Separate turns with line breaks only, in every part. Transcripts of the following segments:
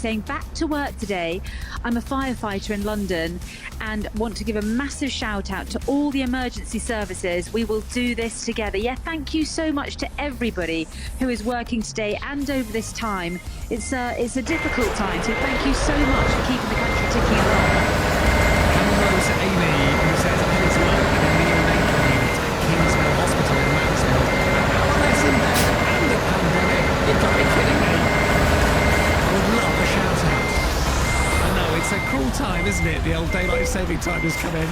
saying, back to work today. I'm a firefighter in London and want to give a massive shout out to all the emergency services. We will do this together. Yeah, thank you so much to everybody who is working today and over this time. It's a difficult time, so thank you so much for keeping the country ticking along.
Hello to Amy, who says, I'm heading to work in a neonatal unit at Kingsmill Hospital in Mansfield. Alex in there and the pandemic. You've got to be kidding me. I would love a shout out. I know, it's a cruel time, isn't it? The old daylight saving time has come in.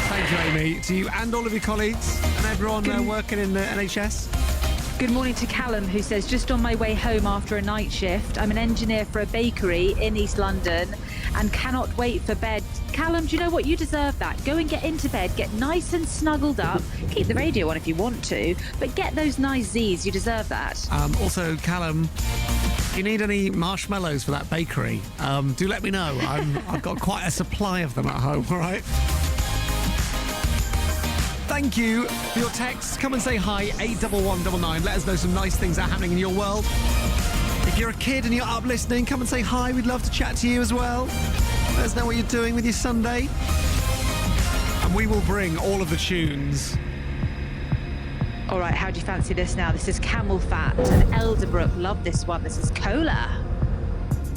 Thank you, Amy. To you and all of your colleagues and everyone working in the NHS.
Good morning to Callum, who says, just on my way home after a night shift. I'm an engineer for a bakery in East London and cannot wait for bed. Callum, do you know what? You deserve that. Go and get into bed, get nice and snuggled up. Keep the radio on if you want to, but get those nice Z's. You deserve that.
Also, Callum, if you need any marshmallows for that bakery, do let me know. I've got quite a supply of them at home, all right? Thank you for your texts. Come and say hi, 81199. Let us know some nice things that are happening in your world. If you're a kid and you're up listening, come and say hi. We'd love to chat to you as well. Let us know what you're doing with your Sunday. And we will bring all of the tunes.
All right, how do you fancy this now? This is Camel Fat and Elderbrook. Love this one. This is Cola.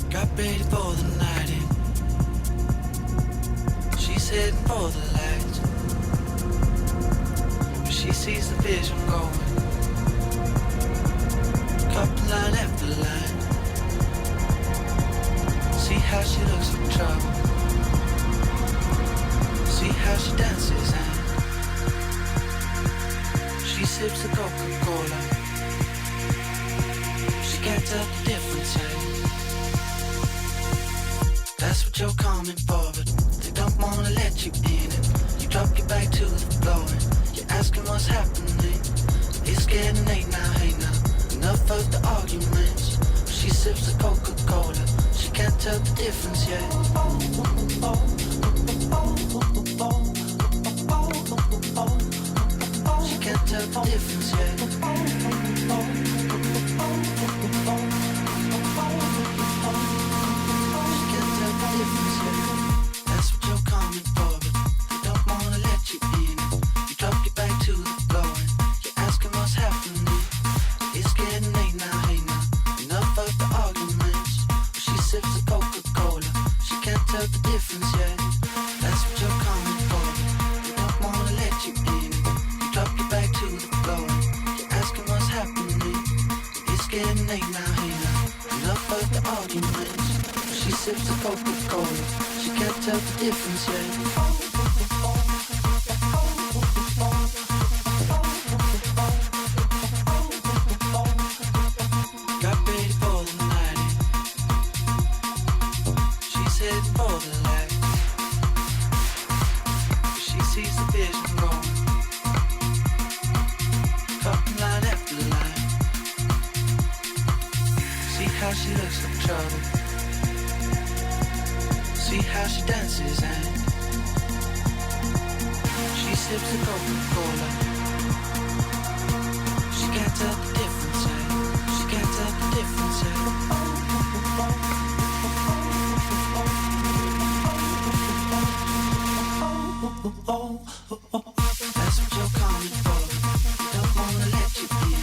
Got ready for the night in. She's heading for the lights. She sees the vision going. Couple line after line. See how she looks in trouble. See how she dances and she sips the Coca-Cola. She can't tell the difference, That's what you're coming for, but they don't wanna let you in it. You drop your back to the floor and you're asking what's happening. It's getting late now, hey now. Enough of the arguments. She sips the Coca-Cola. She can't tell the difference yet. She can't tell the difference yet. She can't tell the difference yet. That's what you're coming for, but they don't wanna let you in it. You drop your back to the floor and you're asking what's happening. It's getting late now, hey now. Enough of the arguments. She sips the Coca-Cola. She can't tell the difference yet. That's what you're coming for. They don't wanna let you in it. You drop your back to the floor and you're asking what's happening. It's getting late now, hey now. Enough of the arguments. She sips the Coca-Cola. She can't tell the difference yet. She looks in trouble. See how she dances and she sips the Coca-Cola. She can't tell the difference, She can't tell the difference, That's what you're coming for. They don't wanna let you in.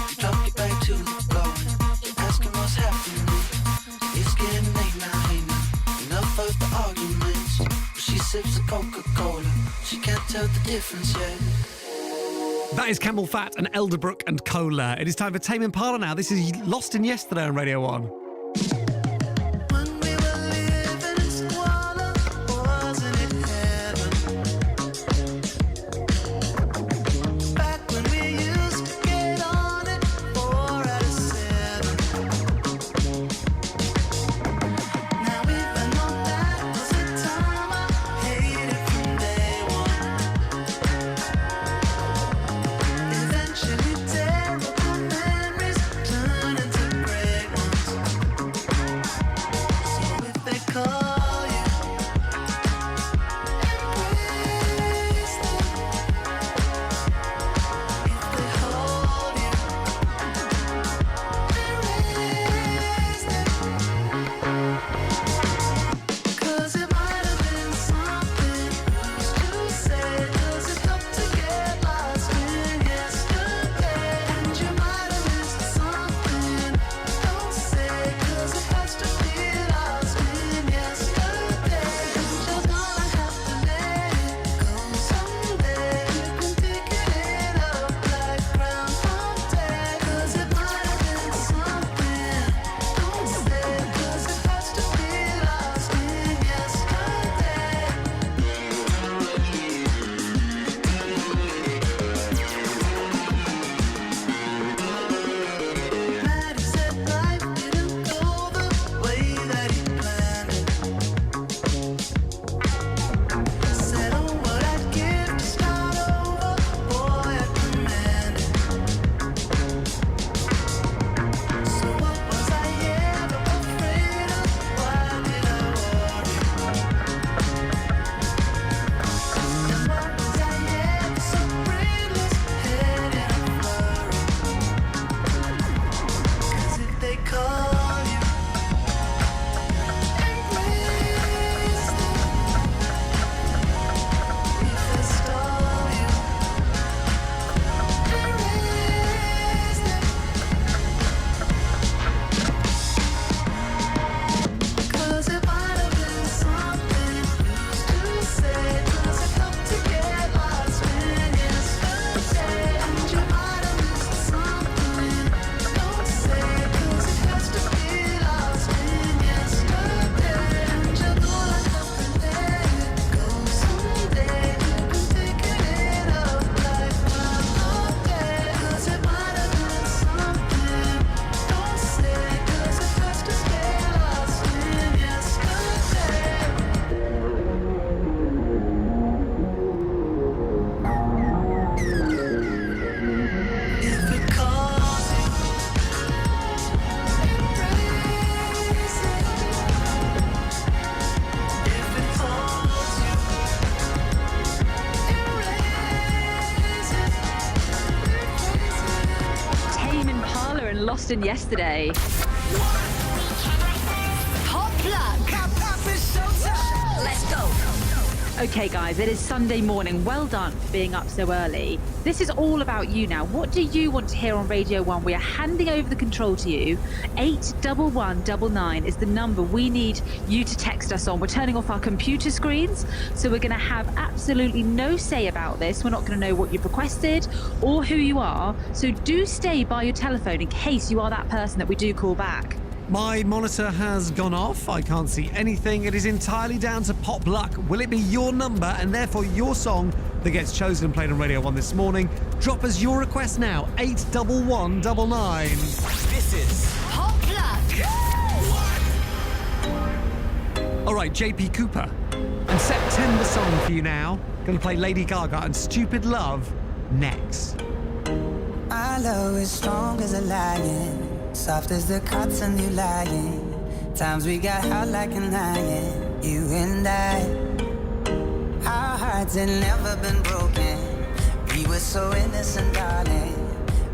You drop your back to the floor and you're asking what's happening. It's getting late now, hey now. Enough of the arguments. But she sips the Coca-Cola. She can't tell the difference yet.
That is Camel Fat and Elderbrook and Cola. It is time for Tame Impala now. This is Lost in Yesterday on Radio 1.
Eventually terrible memories turn into great ones.
Boston yesterday.
Hot plug. Let's go.
Okay, guys, it is Sunday morning. Well done for being up so early. This is all about you now. What do you want to hear on Radio 1? We are handing over the control to you. 81199 is the number we need you to text us on. We're turning off our computer screens, so we're going to have absolutely no say about this. We're not going to know what you've requested or who you are. So do stay by your telephone in case you are that person that we do call back.
My monitor has gone off. I can't see anything. It is entirely down to pop luck. Will it be your number and therefore your song that gets chosen and played on Radio 1 this morning? Drop us your request now. 81199.
This is Hot plug.
All right, JP Cooper. And September song for you now. Going to play Lady Gaga and Stupid Love next.
Our love is strong as a lion, soft as the cotton you lying. Times we got hot like an iron, you and I. Our hearts had never been broken. We were so innocent, darling.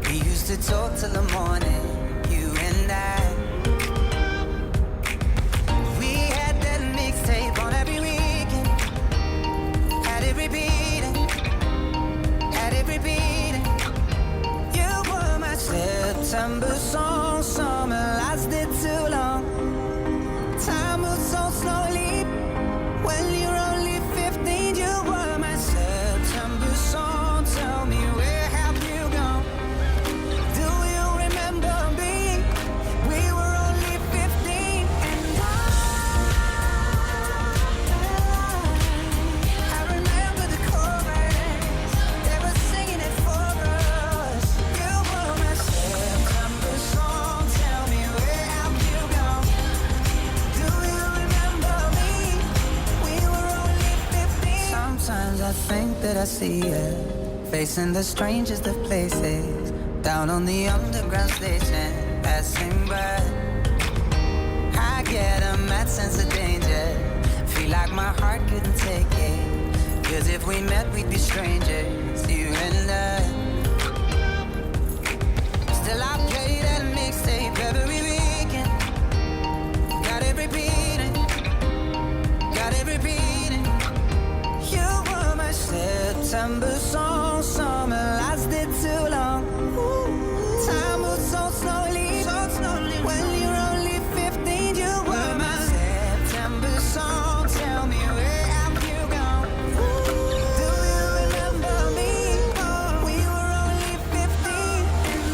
We used to talk till the morning, you and I. We had that mixtape on every weekend. Had it repeating, had it repeating. You were my September song, summer lasted too long. Time moves so slowly when you're only 15. You were my September song. Tell me, where have you gone? Do you remember me? We were only 15, and I remember the chorus. They were singing it for us. You were my September song. Tell me, where have you gone? Do you remember me? We were only 15. Sometimes I think that I see you facing the strangest of places, down on the underground station, passing by. I get a mad sense of danger, feel like my heart couldn't take it. 'Cause if we met, we'd be strangers, you and I. Still I play that mixtape every weekend. Got it repeating, got it repeating. You were my September song, summer lasted too long. Time moves so slowly, when you're only 15. You were my September song. Tell me, where have you gone? Do you remember me? We were only 15, and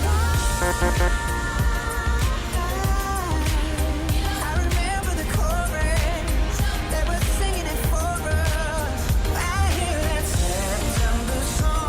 I remember the chorus. They were singing it for us. I hear that September song.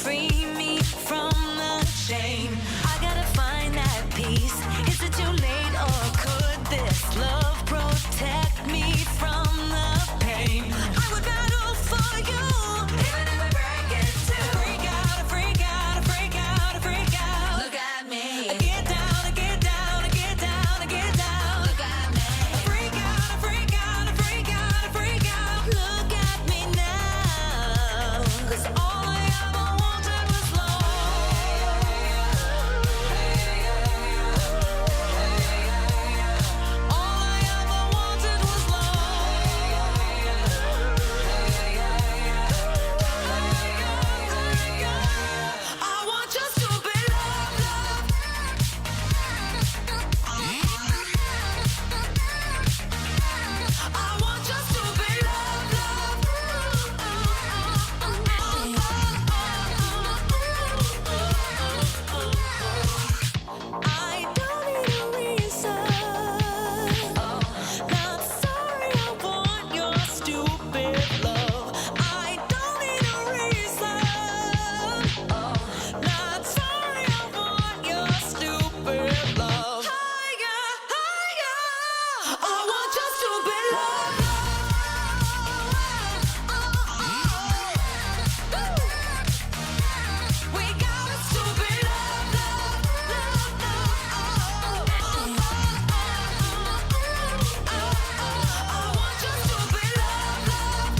free me from the shame. I gotta find that peace. Is it too late or could this love protect me from the pain? I would battle for you, even if I break it too. Freak out, freak out, freak out, freak out. Look at me. I get down, I get down, I get down, I get down. Look at me. I freak out, I freak out, I freak out, I freak out. Look at me now. 'Cause all I ever wanted was love. All I ever wanted was love. I want just to be loved, loved. I want just to be loved, loved. I don't need a reason. Not sorry, I want your stupid love. I don't need a reason. Not sorry, I want your stupid love. Higher, higher. I want just to be loved. We got us to be loved, loved, loved, I want just to be loved, loved.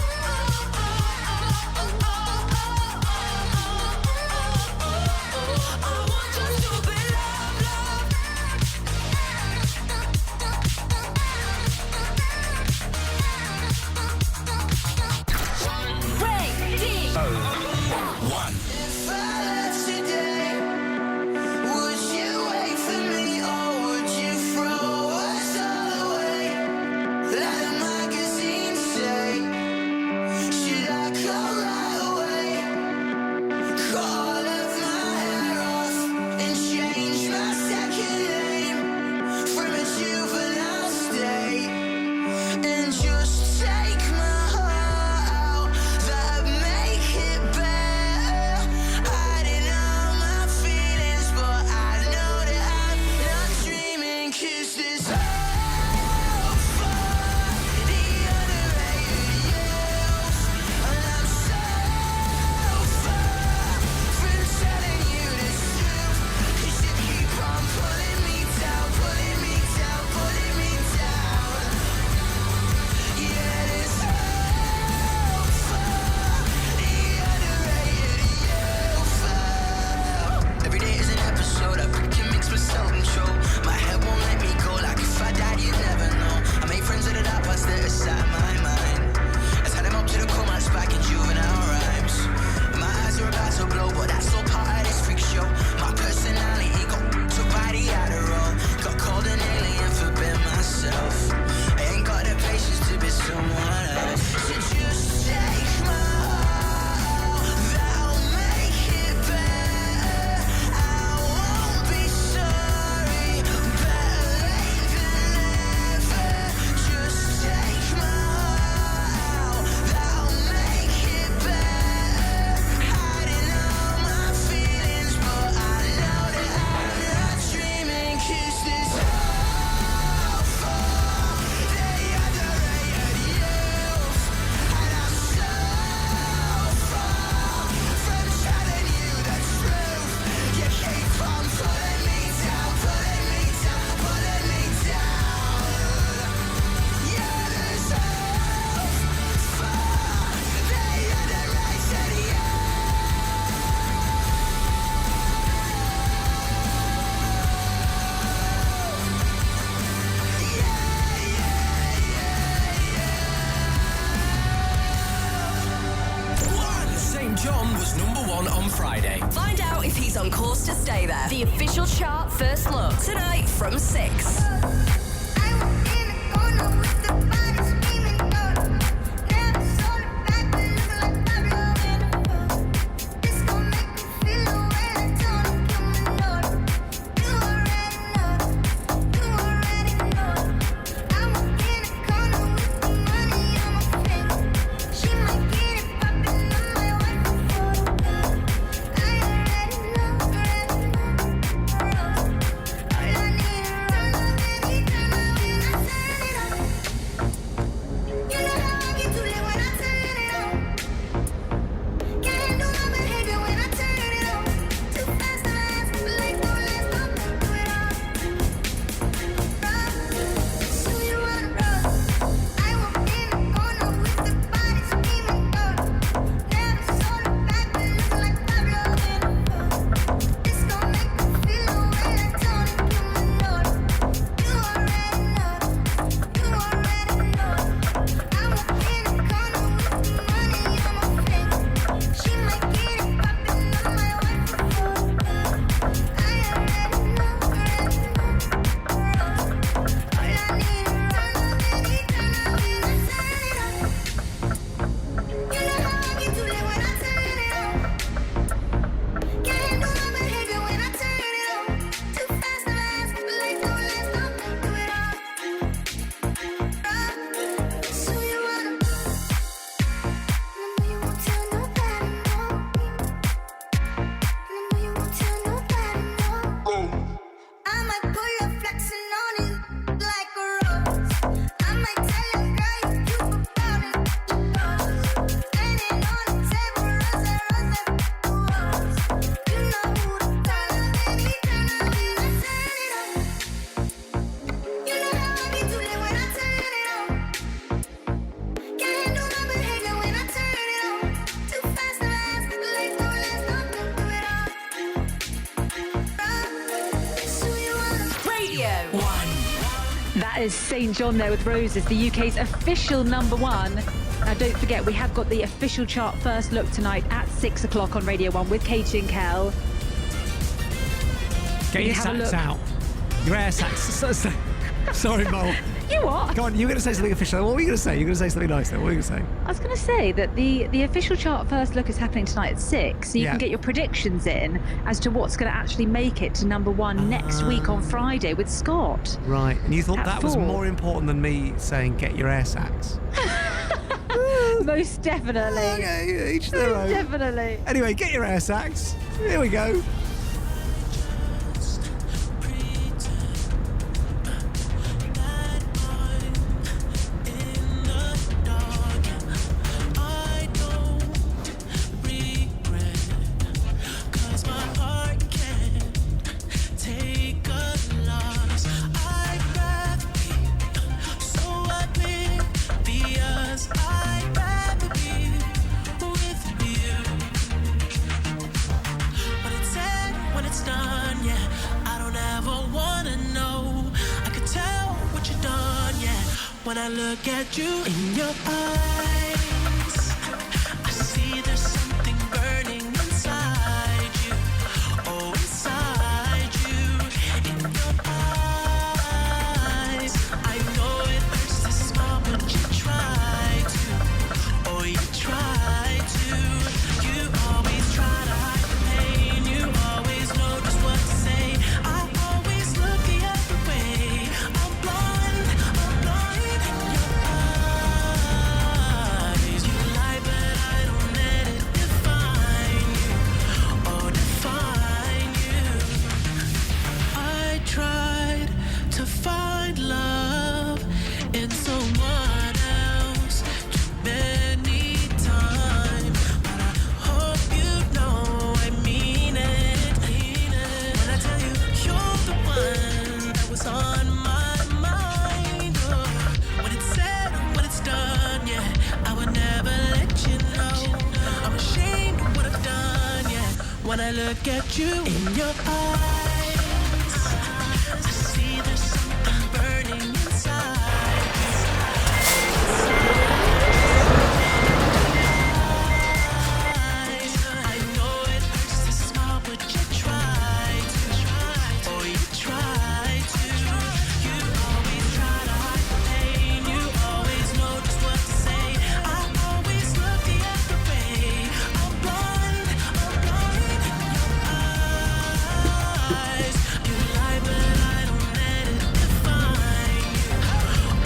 I want just to be loved, loved. Ready.
If I left today, would you wait for me or would you throw us all away? Let the magazines say, should I come right away? Cut all of my hair off and change my second name from a juvenile state and just take my heart out. That make it better. Hiding all my feelings, but I know that I'm not dreaming. 'Cause this hope for the underrated youth, and I'm so far from telling you the truth. 'Cause you keep on pulling me down, pulling me down, pulling me down. Yeah, this hope for the underrated youth. Every day is an episode. I can mix with self-control. My head won't let me go. Like if I died, you'd never know. I made friends with the dark parts that are sat in my mind. I tied them up to the core, my back in juvenile rhymes. My eyes are about to blow, but that's all part of this freak show. My personality got took by the Adderall. Got called an alien for being myself. I ain't got the patience to be someone else. So just take my heart, that'll make it better. I won't be sorry, better late than never. Just take my heart, that'll make it better. Hiding all my feelings, but I know that I'm not dreaming. 'Cause this hope for the underrated youth, and I'm so far from telling you the truth. You keep on pulling me down, pulling me down, pulling me down. Yeah, there's hope for the underrated youth.
St. John was #1 on Friday.
Find out if he's on course to stay there. The official chart first look tonight from 6.
I'm in a corner with the body screaming out. Never saw the back, but looking like Pablo in a photo. This gon' make me feel the way I don't give me no. You already know. You already know. I'm in a corner with the money on my finger. She might get it poppin' on my wife before the
That is St. John there with Roses, the UK's official number one. Now, don't forget, we have got the official chart first look tonight at 6 o'clock on Radio 1 with Katie and Kel.
Get your
have a
sax
look.
out. Your air sax. Sorry, Mo.
You what?
Go on, you were going to say something official. What were you going to say? You were going to say something nice there. What were you going to say?
I was going to say that the official chart first look is happening tonight at 6, so you
Yeah.
can get your predictions in as to what's going to actually make it to number one next week on Friday with Scott.
Right. And you thought
At
that was
4.
more important than me saying get your air sax?
Most definitely.
Okay, each their own.
Definitely.
Anyway, get your air sax. Here we go.
When I look at you in your eyes, I see there's something burning inside you. Oh, inside you, in your eyes. I know it hurts to smile, but you try to. Oh, you try to. You always try to hide the pain. You always know just what to say. I always look the other way. I'm blind. I'm blind in your eyes. You lie, but I don't let it define you. Oh, define you. I tried to find love in someone else too many times, but I hope you know I mean it. When I tell you you're the one that was on my mind, oh, when it's said or when it's done, yeah, I would never let you know. I'm ashamed of what I've done, yeah. When I look at you in your eyes, I see there's something burning inside. I know it hurts to smile, but you try to. Oh, you try to. You always try to hide the pain. You always know just what to say. I always look the other way. I'm blind in your eyes. You lie, but I don't let it define you.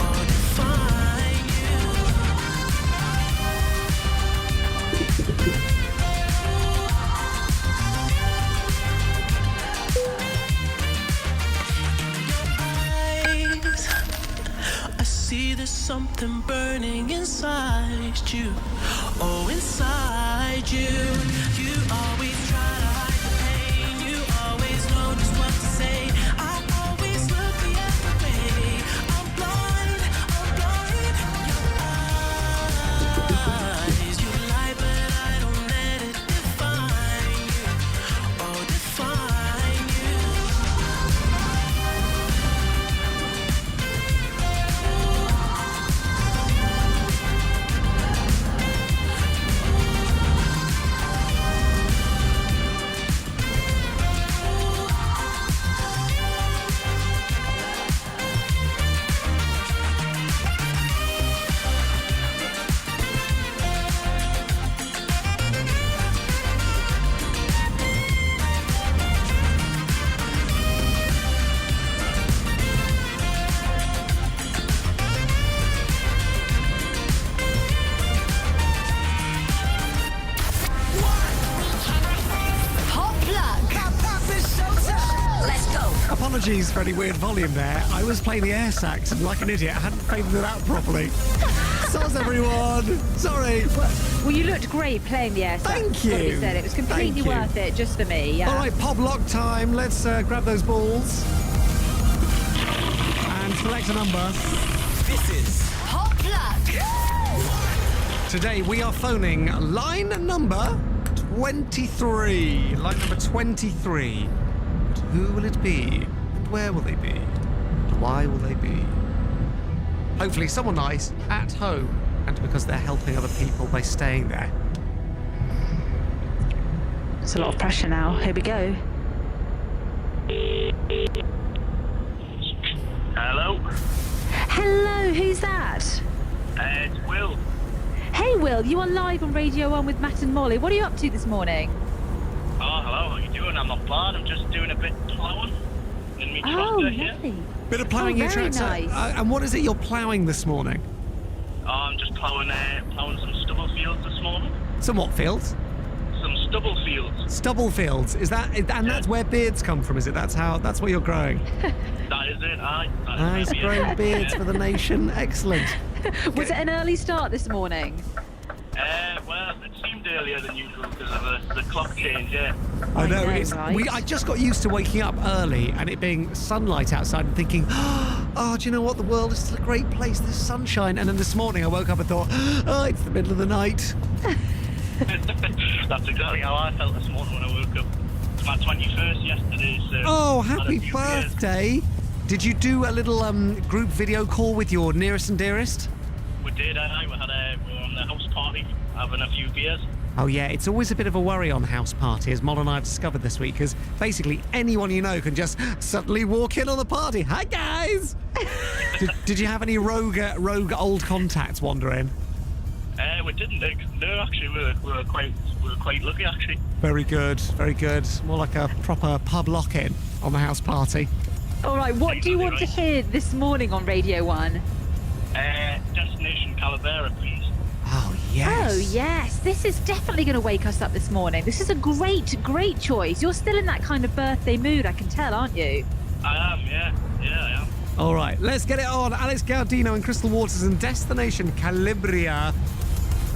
Oh, define you. Eyes, I see there's something burning inside you. Oh, inside you. You always try to hide the pain. You always know just what to say. I always look the other way. I'm blind in your eyes. You lie, but I don't let it define you. Oh, define you.
Hot plug. Let's go.
Apologies for any weird volume there. I was playing the air sax and like an idiot, I hadn't faded it out properly. Soz everyone. Sorry.
Well, you looked great playing the air sax.
Thank you.
Somebody said it was completely
Thank you.
worth it just for me. Yeah.
All right, pop lock time. Let's grab those balls and select a number.
This is
Hot plug.
Today we are phoning line number 23. Line number 23. But who will it be? And where will they be? And why will they be? hopefully someone nice at home, and because they're helping other people by staying there.
It's a lot of pressure now. Here we go.
Hello,
Hello, who's that?
it's Will.
Hey, Will, you are live on Radio 1 with Matt and Molly. What are you up to this morning?
Oh, hello, how you doing? I'm not bad. I'm just doing a bit of plowing in my
Oh,
tractor here.
lovely.
Bit of ploughing your
very
tractor.
nice.
And what is it you're ploughing this morning?
Oh, I'm just plowing some stubble fields this morning.
Some what fields?
Some stubble fields.
Stubble fields. Is that? And that's where beards come from, is it? That's what you're growing.
That is it, aye. That is
Nice,
maybe
growing
it.
beards for the nation. Excellent.
Was it an early start this morning?
Well, it seemed earlier than usual because of the clock change, yeah.
I know.
know,
It's,
right?
I just got used to waking up early and it being sunlight outside and thinking, oh, do you know what? The world is still a great place. There's sunshine. And then this morning I woke up and thought, oh, it's the middle of the night.
That's exactly how I felt this morning when I woke up. It's my 21st yesterday, so...
Oh,
had a
happy
few beers.
birthday. Did you do a little group video call with your nearest and dearest?
We did, aye. We were on the house party, having a few beers.
Oh, yeah, it's always a bit of a worry on house party, as Mod and I have discovered this week, because basically anyone you know can just suddenly walk in on the party. Hi, guys! did you have any rogue old contacts wander in?
We didn't. No, actually, we were quite lucky, actually.
Very good, very good. More like a proper pub lock-in on the house party.
All right, what do you want to hear this morning on Radio 1?
Destination Calavera, please.
Oh, yes.
Oh, yes. This is definitely going to wake us up this morning. This is a great choice. You're still in that kind of birthday mood, I can tell, aren't you?
I am, yeah. Yeah, I am.
All right, let's get it on. Alex Gaudino and Crystal Waters and Destination Calabria.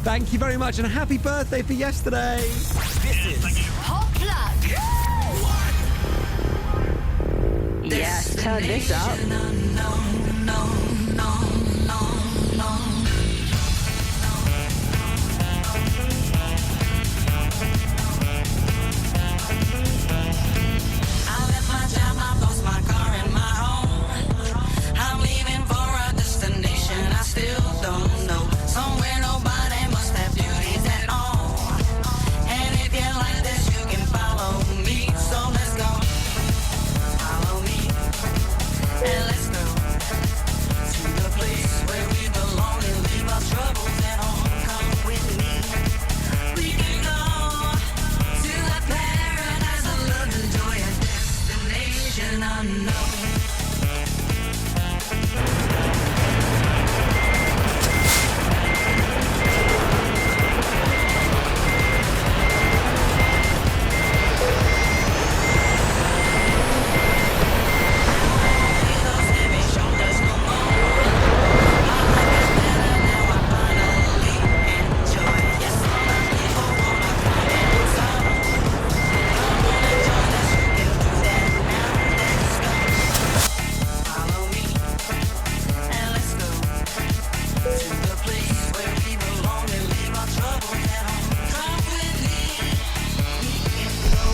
Thank you very much and happy birthday for yesterday.
This is
Hot plug.
Yes, turn this up.
I left my job, I lost my car and my home. I'm leaving for a destination I still don't know. Somewhere nobody must have duties at all. And if you like this, you can follow me. So let's go. Follow me. And let's go to the place where we belong and leave our troubles at home. Come with me. We can go to the paradise of love and joy, a destination unknown. Those heavy shoulders no more. My life is better now, I finally enjoy. Yes, all my people wanna come inside. Come on and join us, you can do that now. Let's go. Follow me, and let's go to the place where we belong and leave our troubles at home. Come with me, we can go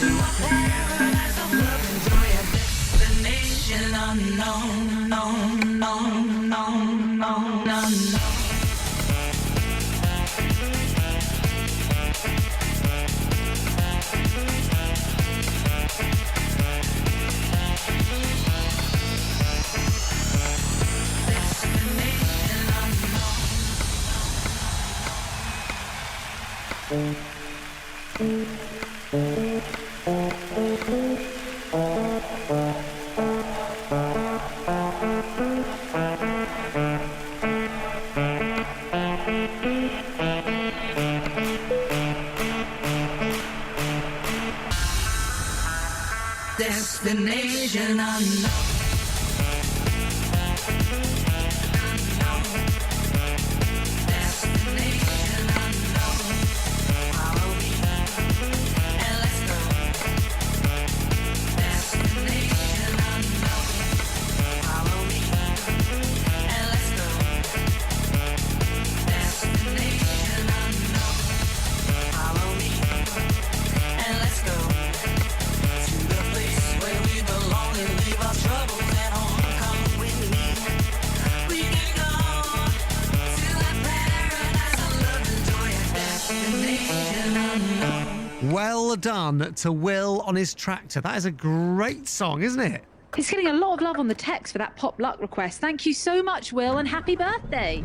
to a paradise of love and joy, a destination unknown, known, known, known, known, unknown. Destination unknown. Destination unknown. Destination unknown. Follow me, and let's go. Destination unknown. Follow me, and let's go. Destination unknown. Follow me, and let's go to the place where we belong and leave our troubles.
Well done to Will on his tractor. That is a great song, isn't it?
He's getting a lot of love on the text for that pop luck request. Thank you so much, Will, and happy birthday.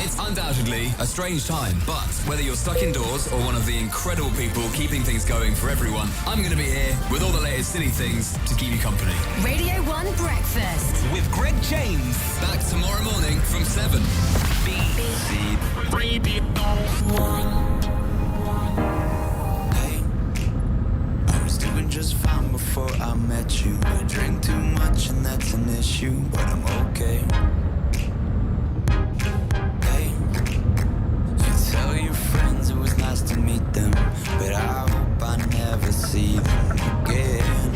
It's undoubtedly a strange time, but whether you're stuck indoors or one of the incredible people keeping things going for everyone, I'm going to be here with all the latest silly things to keep you company.
Radio 1 Breakfast.
With Greg James. Back tomorrow morning from 7. BBC Radio 1.
Hey, I was doing just fine before I met you. I drank too much and that's an issue, but I'm okay. Hey, you tell your friends it was nice to meet them, but I hope I never see them again.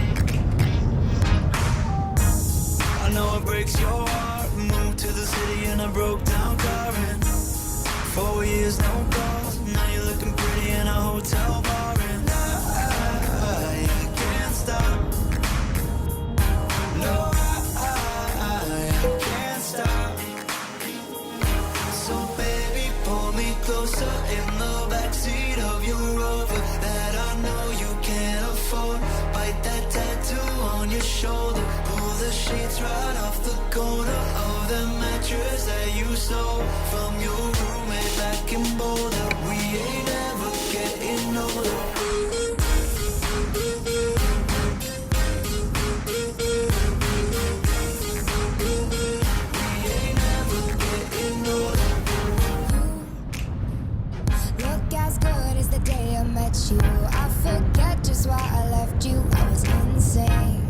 I know it breaks your heart. Moved to the city in a broke down car and 4 years no calls. Now you're looking pretty in a hotel bar and I can't stop. No, I can't stop. So baby, pull me closer in the backseat of your Rover that I know you can't afford. Bite that tattoo on your shoulder. Pull the sheets right off the corner of the mattress that you stole from your roommate back in Boulder. We ain't ever getting older. We ain't ever getting older.
Look as good as the day I met you. I forget just why I left you. I was insane.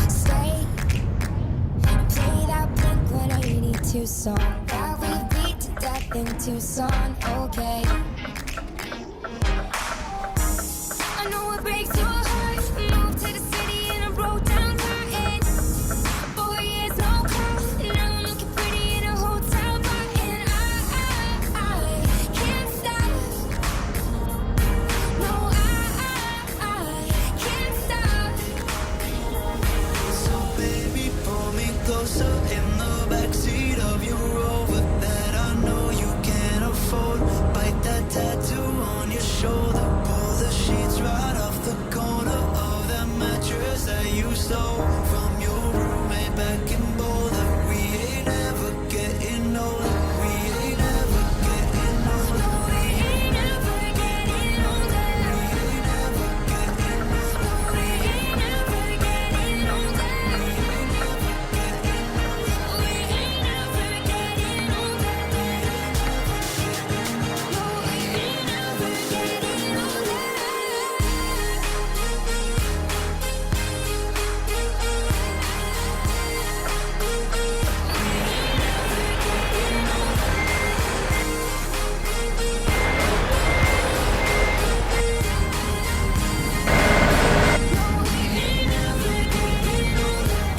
Stay and play that Blink-182 song that we beat to death in Tucson. Okay. I know it breaks your heart. Moved to the city in a broke down car and 4 years no call. Now I'm looking pretty in a hotel bar and I can't stop. No, I can't stop.
So baby, pull me closer in the backseat of your Rover that I know you can't afford. Bite that tattoo on your shoulder. Pull the sheets right off the corner of that mattress that you stole from your roommate back in Boulder. We ain't ever getting older. We ain't ever getting older.
We ain't ever getting older.
We ain't ever getting older.
We ain't ever getting older. We ain't ever getting older. No, we ain't ever getting older.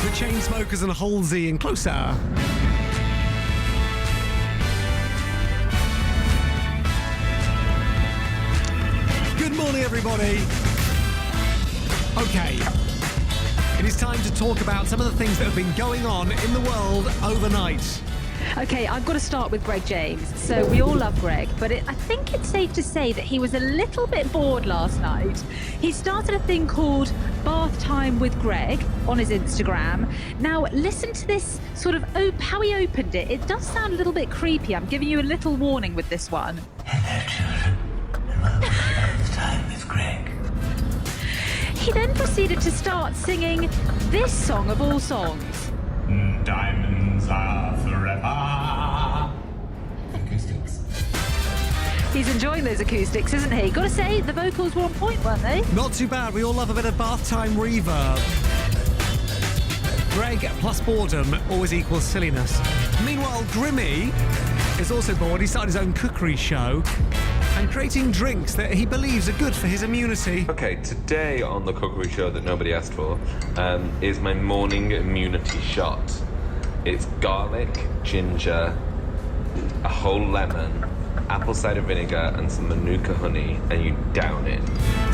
The Chainsmokers and Halsey and Closer. Good morning, everybody. Okay, it is time to talk about some of the things that have been going on in the world overnight.
Okay, I've got to start with Greg James. So we all love Greg, but I think it's safe to say that he was a little bit bored last night. He started a thing called Bath Time with Greg on his Instagram. Now, listen to this sort of how he opened it. It does sound a little bit creepy. I'm giving you a little warning with this one.
Hello, children, and welcome to Bath Time with Greg.
He then proceeded to start singing this song of all songs.
Diamonds are forever.
Acoustics.
He's enjoying those acoustics, isn't he? Gotta say, the vocals were on point, weren't they?
Not too bad. We all love a bit of bath time reverb. Greg plus boredom always equals silliness. Meanwhile, Grimmy is also bored. He started his own cookery show and creating drinks that he believes are good for his immunity.
Okay, today on the cookery show that nobody asked for is my morning immunity shot. It's garlic, ginger, a whole lemon, apple cider vinegar, and some Manuka honey, and you down it.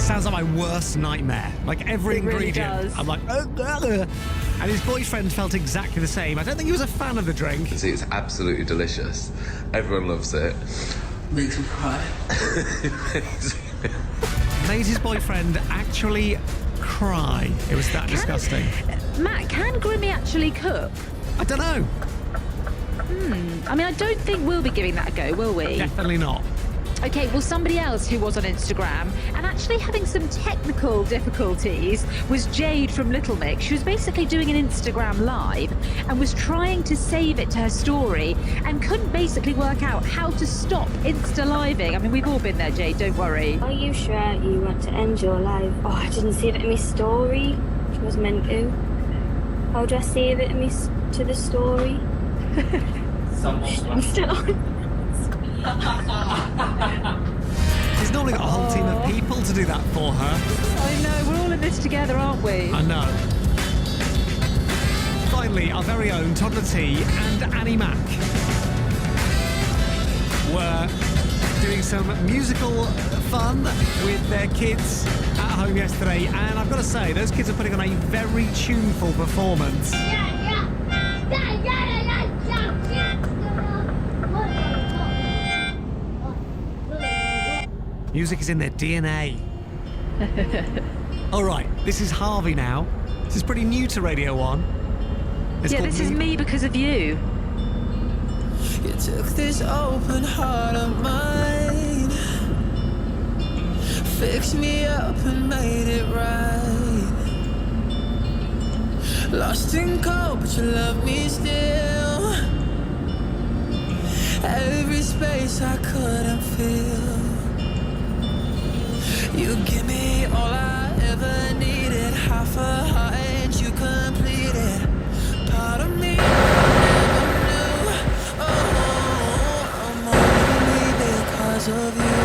Sounds like my worst nightmare. Like every
It really
ingredient.
does.
I'm like, and his boyfriend felt exactly the same. I don't think he was a fan of the drink.
See, it's absolutely delicious. Everyone loves it.
Makes him cry.
Made his boyfriend actually cry. It was that disgusting.
Matt, can Grimmy actually cook?
I don't know.
I mean, I don't think we'll be giving that a go, will we?
Definitely not.
Okay, well, somebody else who was on Instagram and actually having some technical difficulties was Jade from Little Mix. She was basically doing an Instagram live and was trying to save it to her story and couldn't basically work out how to stop Insta-living. I mean, we've all been there, Jade, don't worry.
Are you sure you want to end your life? Oh, I didn't save it in my story, which was meant to. How do I save it in to the story? I'm still on.
He's normally got a whole team of people to do that for her.
I know, we're all in this together, aren't we?
I know. Finally, our very own Toddler T and Annie Mac were doing some musical fun with their kids at home yesterday, and I've got to say, those kids are putting on a very tuneful performance. Music is in their DNA. All right, this is Harvey now. This is pretty new to Radio 1. It's
Yeah,
called
this is me because of you.
You took this open heart of mine, fixed me up and made it right. Lost in cold, but you love me still. Every space I couldn't fill. You give me all I ever needed, half a heart and you completed. Part of me I never knew. Oh, I'm only me because of you.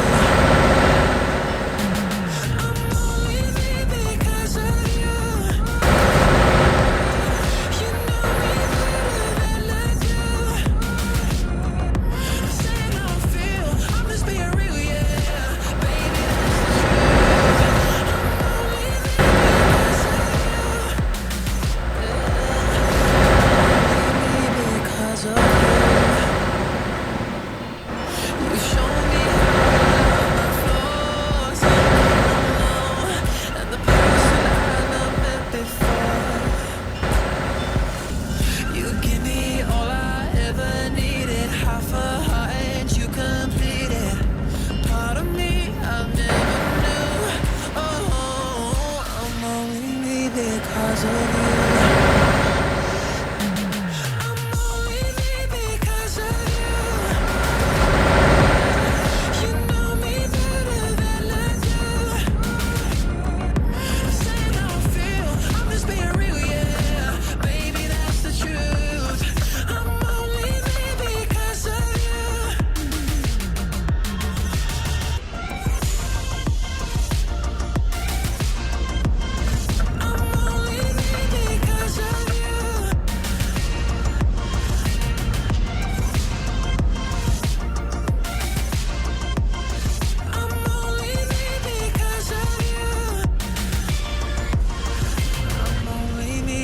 I'm only me because of you. You know me better than I do. I'm saying how I feel, I'm just being real, yeah. Baby,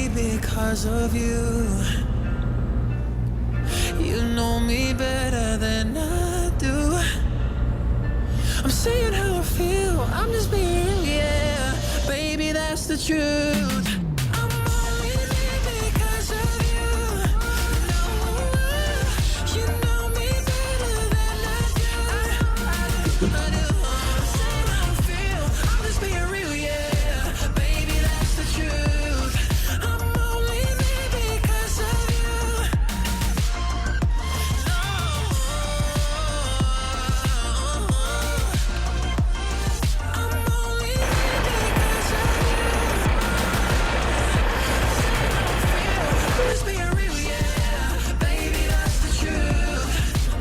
because of you. You know me better than I do. I'm saying how I feel, I'm just being real, yeah. Baby, that's the truth. I'm only here because of you. No, you know me better than I do. I do. I'm saying how I feel, I'm just being real, yeah. Baby, that's the truth.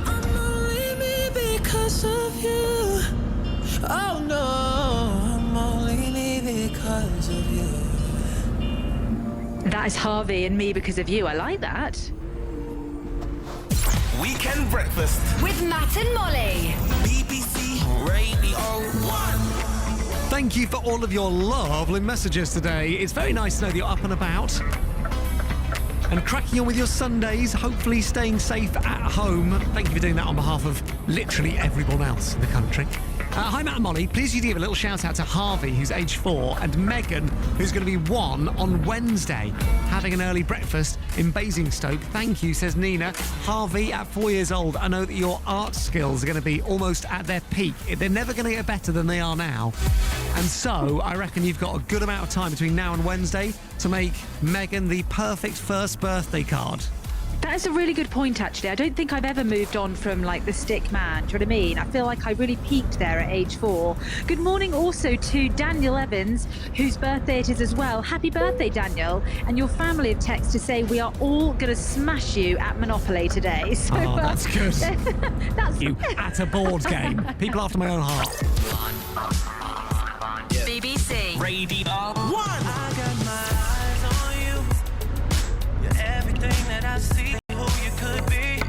I'm only here because of you. Oh no, I'm only me because of you.
That is Harvey and me because of you. I like that.
Weekend breakfast
With Matt and Molly.
BBC Radio 1.
Thank you for all of your lovely messages today. It's very nice to know that you're up and about. and cracking on with your Sundays, hopefully staying safe at home. Thank you for doing that on behalf of literally everyone else in the country. Hi, Matt and Molly. Please you give a little shout out to Harvey, who's age 4, and Megan, who's going to be 1 on Wednesday, having an early breakfast in Basingstoke. Thank you, says Nina. Harvey, at 4 years old, I know that your art skills are going to be almost at their peak. They're never going to get better than they are now. And so I reckon you've got a good amount of time between now and Wednesday to make Megan the perfect first birthday card.
That is a really good point, actually. I don't think I've ever moved on from, like, the stick man. Do you know what I mean? I feel like I really peaked there at age 4. Good morning also to Daniel Evans, whose birthday it is as well. Happy birthday, Daniel. And your family have texted to say we are all going to smash you at Monopoly today. So,
that's good.
That's
you at a board game. People after my own heart.
BBC
Radio 1.
I got my eyes on you. You're everything that I see, who you could be.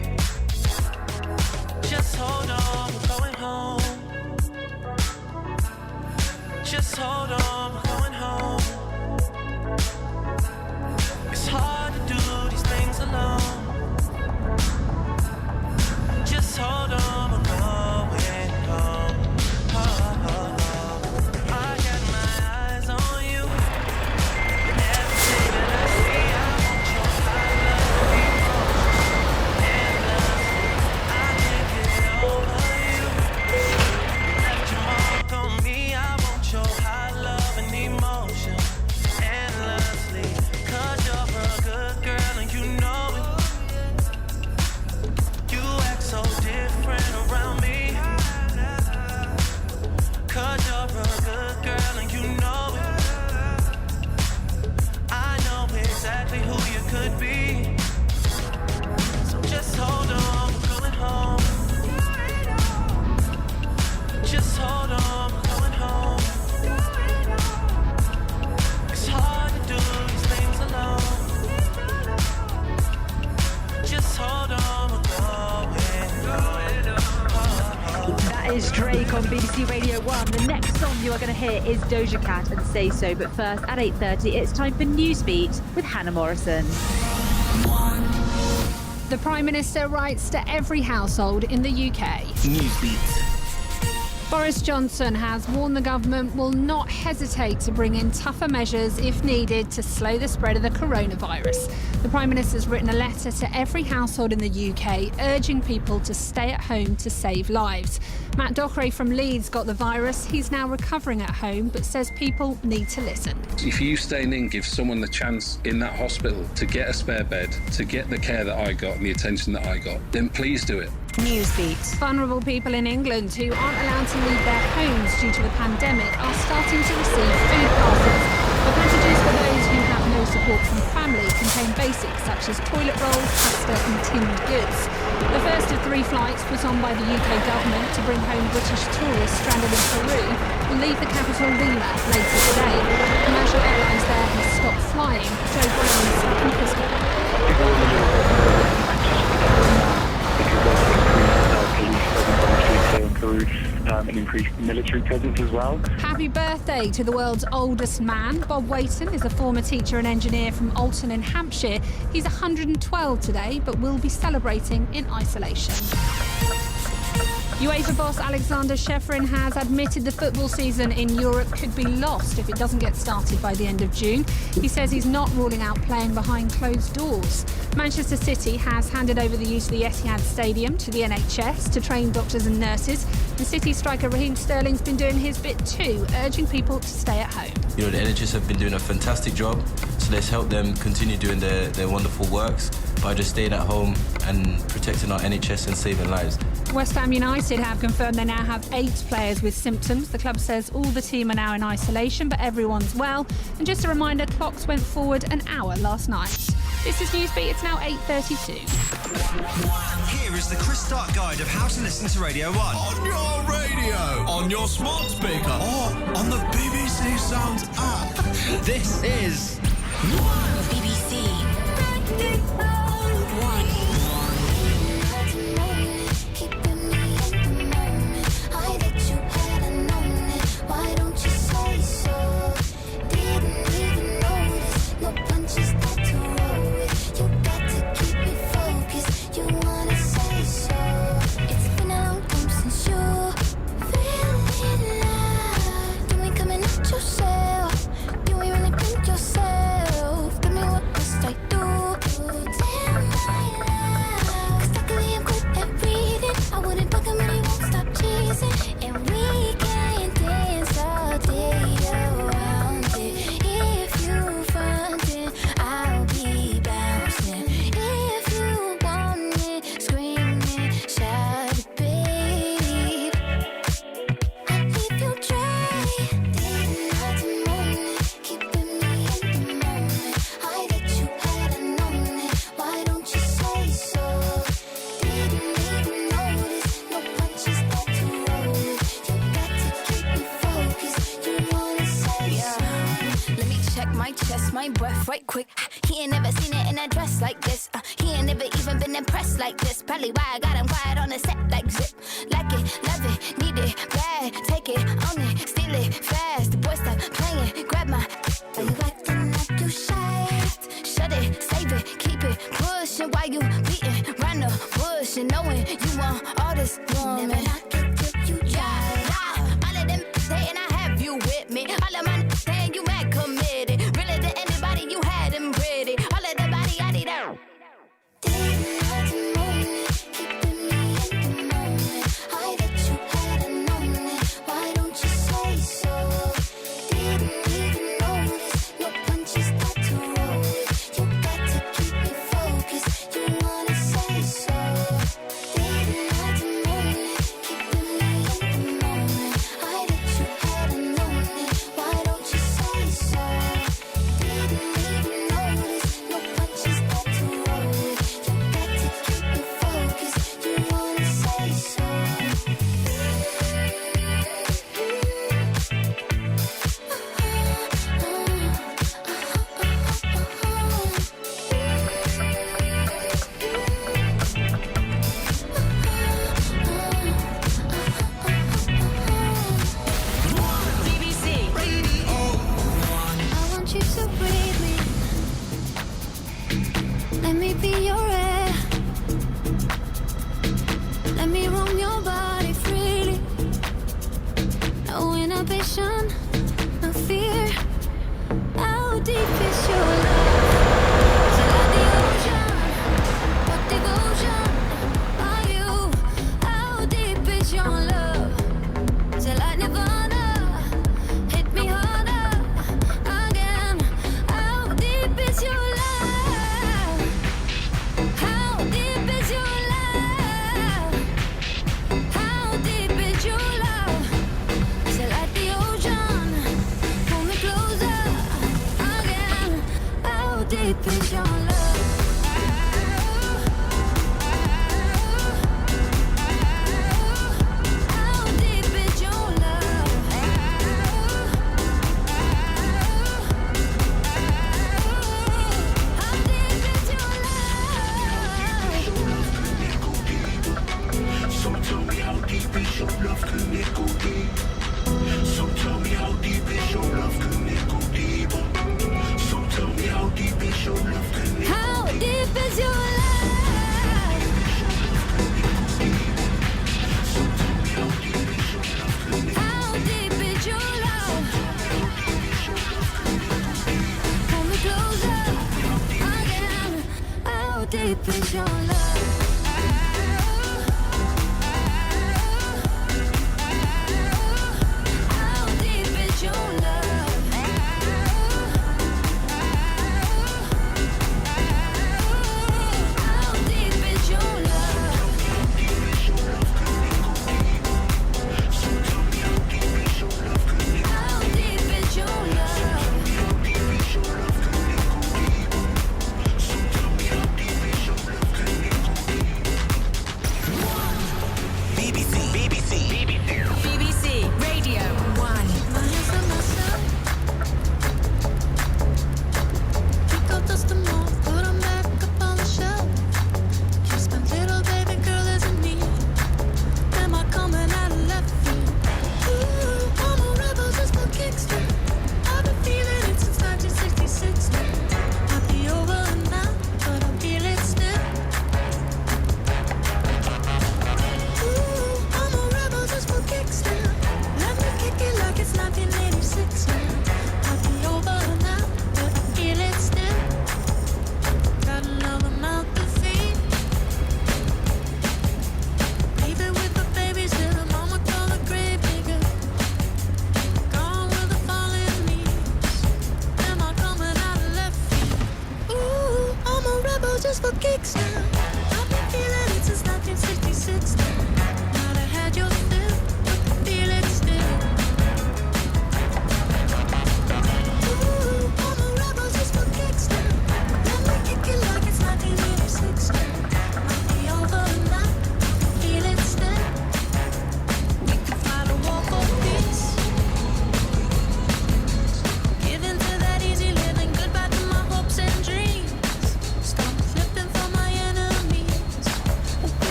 Just hold on, we're going home. Just hold on, we're going home. It's hard to do these things alone. Just hold on, we're going home. I got my eyes on you. Everything that I see, I want your I can't get over you. Left your mark on me. I want your high love and emotion endlessly. 'Cause you're a good girl and you know it. You act so different around me. 'Cause you're a good girl and you know it. I know exactly who you could be. So just hold on, we're going home. Just hold on, we're going home. It's hard to do these things alone. Just hold on, we're going.
That is Drake on BBC Radio 1. The next song you are going to hear is Doja Cat and Say So. But first, at 8:30, it's time for Newsbeat with Hannah Morrison.
The Prime Minister writes to every household in the UK.
Newsbeat.
Boris Johnson has warned the government will not hesitate to bring in tougher measures if needed to slow the spread of the coronavirus. The Prime Minister's written a letter to every household in the UK urging people to stay at home to save lives. Matt Dockeray from Leeds got the virus. He's now recovering at home but says people need to listen.
If you staying in gives someone the chance in that hospital to get a spare bed, to get the care that I got and the attention that I got, then please do it.
Newsbeat.
Vulnerable people in England who aren't allowed to leave their homes due to the pandemic are starting to receive food parcels. The packages for those who have no support from family contain basics such as toilet rolls, pasta and tinned goods. The first of 3 flights put on by the UK government to bring home British tourists stranded in Peru will leave the capital Lima later today. Commercial airlines there have stopped flying. Joe Brown's from Crystal.
An increased military presence as well.
Happy birthday to the world's oldest man. Bob Waiton is a former teacher and engineer from Alton in Hampshire. He's 112 today, but will be celebrating in isolation. UEFA boss Alexander Shevrin has admitted the football season in Europe could be lost if it doesn't get started by the end of June. He says he's not ruling out playing behind closed doors. Manchester City has handed over the use of the Etihad Stadium to the NHS to train doctors and nurses. The City striker Raheem Sterling's been doing his bit too, urging people to stay at home.
You know, the NHS have been doing a fantastic job, so let's help them continue doing their wonderful works by just staying at home and protecting our NHS and saving lives.
West Ham United have confirmed they now have 8 players with symptoms. The club says all the team are now in isolation, but everyone's well. And just a reminder, clocks went forward an hour last night. This is Newsbeat. It's now 8:32.
Here is the Chris Stark guide of how to listen to Radio 1.
On your radio. On your smart speaker.
Or on the BBC Sounds app.
This is
BBC.
Why don't you say so? Didn't even notice. No punches that to roll with. You my chest, my breath right quick. He ain't never seen it in a dress like this. He ain't never even been impressed like this. Probably why I got him quiet on the set like zip. Like it, love it, need it, bad. Take it, own it, steal it, fast. The boy stop playing, grab my. Are you acting like you shy? Shut it, save it, keep it, pushing while you beating round the bush and knowing you want all this woman. Never knock it till you try. All of them saying I have you with me. All of my saying you mad committed. Really to anybody you had them pretty. All of the body I need out. No fear. How deep is your love? Is it like the ocean? What devotion are you? How deep is your love? Is it like Nirvana? Hit me harder again. How deep is your love? How deep is your love? How deep is your love? Is it like the ocean? Pull me closer again. How deep is your love? How deep is your love? How deep is your love?
So tell me how deep is your love, can it go deep? So tell me how deep is your love, can it go deeper? So tell me how deep is your love, can it
How
go deep?
deep is your love? How deep is your love? Pull me closer again. How deep is your love? How deep is your love? How deep is your love? How deep is your love?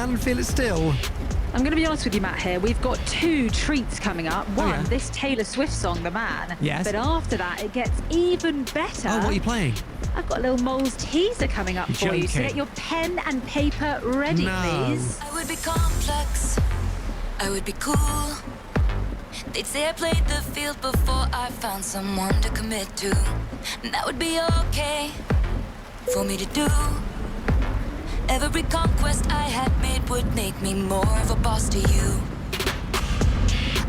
man and feel it still.
I'm going to be honest with you, Matt, here. We've got 2 treats coming up. One,
yeah.
this Taylor Swift song, The Man.
Yes.
But after that, it gets even better.
Oh, what are you playing?
I've got a little Moles teaser coming up for you. So
joking.
get your pen and paper ready, please.
I would be complex, I would be cool. They'd say I played the field before I found someone to commit to. And that would be okay for me to do. Every conquest I had made would make me more of a boss to you.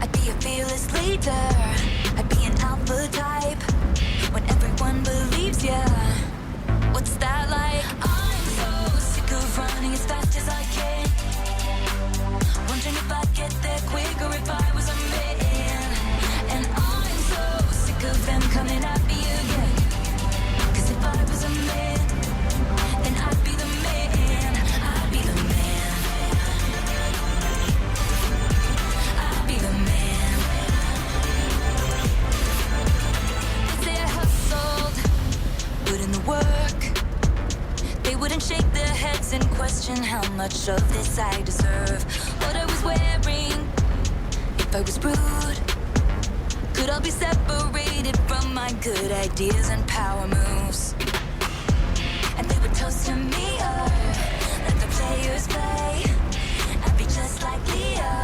I'd be a fearless leader, I'd be an alpha type. When everyone believes ya, what's that like? I'm so sick of running as fast as I can. Wondering if I'd get there quicker if I was a man. And I'm so sick of them coming at me again. 'Cause if I was a man, then I'd be the man. I'd be the man. I'd be the man. They say I hustled, put in the work. They wouldn't shake their heads and question how much of this I deserve. What I was wearing, if I was rude, could all be separated from my good ideas and power moves. And they would toast to me, let the players play. I'd be just like Leo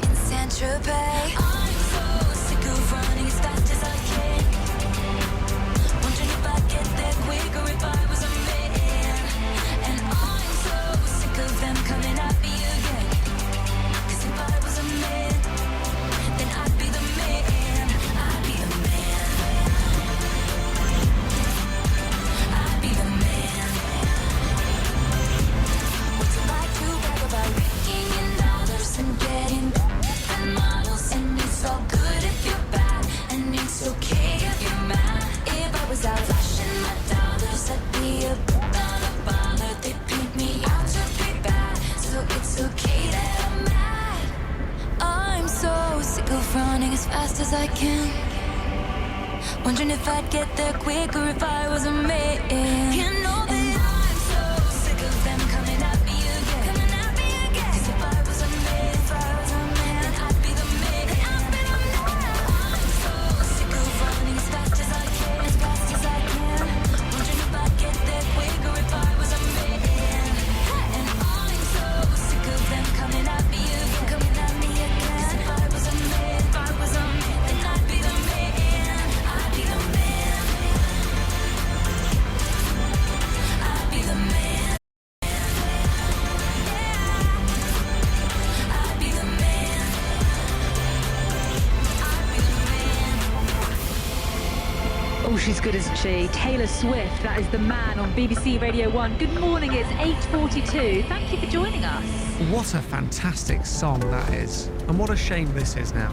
in Saint-Tropez. I'm so sick of running as fast as I can. Wondering if I'd get there quicker if I was a man. And I'm so sick of them coming at me again. 'Cause if I was a man, then I'd be the man. I'd be the man. I'd be the man. What's it like to brag about making in dollars and getting and models? And it's all good if you're bad, and it's okay if you're mad. If I was out flashing my dollars, I'd be a not a baller. They paint me out to be bad, so it's okay that I'm mad. I'm so sick of running as fast as I can. Wondering if I'd get there quicker if I was a man. You know that I'm so sick of them coming at me again. Coming at me again. 'Cause if I was a man, then I'd be the man. I'm so sick of running as fast as I can. As fast as I can. Wondering if I'd get there quicker if I was a man. And I'm so sick of them coming at me again. Coming at me again. 'Cause if I was a man, then I'd be the man. I'd be the man. I'd be the man. I'd be the man.
Oh, she's good, isn't she? Taylor Swift, that is The Man on BBC Radio 1. Good morning, it's 8:42. Thank you for joining us.
What a fantastic song that is. And what a shame this is now.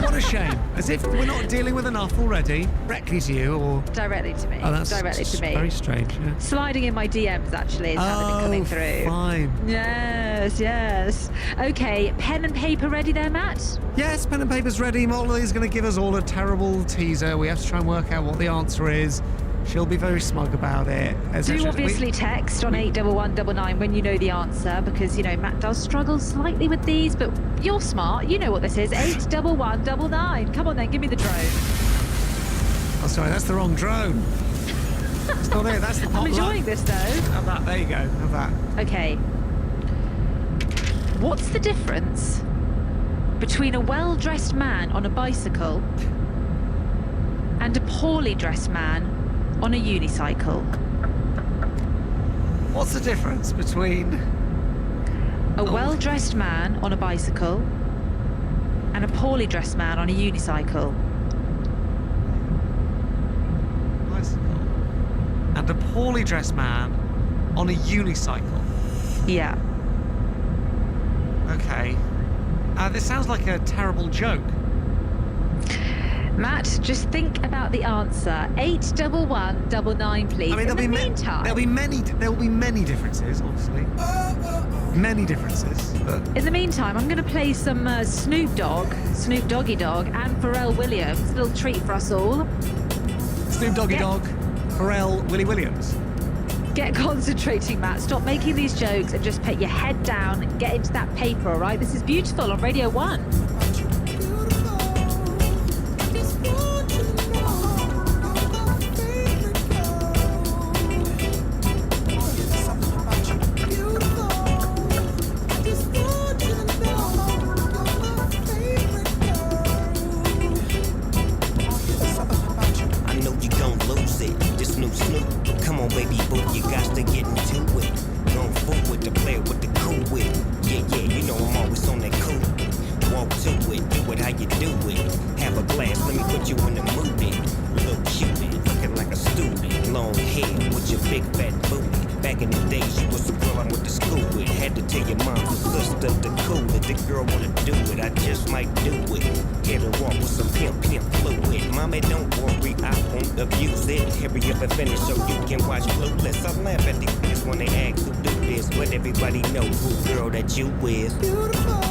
What a shame. As if we're not dealing with enough already. Directly to you or...
Directly to me.
Oh, that's
Directly to me.
very strange. Yeah.
Sliding in my DMs, actually, is how they've been coming through.
Fine.
Yes, yes. Okay, pen and paper ready there, Matt?
Yes, pen and paper's ready. Molly's going to give us all a terrible teaser. We have to try and work out what the answer is. She'll be very smug about it.
Do obviously text on 81199 when you know the answer, because, you know, Matt does struggle slightly with these, but you're smart. You know what this is. 81199. Come on then, give me the drone.
Oh, sorry, that's the wrong drone. That's not it. That's the
I'm enjoying this, though.
Have that. There you go. Have that.
Okay. What's the difference between a well-dressed man on a bicycle and a poorly dressed man on a unicycle?
What's the difference between
a well-dressed man on a bicycle and a poorly dressed man on a unicycle?
Bicycle and a poorly dressed man on a unicycle?
Yeah.
Okay. This sounds like a terrible joke.
Matt, just think about the answer. 81199, please.
I mean,
in the meantime,
there will be many differences, obviously. Many differences. But
in the meantime, I'm going to play some Snoop Doggy Dogg, and Pharrell Williams. A little treat for us all.
Snoop Doggy Dogg, Pharrell, Willie Williams.
Get concentrating, Matt. Stop making these jokes and just put your head down and get into that paper, all right? This is beautiful on Radio 1.
I know you gon' lose it. This new Snoop. Come on, baby boo, you got to get into it. Going forward to play with the cool wit. Yeah, you know I'm always on that cool. Walk to it, do it how you do it. Have a glass, let me put you in the mood. Little cutie, looking like a student. Long hair with your big fat booty. Back in the days, you was the girl I went to school with. Had to tell your mom and sister to cool it. The girl wanna do it, I just might do it. Hit her off with some pimp fluid. Mommy, don't worry, I won't abuse it. Hurry up and finish so you can watch Clueless. I laugh at these kids when they ask who do this, but everybody know who girl that you is. Beautiful.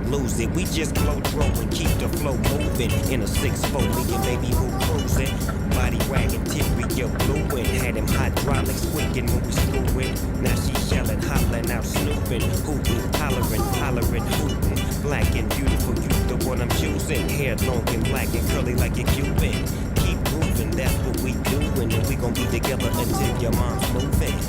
Lose it. We just blow throw and keep the flow moving. In a 6'4", me and baby who cruising. Body wagging, Tyria fluid. Had him hydraulics squeaking when we screwing. Now she yelling, hollering out, snooping, hooting, hollering, hooting. Black and beautiful, you the one I'm choosing. Hair long and black and curly like a Cuban. Keep moving, that's what we doing. And we gon' be together until your mom's moving.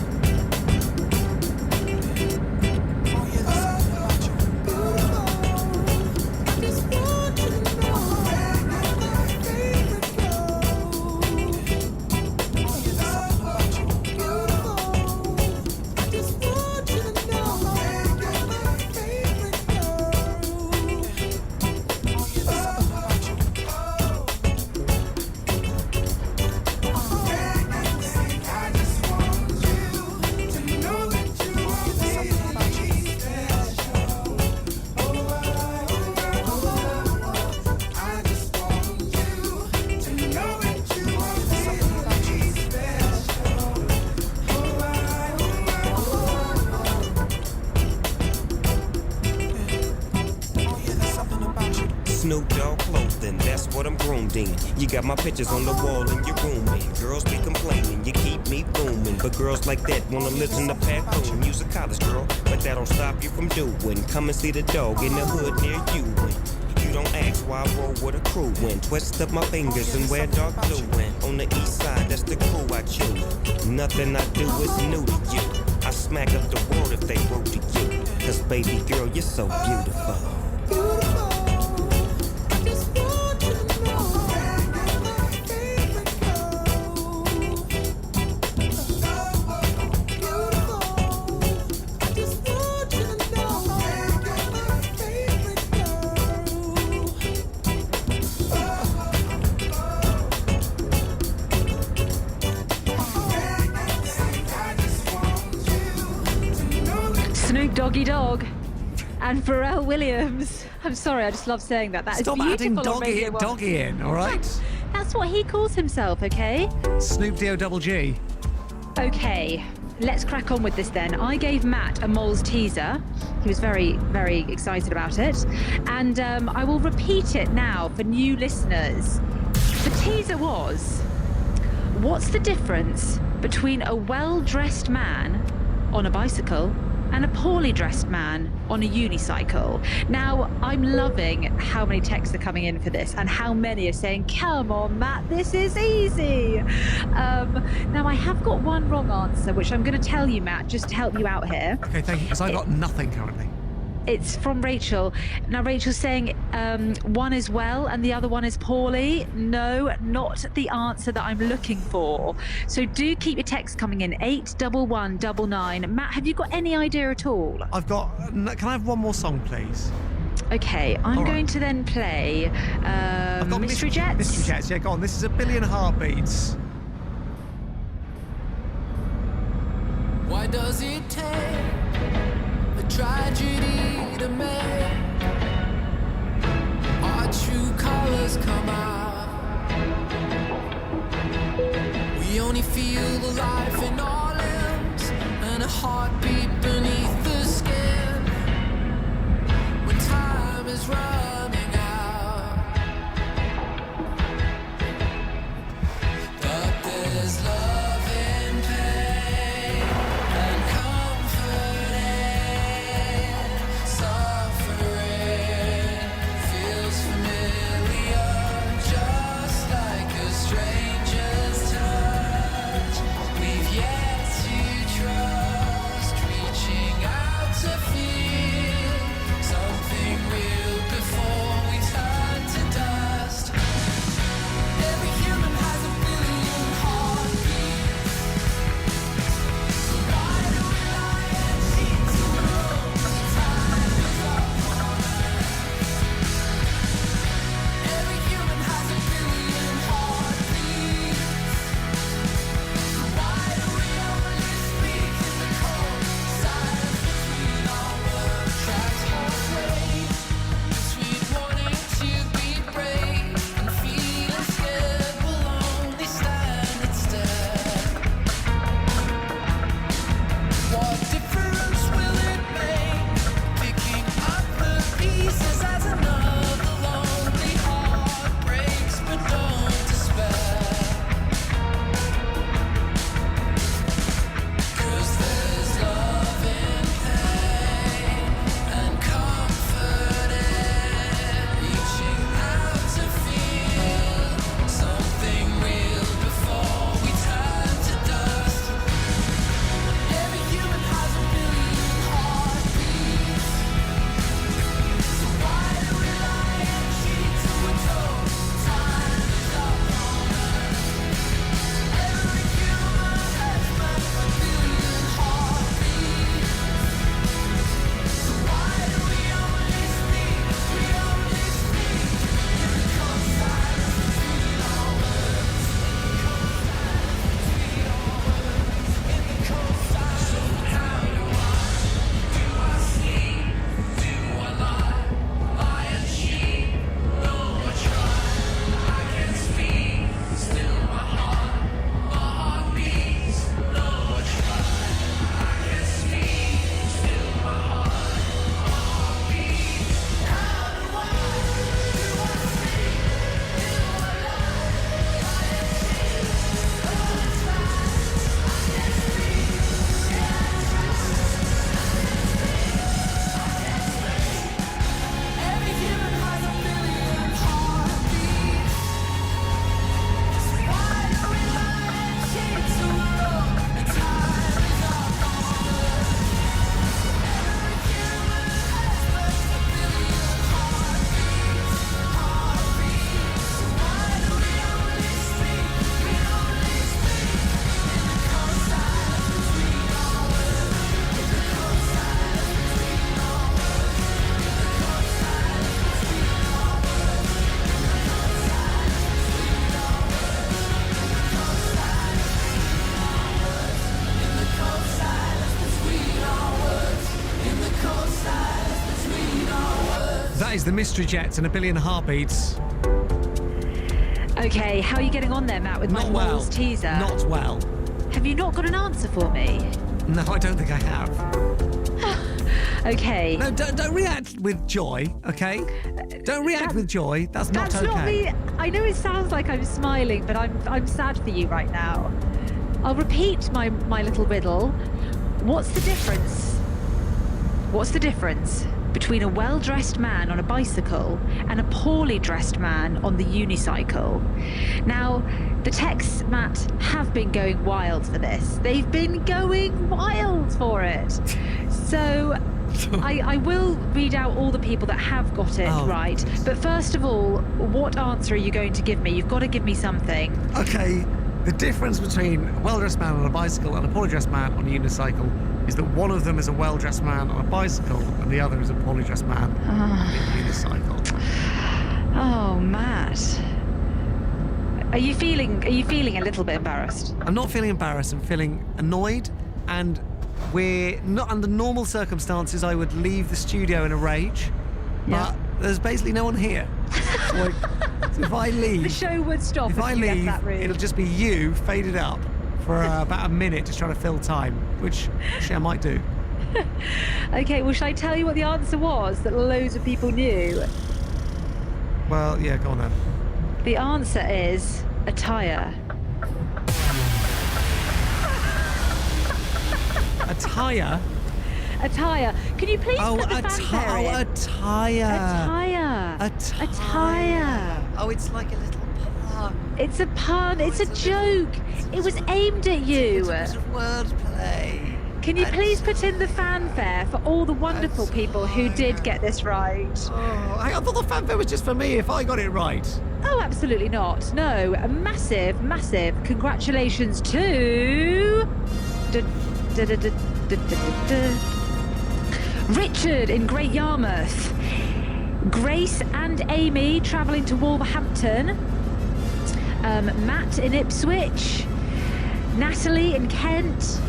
Snoop Dogg clothing, that's what I'm groomed in. You got my pictures on the wall in your room, and girls be complaining, you keep me booming. But girls like that wanna listen to Pat Boone. You's a college girl, but that don't stop you from doing. Come and see the dog in the hood near you. And you don't ask why I roll with a crew and twist up my fingers and wear dark blue. And on the east side, that's the crew I choose. Nothing I do is new to you. I smack up the world if they rude to you. Cause baby girl, you're so beautiful.
Snoop Doggy Dog and Pharrell Williams. I'm sorry, I just love saying that. That
Stop
is
adding
beautiful on Radio 1.
doggy in, all right?
That's what he calls himself, okay?
Snoop D-O-double-G.
Okay, let's crack on with this then. I gave Matt a Moles teaser. He was very, very excited about it. And I will repeat it now for new listeners. The teaser was, what's the difference between a well-dressed man on a bicycle and a poorly dressed man on a unicycle? Now, I'm loving how many texts are coming in for this and how many are saying, come on, Matt, this is easy. Now, I have got one wrong answer, which I'm going to tell you, Matt, just to help you out here.
Okay, thank you, because I've got nothing currently.
It's from Rachel. Now, Rachel's saying one is well and the other one is poorly. No, not the answer that I'm looking for. So do keep your texts coming in, 81199. Matt, have you got any idea at all?
I've got... Can I have one more song, please?
Okay, I'm going to then play Mystery Jets.
Mystery Jets, yeah, go on. This is 1 Billion Heartbeats.
Why does it take a
tragedy to make. Our true colors come out. We only feel the life in our limbs and a heartbeat beneath the skin. When time is running out, but there's love in pain and comfort in suffering. Feels familiar, just like a stranger's touch. We've yet to trust, reaching out to feel something real before we turn to dust. Every human has a billion heartbeats. So why do we lie and cheat to know time is up on us? Every human has a billion heartbeats. So why do we only speak in the cold silence between our words? Trapped halfway between wanting to be brave and feeling scared, we'll only stand instead. What difference will it make? Picking up the pieces as another lonely heart breaks, but don't despair. 'Cause there's love in pain and comfort in reaching out to feel something real before we turn to dust. Every human has a billion heartbeats. So why do we lie and cheat till we're told time is up on us? Every human has but a billion heartbeats. So why do we only speak? We only speak in the cold silence between our words. In the cold silence. So how do I sleep? Do I lie? Lie and cheat? No, I try. I can speak. Still my heart beats. No, I try. I can speak. Still my heart beats. How do I sleep? Do I lie? Lie and cheat? No, I try. I can speak. Every human has a billion heartbeats. So why do we lie and cheat till we're old and time is up on us? Every human has but a billion heartbeats. So why do we only speak? We only speak in the cold silence between our words. In the cold silence between our words. In the cold silence between our words. In the cold silence between our words. In the cold silence between our words. In the cold silence between our words. In the cold silence between our words.
That is the Mystery Jets and a billion heartbeats.
Okay, how are you getting on there, Matt, with my
Not well.
Moles teaser?
Not well.
Have you not got an answer for me?
No, I don't think I have.
Okay.
No, don't react with joy, okay? Don't react with joy. That's not
That's
okay.
not me. I know it sounds like I'm smiling, but I'm sad for you right now. I'll repeat my little riddle. What's the difference? What's the difference between a well-dressed man on a bicycle and a poorly dressed man on the unicycle? Now, the texts, Matt, have been going wild for this. They've been going wild for it. So I will read out all the people that have got it right. But first of all, what answer are you going to give me? You've got to give me something.
Okay, the difference between a well-dressed man on a bicycle and a poorly dressed man on a unicycle is that one of them is a well-dressed man on a bicycle and the other is a poorly dressed man on a unicycle.
Oh, Matt. Are you feeling a little bit embarrassed?
I'm not feeling embarrassed. I'm feeling annoyed and we're not under normal circumstances. I would leave the studio in a rage, but there's basically no one here. So if I leave,
The show would stop
if I
you left
leave,
that room.
it'll just be you faded up for about a minute, just trying to fill time, which actually I might do.
Okay, well, shall I tell you what the answer was that loads of people knew?
Well, yeah, go on then.
The answer is attire.
Attire?
Attire. Can you please put the fanfare in?
Attire.
Attire.
Oh, it's like a little pun.
It's a pun. It's a joke. It was aimed at you.
It's a bit of wordplay.
Can you please put in the fanfare for all the wonderful people who did get this right?
Oh, I thought the fanfare was just for me if I got it right.
Oh, absolutely not. No, a massive, massive congratulations to Richard in Great Yarmouth, Grace and Amy travelling to Wolverhampton, Matt in Ipswich, Natalie in Kent,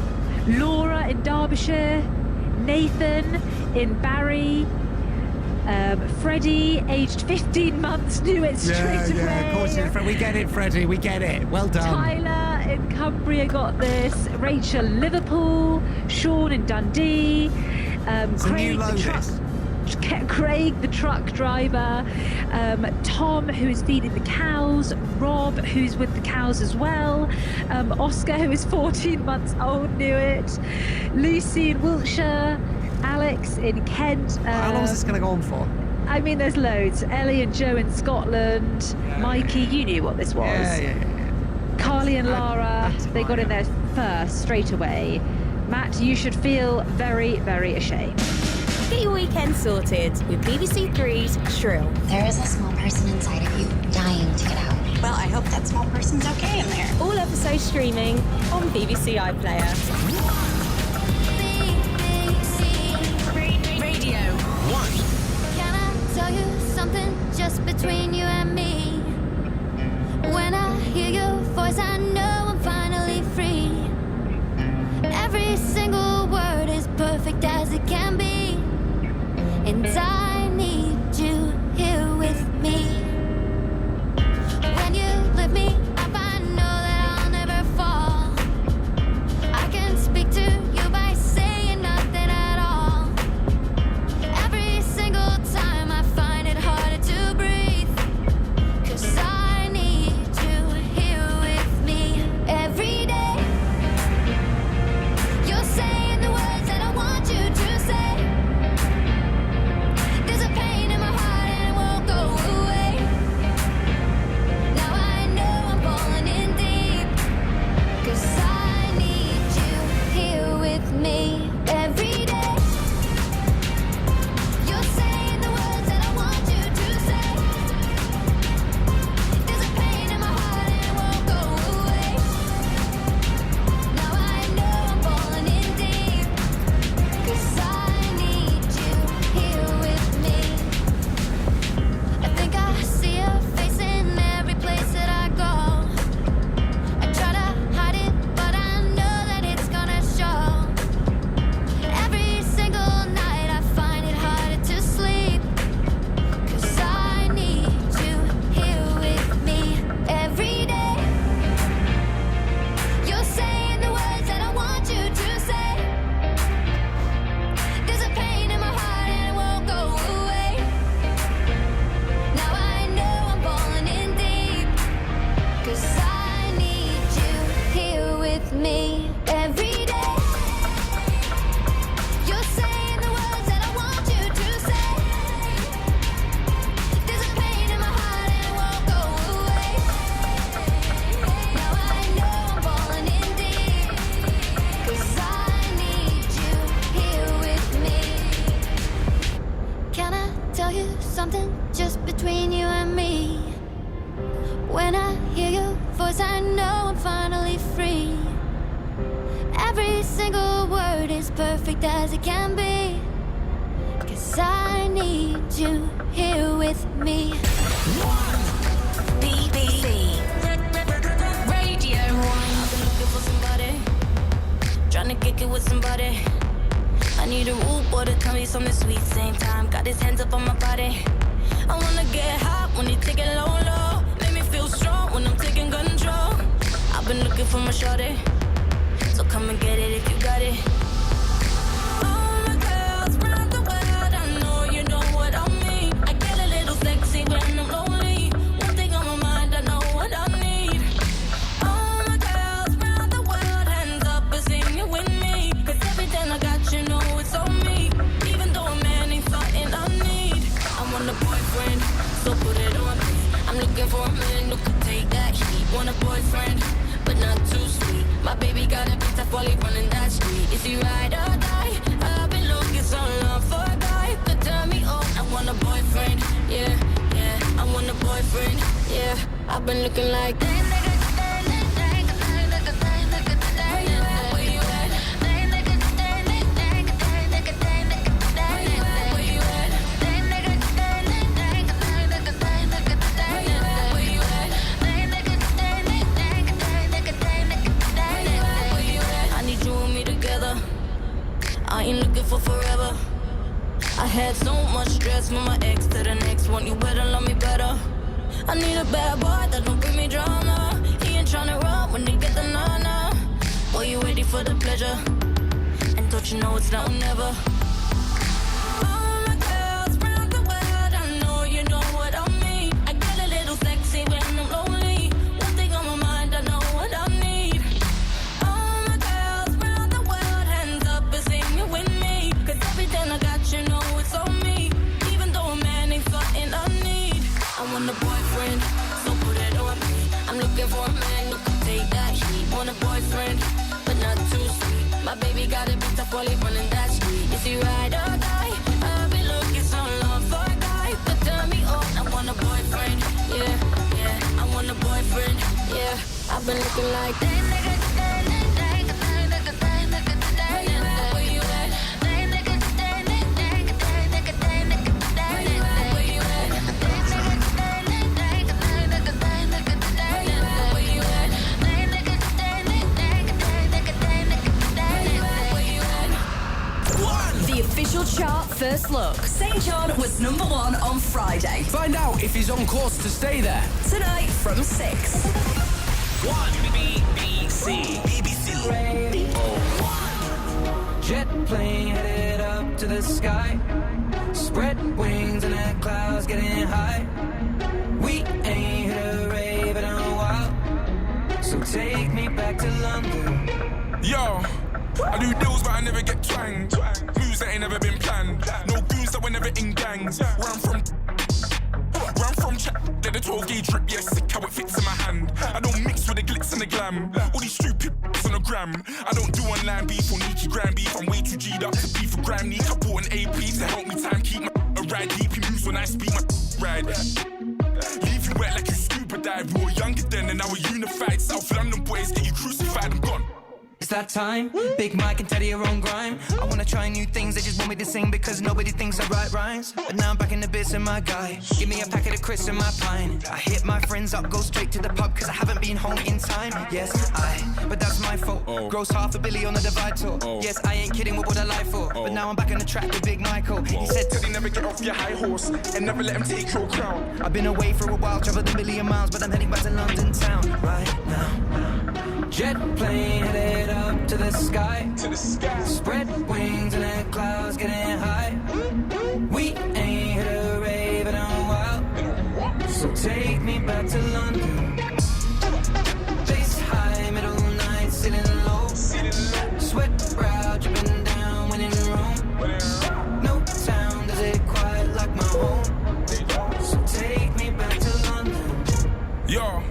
Laura in Derbyshire, Nathan in Barry, Freddie, aged 15 months, knew it straight away.
Yeah, of course, we get it, Freddie, we get it. Well done.
Tyler in Cumbria got this. Rachel Liverpool, Sean in Dundee, Craig the truck driver, Tom who is feeding the cows, Rob who's with the cows as well, Oscar who is 14 months old knew it, Lucy in Wiltshire, Alex in Kent.
How long is this going to go on for?
I mean, there's loads. Ellie and Joe in Scotland. Mikey, you knew what this was.
Yeah.
Carly and Lara, they got in there first, straight away. Matt, you should feel very, very ashamed.
Get your weekend sorted with BBC Three's Shrill.
There is a small person inside of you dying to get out. Well, I hope that small person's okay in there.
All episodes streaming on BBC iPlayer.
Radio.
Can I tell you something just between you and me? When I hear your voice, I know I'm finally free. Every single word is perfect as it can be. And I need you here with me. When you lift me up, I know that I'll never fall. I can speak to you by saying nothing at all. Every single time I find it harder to breathe. 'Cause I need you here with me every day. You're saying the words that I want you to say. There's a pain in my heart and it won't go away. Now I know I'm falling in deep. 'Cause I need you here with me every day. You're saying the words that I want you to say. There's a pain in my heart and it won't go away. Now I know I'm falling in deep. 'Cause I need you here with me. I think I see your face in every place that I go. I try to hide it, but I know that it's gonna show. Every single night I find it harder to sleep. 'Cause I need you here with me every day. You're saying the words that I want you to say. There's a pain in my heart and it won't go away. Now I know I'm falling in deep. 'Cause I need you here with me every day. You're saying the words that I want you to say. There's a pain in my heart and it won't go away. Now I know I'm falling in deep. 'Cause I need you here with me. Can I tell you something just between you and me? When I hear your voice, I know I'm finally free. Every single word is perfect as it can be. 'Cause I need you here with me.
BBC Radio 1.
Looking for somebody, trying to
kick it with somebody. I need a rude boy to tell me something sweet. Same time, got his hands up on my body. I wanna get hot when he take it low, low. Make me feel strong when I'm taking control. I've been looking for my shorty, so come and get it if you got it. All my girls round the world, I know you know what I mean. I get a little sexy when I'm lonely. One thing on my mind, I know what I need. All my girls round the world, hands up and sing it with me. 'Cause everything I got, you know it's on me. Even though a man ain't something I need. I want a boyfriend, so put it on me. I'm looking for a man who could take that heat. Want a boyfriend, but not too sweet. My baby got a bit tough while he running that street. Is he ride or die? I've been looking so long for a guy who could turn me on. I want a boyfriend, yeah, yeah. I want a boyfriend, yeah. I've been looking like that. I ain't looking for forever. I had so much stress from my ex to the next one. You better love me better. I need a bad boy that don't bring me drama. He ain't tryna run when they get the nana. Boy, you ready for the pleasure? And don't you know it's now or never? All my girls round the world, I know you know what I mean. I get a little sexy when I'm lonely. One thing on my mind, I know what I need. All my girls round the world, hands up and sing it with me. 'Cause everything I got, you know it's on me. Even though a man ain't something I need. I want a boyfriend, so put it on me. I'm looking for a man who can take that heat. Want a boyfriend, but not too sweet. My baby got a bit tough while he running that street. Is he ride or die? I've been looking so long for a guy who could turn me on. I want a boyfriend, yeah, yeah. I want a boyfriend, yeah. I've been looking like that.
The official chart first look. St. John was #1 on Friday.
Find out if he's on course to stay there.
Tonight from 6.
1 BBC Radio.
Jet plane headed up to the sky. Spread wings and the clouds getting high. We ain't hit a rave in a while. So take me back to London.
Yo, I do deals but I never get twanged. Moves that ain't never been planned. No goons that were never in gangs. Where I'm from chat, let the 12 gauge drip, yeah, sick how it fits in my hand. I don't mix with the glitz and the glam. All these stupid on the gram. I don't do online beef or Nietzsche gram beef. I'm way too G'd up to beef for gram neat. I bought an AP to help me time keep my ride deep. He moves when I speak my ride. Leave you wet like you scuba dive. We were younger then and now we're unified. South London boys get you crucified, I'm gone.
It's that time, Big Mike and Teddy are on grime. I wanna try new things, they just want me to sing because nobody thinks I write rhymes. But now I'm back in the bits and my guy, give me a packet of crisps and my pint. I hit my friends up, go straight to the pub cause I haven't been home in time. Yes, but that's my fault. Gross $500 million on the Divide tour. Yes, I ain't kidding, what would I lie for? But now I'm back on the track with Big Michael. He said
Teddy, never get off your high horse and never let him take your crown.
I've been away for a while, traveled a million miles, but I'm heading back to London town right now. Jet plane headed up to the sky. Spread wings and the clouds getting high. We ain't hit a rave in a while. So take me back to London. Bass high, middle night, sitting low. Sweat brow dripping down when in Rome. No town does it quite like my home. So take me back to London.
Yo.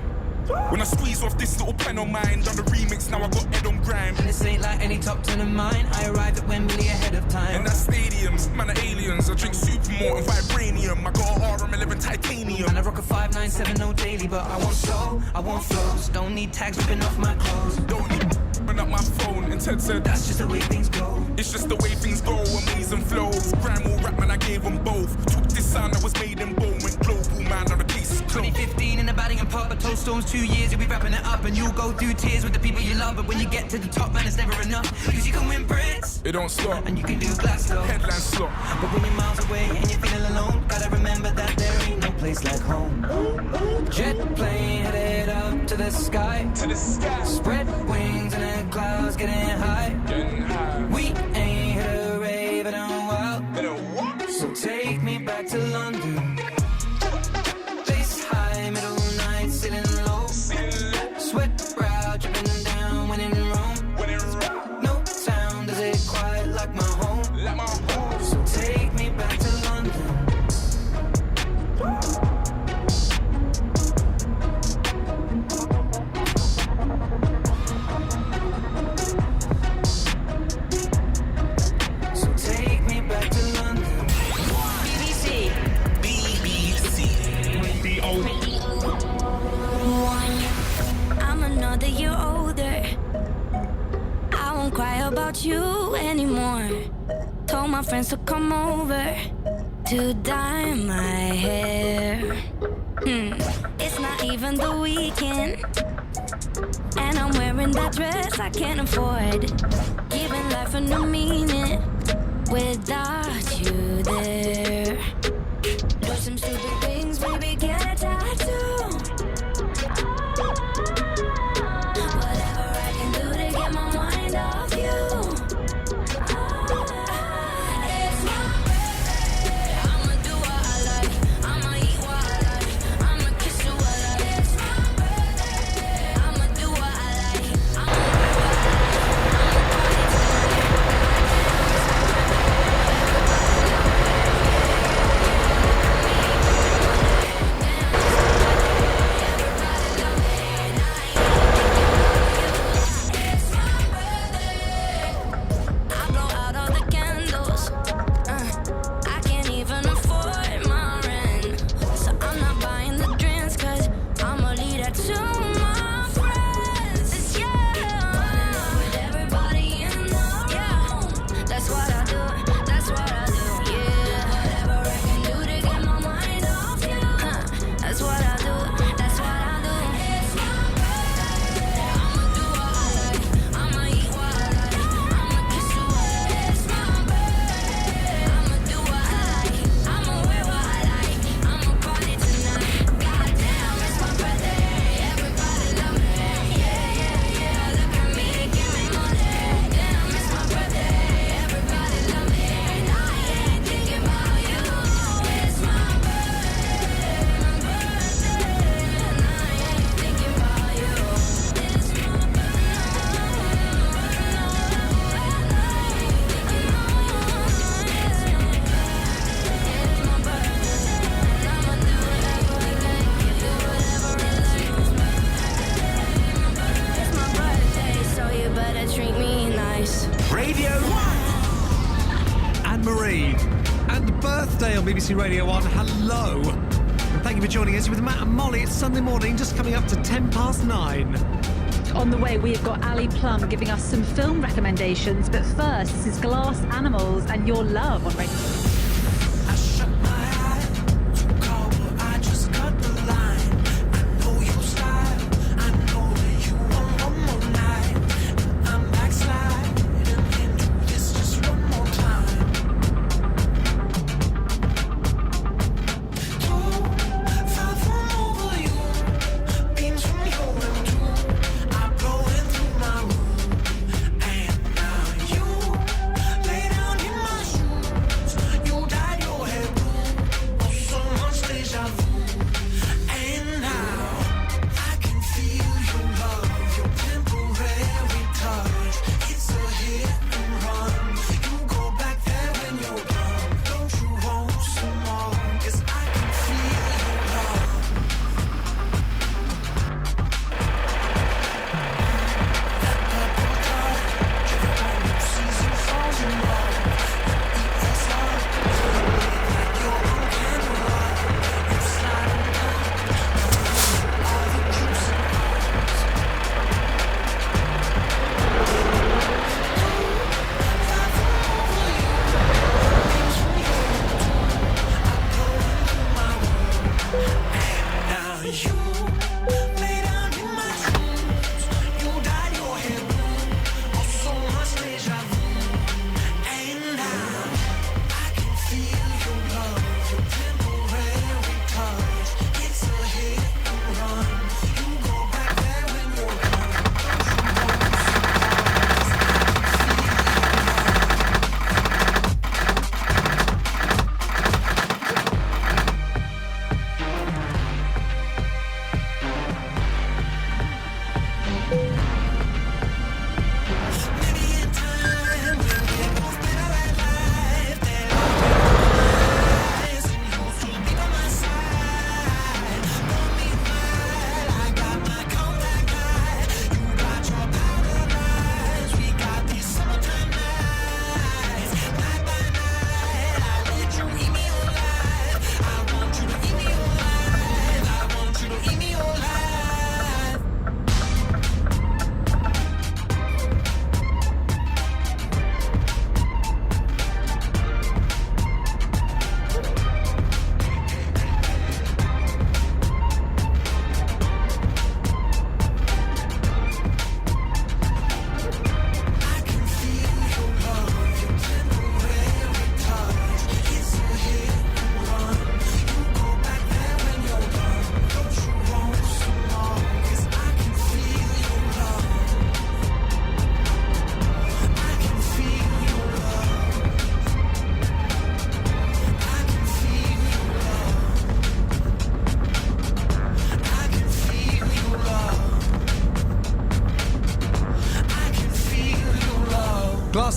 When I squeeze off this little pen on mine, done the remix, now I got head on grime.
And this ain't like any top 10 of mine. I arrived at Wembley ahead of time.
And that's stadiums, man are aliens. I drink Supermalt and Vibranium. I got a RM11 titanium.
And I rock a 597 daily, but I want soul, I want flows. Don't need tags ripping off my clothes.
Don't need up my phone. And Ted said,
that's just the way things go.
It's just the way things go, amazing flows. Grime or rap, man, I gave them both. Took this sound that was made in Bow, went global, man, now the case is closed.
2015 in the batting and
pop. A toast storms 2 years, you'll be wrapping it up, and you'll go through tears with the people you love. But when you get to the top, man, it's never enough. Cause you can win Brits,
It don't stop.
and you can do Glasgow.
Headline slot.
But when you're miles away and you're feeling alone, gotta remember that there ain't no place like home. Jet plane headed up to the sky.
To the sky.
Spread wings in the clouds, getting high.
Getting high.
We ain't hit a rave in a while.
In a what?
So take me back to London. Face high, middle night, sitting low. Sweat brow, dripping down when in Rome.
When in Rome.
No town does it quite like my home.
Like my home.
So take me back to London. So take me back to London.
BBC.
The old.
I'm another year older. I won't cry about you anymore. Told my friends to come over to dye my hair. It's not even the weekend, and I'm wearing that dress I can't afford. Giving life a new meaning without you there. Do some stupid things, baby, get a tattoo. Whatever I can do to get my mind off you. It's my birthday. I'ma do what I like. I'ma eat what I like. I'ma kiss you what I like. It's my birthday. I'ma do what I like. I'ma wear what I like. It's my birthday. I blow out all the candles. I can't even afford my rent, so I'm not buying the drinks, cause I'ma leave that to my friends. It's running up with everybody in the room. That's what I do. That's what I do. Yeah. Whatever I can do to get my mind off you. That's what I do. That's what I do. It's my birthday. I'ma do what I like. I'ma eat what I like. I'ma kiss you what I like. It's my birthday. I'ma do what I like. I'ma wear what I like. I'ma party tonight. Goddamn, it's my birthday. Everybody love me. Yeah, yeah, yeah. Look at me, give me money. Damn, it's my birthday. Everybody love me. And I ain't thinking about you. It's my birthday. My birthday. And I ain't thinking about you. It's my It's my birthday, so you better treat me nice.
Radio 1.
Anne-Marie. And birthday on BBC Radio 1. Hello. And thank you for joining us with Matt and Molly. It's Sunday morning, just coming up to 9:10.
On the way, we've got Ali Plum giving us some film recommendations. But first, this is Glass Animals and Your Love on Radio.
I shut my eyes, you call, I just cut the line. I know your style, I know that you want one more night. I'm backsliding into this just one more time. Too far from over you, beams from your window are blowing through my room. And now you lay down in my shoes. You dyed your hair blue. Oh, so much deja vu. And now I can feel your love, your temporary touch. It's a hit and run. You go back there when you're done. Don't you want some more? 'Cause I can feel your love. That purple car, driven on your season falls in love. ETS2, like you're on candlelight. You're sliding down, all the juicy parts. Far from over you, beams from your window are blowing through my room. And now you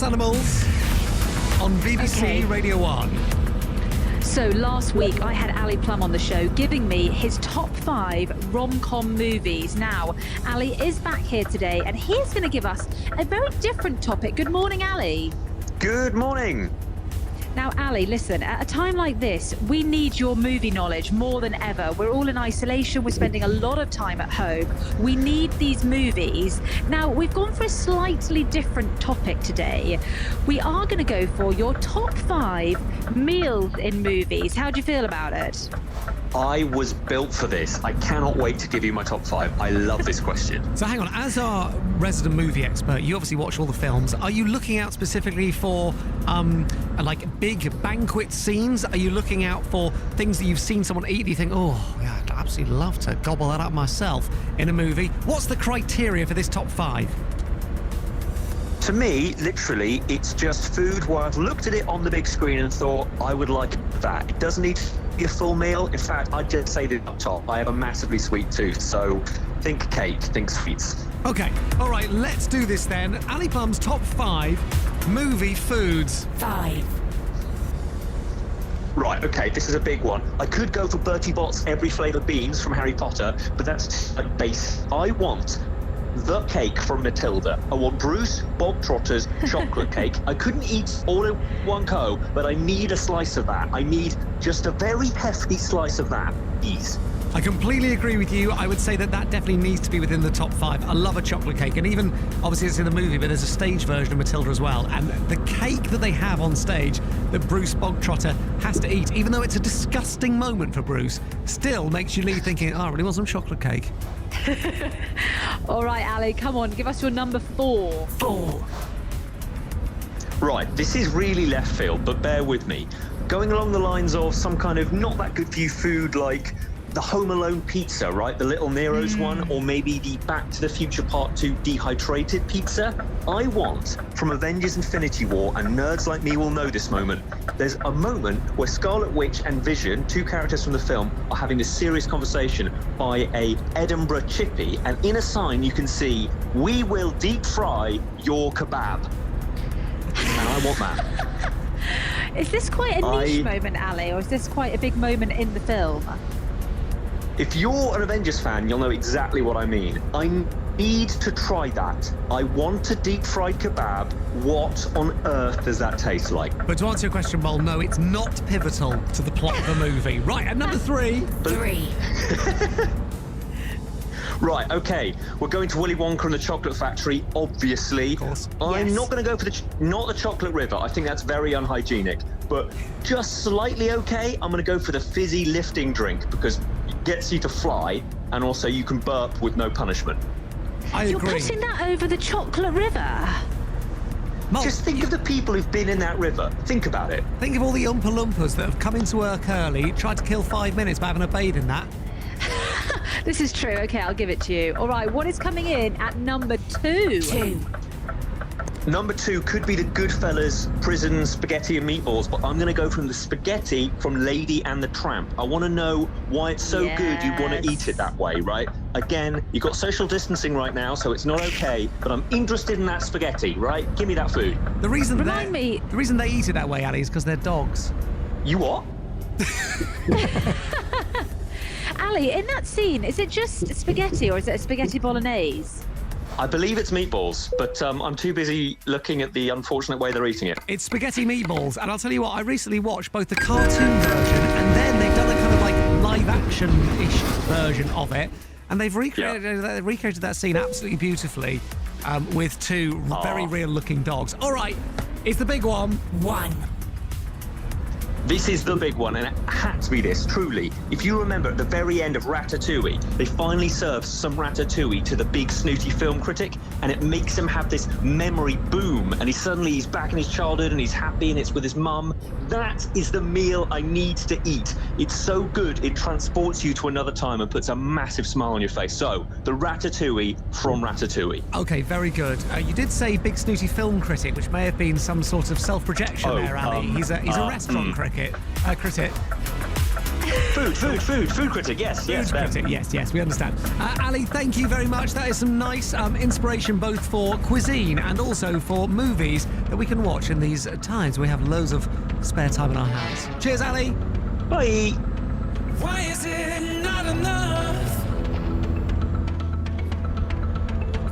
Animals on BBC Radio 1.
So last week I had Ali Plum on the show giving me his top 5 rom-com movies. Now, Ali is back here today and he's going to give us a very different topic. Good morning, Ali.
Good morning.
Now, Ali, listen, at a time like this, we need your movie knowledge more than ever. We're all in isolation. We're spending a lot of time at home. We need these movies. Now, we've gone for a slightly different topic today. We are going to go for your top 5 meals in movies. How do you feel about it?
I was built for this. I cannot wait to give you my top 5. I love this question.
So hang on, as our resident movie expert, you obviously watch all the films. Are you looking out specifically for like big banquet scenes? Are you looking out for things that you've seen someone eat and you think, oh, yeah, I'd absolutely love to gobble that up myself in a movie? What's the criteria for this top 5?
To me, literally, it's just food where I've looked at it on the big screen and thought, I would like that. It doesn't need to be a full meal. In fact, I'd just say it up top. I have a massively sweet tooth, so think cake, think sweets.
Okay, all right, let's do this then. Ali Plum's top 5 movie foods.
5.
Right, okay, this is a big one. I could go for Bertie Bott's every flavour beans from Harry Potter, but that's like base. I want the cake from Matilda. I want Bruce Bogtrotter's chocolate cake. I couldn't eat all in one go, but I need a slice of that. I need just a very hefty slice of that, please.
I completely agree with you. I would say that definitely needs to be within the top 5. I love a chocolate cake, and even, obviously it's in the movie, but there's a stage version of Matilda as well, and the cake that they have on stage that Bruce Bogtrotter has to eat, even though it's a disgusting moment for Bruce, still makes you leave thinking, oh, I really want some chocolate cake.
All right, Ali, come on, give us your number 4.
4.
Right, this is really left field, but bear with me. Going along the lines of some kind of not that good for you food like the Home Alone pizza, right? The Little Nero's one, or maybe the Back to the Future Part 2 dehydrated pizza. I want, from Avengers Infinity War, and nerds like me will know this moment, there's a moment where Scarlet Witch and Vision, 2 characters from the film, are having a serious conversation by a Edinburgh chippy, and in a sign you can see, "We will deep fry your kebab." And I want that.
Is this quite a niche moment, Ali, or is this quite a big moment in the film?
If you're an Avengers fan, you'll know exactly what I mean. I need to try that. I want a deep-fried kebab. What on earth does that taste like?
But to answer your question, Mol, no, it's not pivotal to the plot of the movie. Right, at number 3.
3.
Right, okay. We're going to Willy Wonka and the Chocolate Factory, obviously. Of
course.
I'm not going to go for not the Chocolate River. I think that's very unhygienic. But just slightly okay, I'm going to go for the fizzy lifting drink because it gets you to fly and also you can burp with no punishment.
You're putting that over the Chocolate River?
Just think of the people who've been in that river. Think about it.
Think of all the Oompa Loompas that have come into work early, tried to kill 5 minutes by having a bathe in that.
This is true. Okay, I'll give it to you. All right, what is coming in at number 2?
2.
Number 2 could be the Goodfellas prison spaghetti and meatballs, but I'm going to go from the spaghetti from Lady and the Tramp. I want to know why it's so good you want to eat it that way, right? Again, you've got social distancing right now, so it's not okay, but I'm interested in that spaghetti, right? Give me that food.
The reason they eat it that way, Ali, is because they're dogs.
You what?
Ali, in that scene, is it just spaghetti or is it a spaghetti bolognese?
I believe it's meatballs, but I'm too busy looking at the unfortunate way they're eating it.
It's spaghetti meatballs, and I'll tell you what, I recently watched both the cartoon version and then they've done a kind of like live-action-ish version of it, and they've recreated that scene absolutely beautifully with 2 very real-looking dogs. All right, it's the big one.
1.
This is the big one, and it had to be this, truly. If you remember at the very end of Ratatouille, they finally serve some Ratatouille to the big snooty film critic, and it makes him have this memory boom, and he's back in his childhood, and he's happy, and it's with his mum. That is the meal I need to eat. It's so good, it transports you to another time and puts a massive smile on your face. So, the Ratatouille from Ratatouille.
Okay, very good. You did say big snooty film critic, which may have been some sort of self-projection there, Ali. He's a restaurant critic.
Food critic, yes.
Food critic, yes, we understand. Ali, thank you very much. That is some nice inspiration both for cuisine and also for movies that we can watch in these times. We have loads of spare time in our hands. Cheers, Ali.
Bye.
Why is it not enough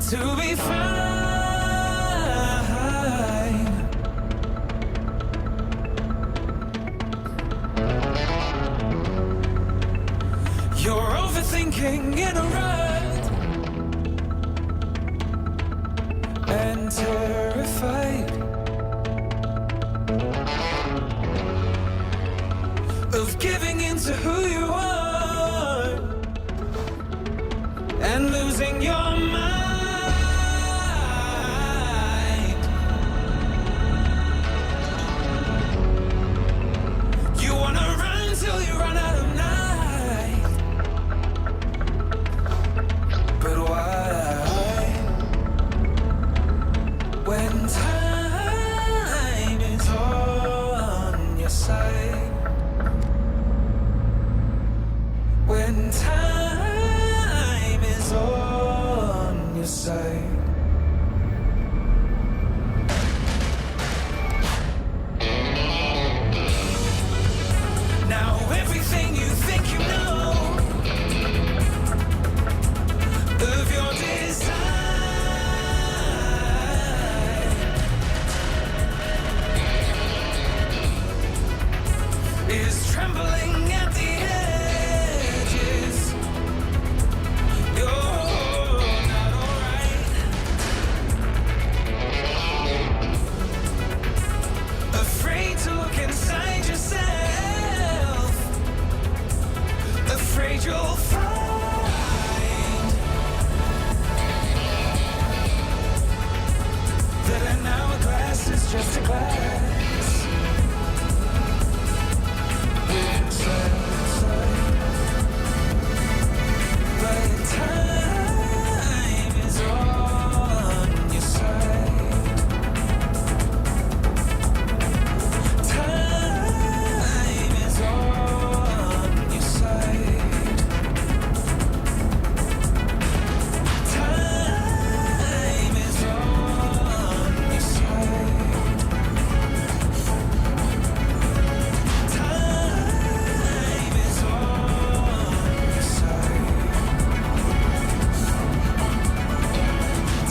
to be fine? You're overthinking in a rut and terrified of giving in to who you are and losing your mind. You wanna run till you run out of night. But why? When time is on your side, when time is on your side. Now everything you think you know of your design is trembling at the edges. You're not alright. Afraid to look inside yourself. Afraid you'll find that an hourglass is just a glass inside. But time is on your side. Time is on your side. Time is on your side. Time is on your side.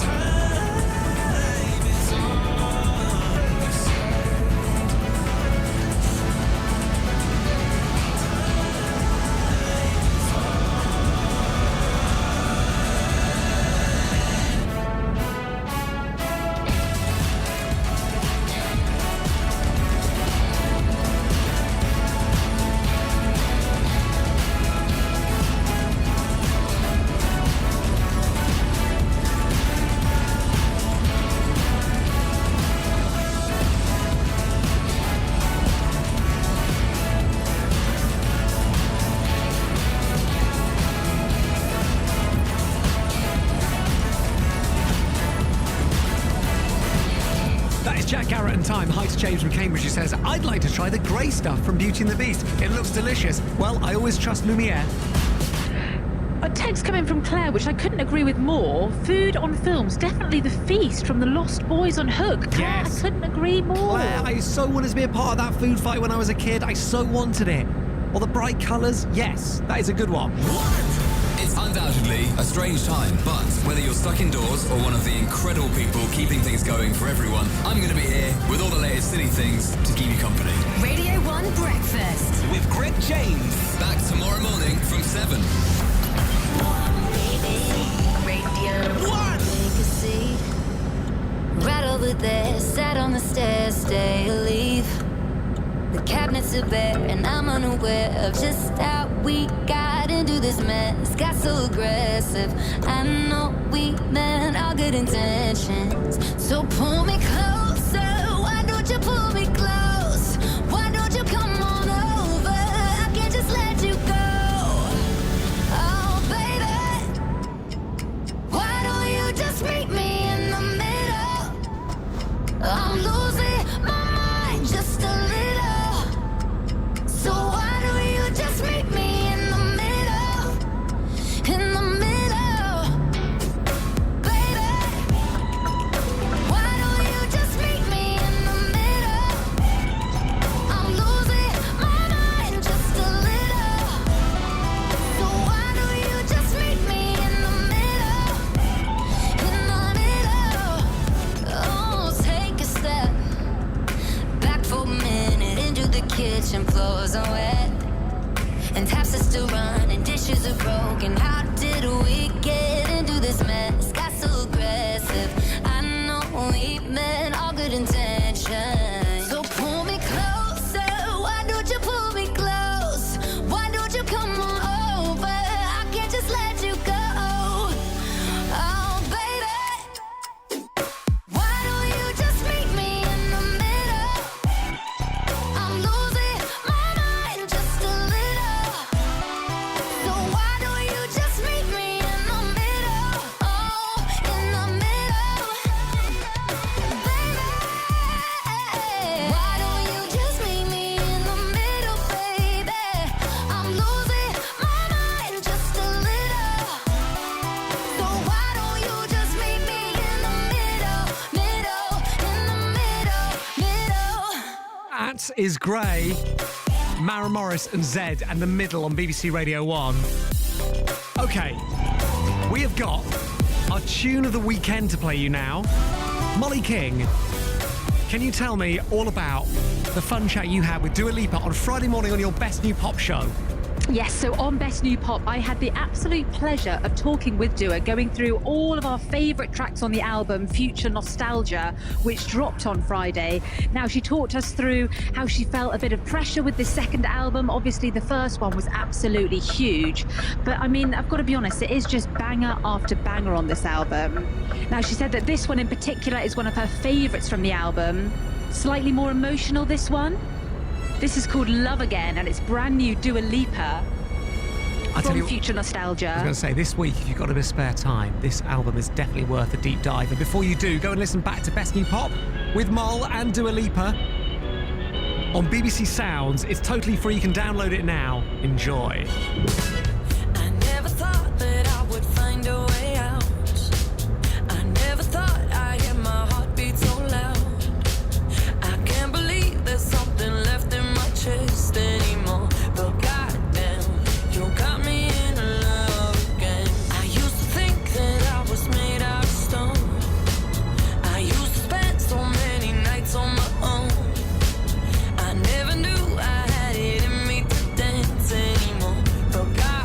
Time is on your
That is Jack Garrett and Time. Hi to James from Cambridge, who says, I'd like to try the grey stuff from Beauty and the Beast. It looks delicious. Well, I always trust Lumiere.
A text coming from Claire, which I couldn't agree with more. Food on films, definitely The Feast from The Lost Boys on Hook. Claire,
Yes.
I couldn't agree more.
Claire, I so wanted to be a part of that food fight when I was a kid. I so wanted it. Or the bright colours. Yes, that is a good one.
It's undoubtedly a strange time, but whether you're stuck indoors or one of the incredible people keeping things going for everyone, I'm going to be here with all the latest silly things to keep you company.
Radio 1 Breakfast.
With Greg James.
Back tomorrow morning from 7.
Radio 1. Take a seat. Right over there, sat on the stairs, stay or leave. The cabinets are bare and I'm unaware of just how we got into this mess. Got so aggressive. I know we meant all good intentions. So pull me closer. Why don't you pull me close? Why don't you come on over? I can't just let you go. Oh, baby. Why don't you just meet me in the middle? I'm losing my mind just a little. So why don't you just meet me thinking, how did we get into this mess? Got so aggressive. I know we meant all good intentions. So pull me closer. Why don't you pull me close? Why don't you come on over? I can't just let you go. Oh, baby. Why don't you just meet me in the middle? I'm losing my mind just a little. So why don't you just meet me in the middle? Oh, in the middle. Baby, why don't you just meet me in the middle, baby? I'm losing my mind just a little. So why don't you just meet me in the middle, middle, in the middle.
That is Grey, Mara Morris and Zed and The Middle on BBC Radio 1. Okay, we have got our tune of the weekend to play you now. Molly King, can you tell me all about the fun chat you had with Dua Lipa on Friday morning on your Best New Pop show?
Yes, so on Best New Pop, I had the absolute pleasure of talking with Dua, going through all of our favourite tracks on the album, Future Nostalgia, which dropped on Friday. Now, she talked us through how she felt a bit of pressure with the second album. Obviously, the first one was absolutely huge. But, I mean, I've got to be honest, it is just banger after banger on this album. Now, she said that this one in particular is one of her favourites from the album. Slightly more emotional, this one. This is called Love Again, and it's brand new Dua Lipa from Future Nostalgia.
I was going to say, this week, if you've got a bit of spare time, this album is definitely worth a deep dive. And before you do, go and listen back to Best New Pop with Mol and Dua Lipa on BBC Sounds. It's totally free. You can download it now. Enjoy.
I never thought that I would find a way out. I never thought I'd hear my heartbeat so loud. I can't believe there's something left in my chest anymore. But goddamn, you got me in love again. I used to think that I was made out of stone. I used to spend so many nights on my own. I never knew I had it in me to dance anymore. But God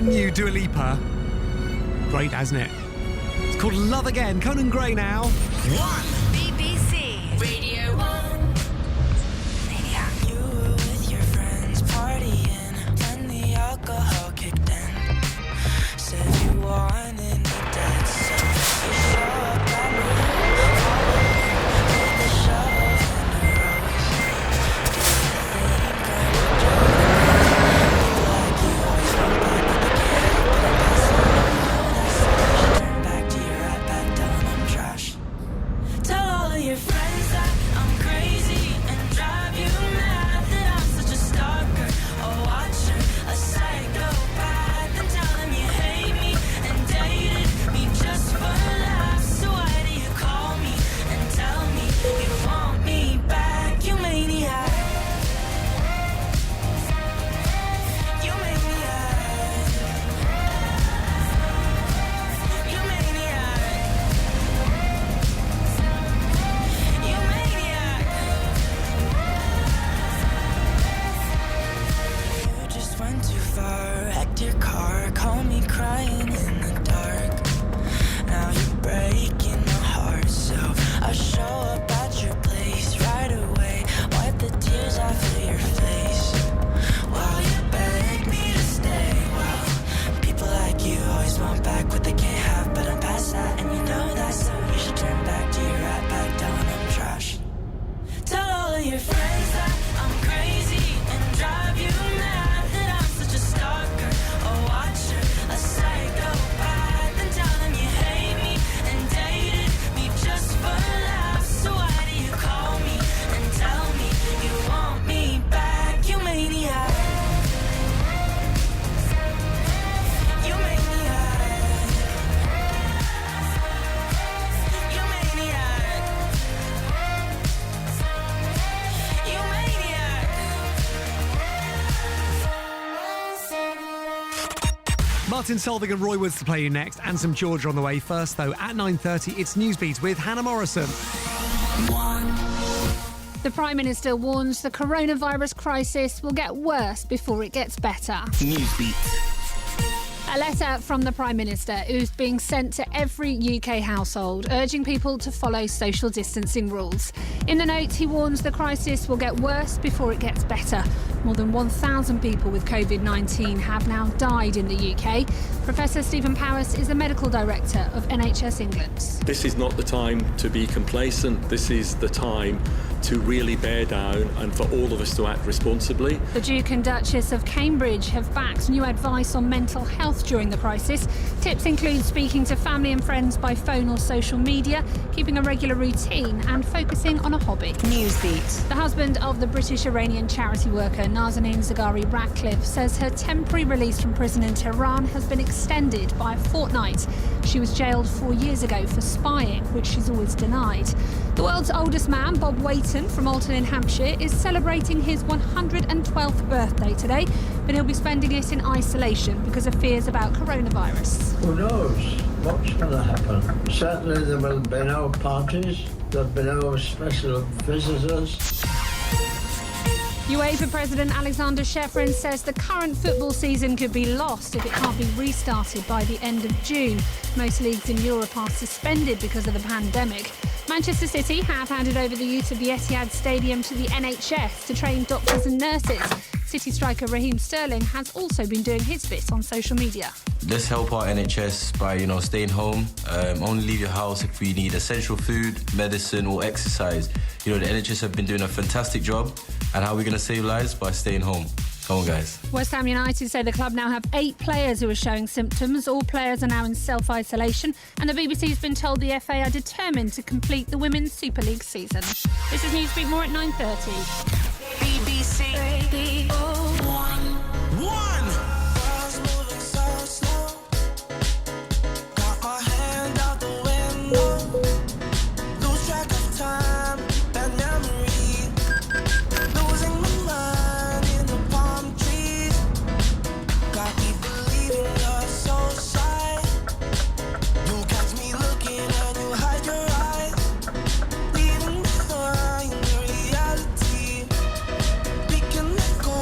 brand new Dua Lipa. Great, hasn't it? It's called Love Again. Conan Gray now.
BBC Radio 1.
You were with your friends partying when the alcohol kicked in. Said you wanted me dead, so you show up at my home, with the shovel and the rose. Do you think I'm a joke? People like you always want back when they can't, but I pass on. You know that's so you should turn back to your right back, tell 'em I'm trash. Tell all of your friends that I'm crazy and drive you mad, that I'm such a stalker, a watcher, a psychopath, and tell them you hate me and dated me just for laughs. So why do you call me and tell me you want me back? You maniac. You maniac. You maniac. You maniac. You just went too far, wrecked your car, call me crying in the dark. Now you're breaking my heart, so I show up at your place right away, wipe the tears off of your face, while you beg me to stay. Well, people like you always want back what they can't have, but I'm past that, and you know that, so you should turn back to your right back, tell 'em I'm trash. Tell all of your friends that I'm crazy and drive you mad, that I'm such a stalker, a watcher, a psychopath, and tell them you hate me and dated me just for laughs. So why do you call me and tell me you want me back? You maniac. You maniac. You maniac. You maniac.
Martin Solving and Roy Woods to play you next, and some Georgia on the way. First, though, at 9:30, it's Newsbeat with Hannah Morrison.
The Prime Minister warns the coronavirus crisis will get worse before it gets better.
Newsbeat.
A letter from the Prime Minister who's being sent to every UK household, urging people to follow social distancing rules. In the note, he warns the crisis will get worse before it gets better. More than 1,000 people with COVID-19 have now died in the UK. Professor Stephen Powis is the medical director of NHS England.
This is not the time to be complacent. This is the time to really bear down and for all of us to act responsibly.
The Duke and Duchess of Cambridge have backed new advice on mental health during the crisis. Tips include speaking to family and friends by phone or social media, keeping a regular routine and focusing on a hobby.
Newsbeat.
The husband of the British-Iranian charity worker Nazanin Zaghari-Ratcliffe says her temporary release from prison in Tehran has been extended by a fortnight. She was jailed 4 years ago for spying, which she's always denied. The world's oldest man, Bob Waiton from Alton in Hampshire, is celebrating his 112th birthday today, but he'll be spending it in isolation because of fears about coronavirus.
Who knows what's going to happen? Certainly there will be no parties, there'll be no special visitors.
UEFA President Alexander Shevrin says the current football season could be lost if it can't be restarted by the end of June. Most leagues in Europe are suspended because of the pandemic. Manchester City have handed over the use of the Etihad Stadium to the NHS to train doctors and nurses. City striker Raheem Sterling has also been doing his bit on social media.
Let's help our NHS by, staying home. Only leave your house if we need essential food, medicine or exercise. The NHS have been doing a fantastic job. And how are we going to save lives? By staying home. Come on, guys.
West Ham United say the club now have 8 players who are showing symptoms. All players are now in self-isolation. And the BBC's been told the FA are determined to complete the Women's Super League season. This is Newsbeat, more at 9:30.
BBC Radio 1. World's moving so slow. Got my hand out the window. Lose track of time and memory. Losing my mind in the palm trees. Got me believing you're so shy. You catch me looking and you hide your eyes. Leaving behind the reality. We can let go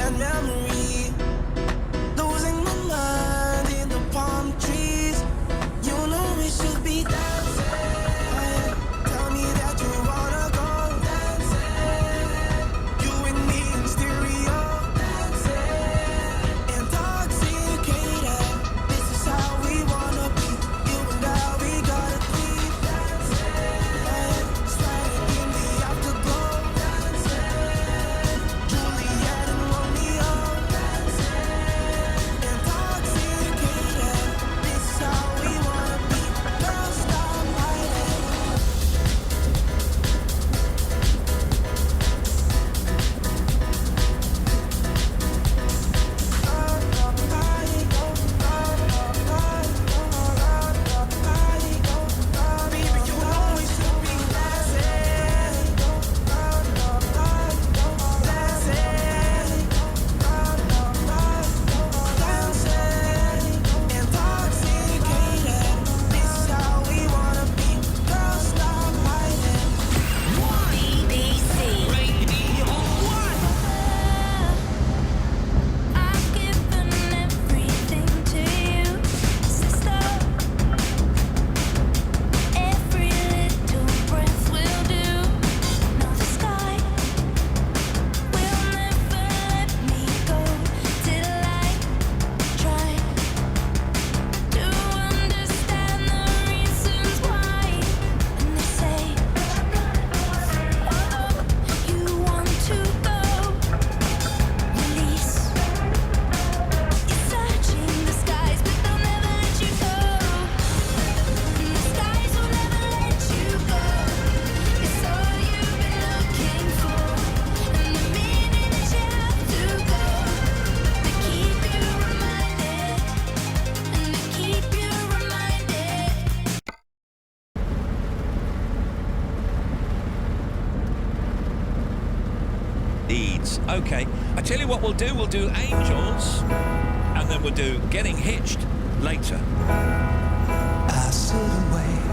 and memory. Losing my mind in the palm trees. You know we should be dancing. Tell me that you wanna go dancing. You and me in stereo dancing. Intoxicated. This is how we wanna be. You and I, we gotta keep dancing. Sliding in the afterglow dancing. Juliet and Romeo dancing. Intoxicated. This is how we wanna be. Girl, stop hiding. Baby, you know we should be dancing. Dancing. Intoxicated. This is how we wanna be. Girl, stop hiding.
BBC Radio 1. I've given everything to you, sister. Every little breath will do. No, the sky will never let me go till I try to understand the reasons why. And they say, oh, you want to go. Release. You're searching the skies, but they'll never let you go. And the skies will never let you go. It's all you've been looking for. And the minute that you have to go, they keep you reminded. And they keep you reminded.
Needs. Okay, I tell you what we'll do Angels, and then we'll do Getting Hitched later.
I sit and wait.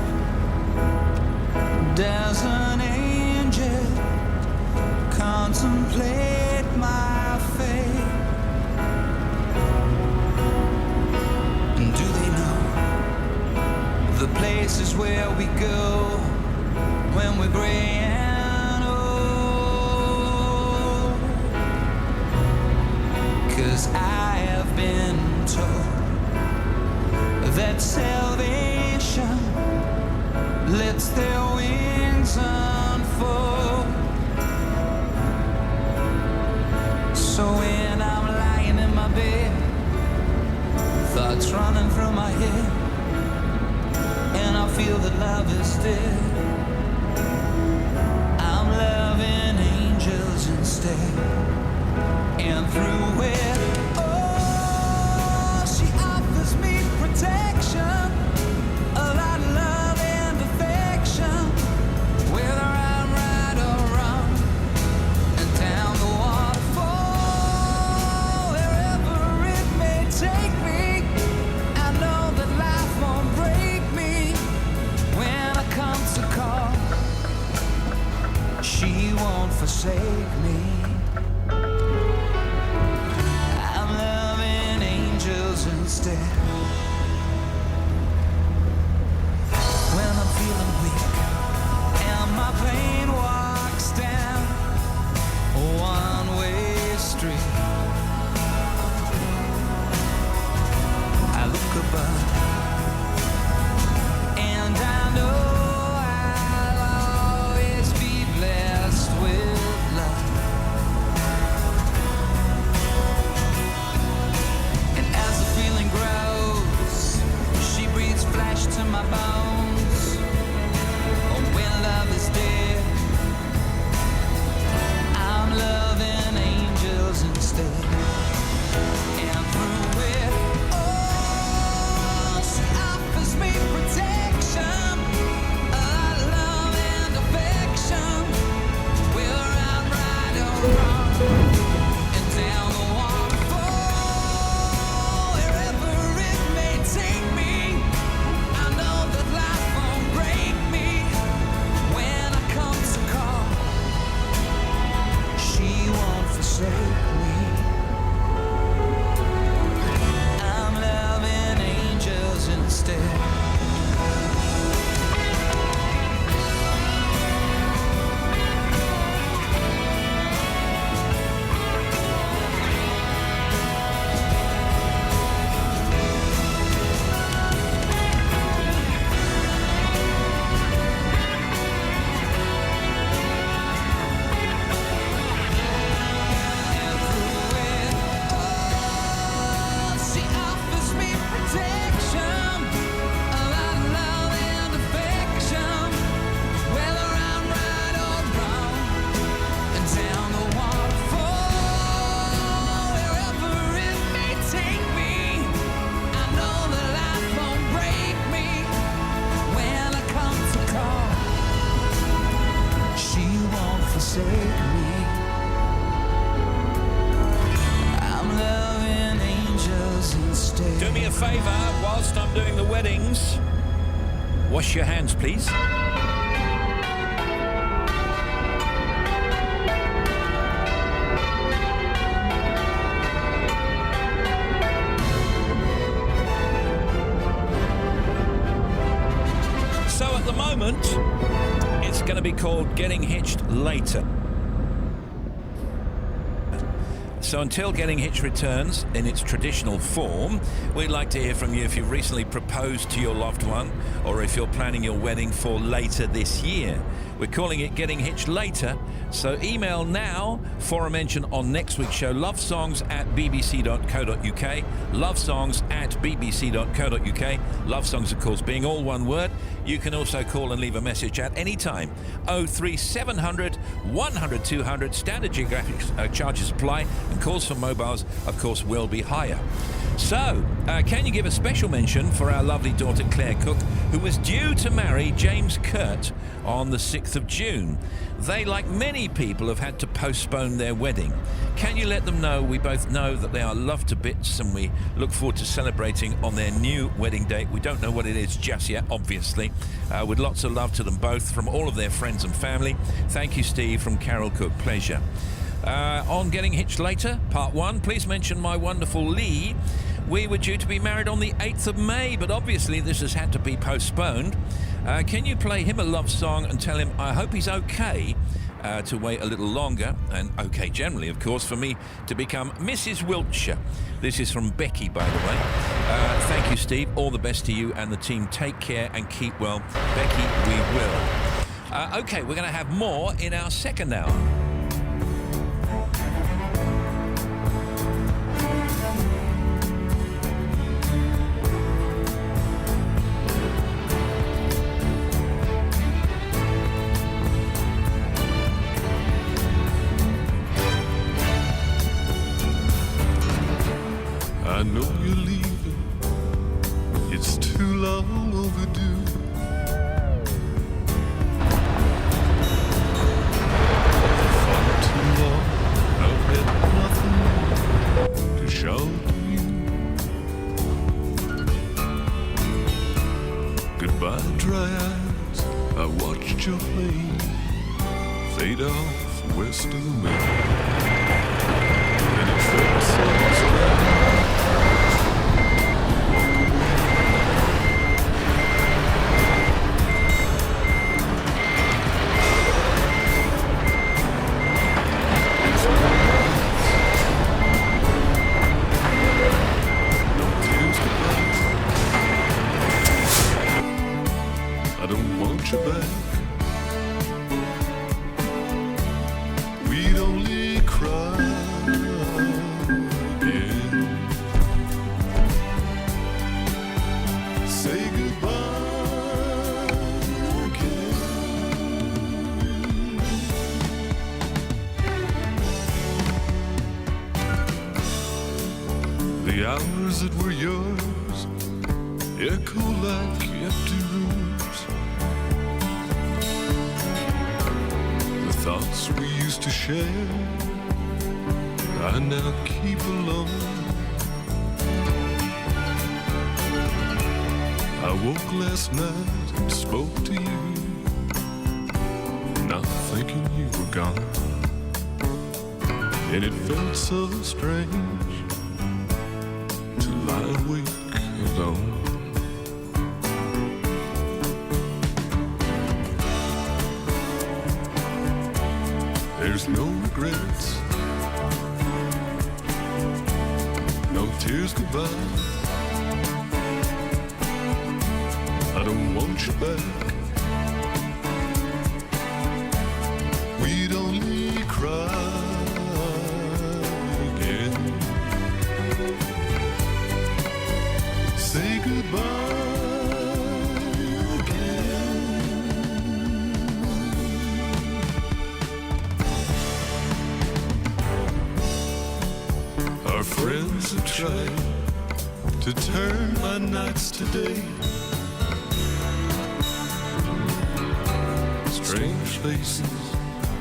There's an angel contemplate my fate. And do they know the places where we go when we're gray and old? 'Cause I have been told that salvation lets their wings unfold. So when I'm lying in my bed, thoughts running through my head, and I feel that love is dead, I'm loving angels instead. And through it, oh, she offers me protection, a lot of love and affection, whether I'm right or wrong, and down the waterfall, wherever it may take me, I know that life won't break me when I come to call. She won't forsake me. I'm loving angels instead. When I'm feeling weak and my pain walks down a one-way street, I look above and I know I'll always be blessed with love.
favour, whilst I'm doing the weddings, wash your hands, please. So at the moment, it's going to be called Getting Hitched Later. So until Getting Hitched returns in its traditional form, we'd like to hear from you if you've recently proposed to your loved one or if you're planning your wedding for later this year. We're calling it Getting Hitched Later, so email now for a mention on next week's show, lovesongs@bbc.co.uk, lovesongs@bbc.co.uk, lovesongs, of course, being all one word. You can also call and leave a message at any time. 03700 100 200, standard geographic charges apply, and calls from mobiles, of course, will be higher. So, can you give a special mention for our lovely daughter Claire Cook, who was due to marry James Kurt on the 6th of June? They, like many people, have had to postpone their wedding. Can you let them know we both know that they are loved to bits and we look forward to celebrating on their new wedding date? We don't know what it is just yet, obviously. With lots of love to them both from all of their friends and family. Thank you, Steve, from Carol Cook. Pleasure. On Getting Hitched Later, part 1, please mention my wonderful Lee. We were due to be married on the 8th of May, but obviously this has had to be postponed. Can you play him a love song and tell him I hope he's okay to wait a little longer, and okay generally, of course, for me to become Mrs. Wiltshire. This is from Becky, by the way. Thank you, Steve. All the best to you and the team. Take care and keep well. Becky, we will. Okay, we're going to have more in our second hour.
I know you're leaving, it's too long overdue. Far too long, I've had nothing to show to you. Goodbye, dry eyes, I watched your plane fade off west of the wind. And it felt so strange. I don't want you back. We'd only cry again. Say goodbye again. The hours that were yours echo like empty rooms. The thoughts we used to share I now keep alone. I woke last night and spoke to you, not thinking you were gone. And it felt so strange to lie awake alone. There's no regrets, no tears goodbye. I don't want you back. We'd only cry again. Say goodbye again. Our friends have tried to turn my nights to day. Strange faces,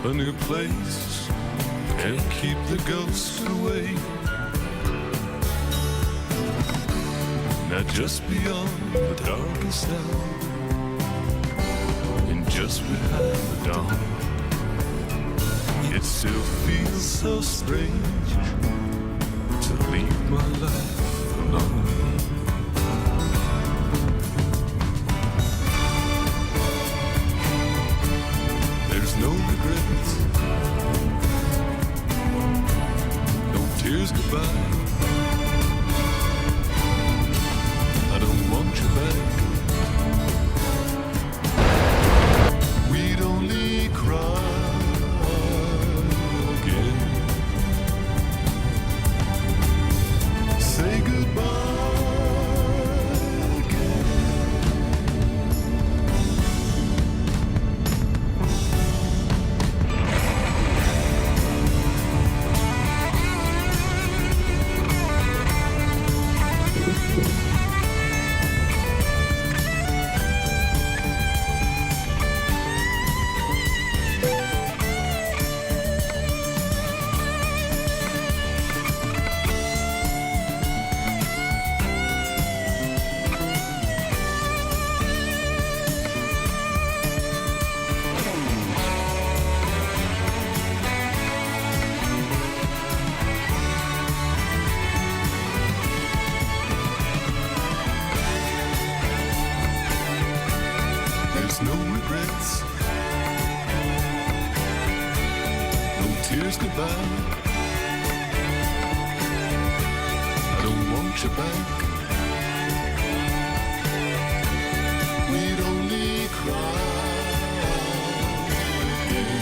a new place, can't keep the ghosts away. Now just beyond the darkest hour, and just behind the dawn, it still feels so strange to leave my life alone. There's no regrets, no tears goodbye. I don't want you back. We'd only cry again. Say goodbye again. There's no regrets, no tears goodbye. I don't want you back. We'd only cry again.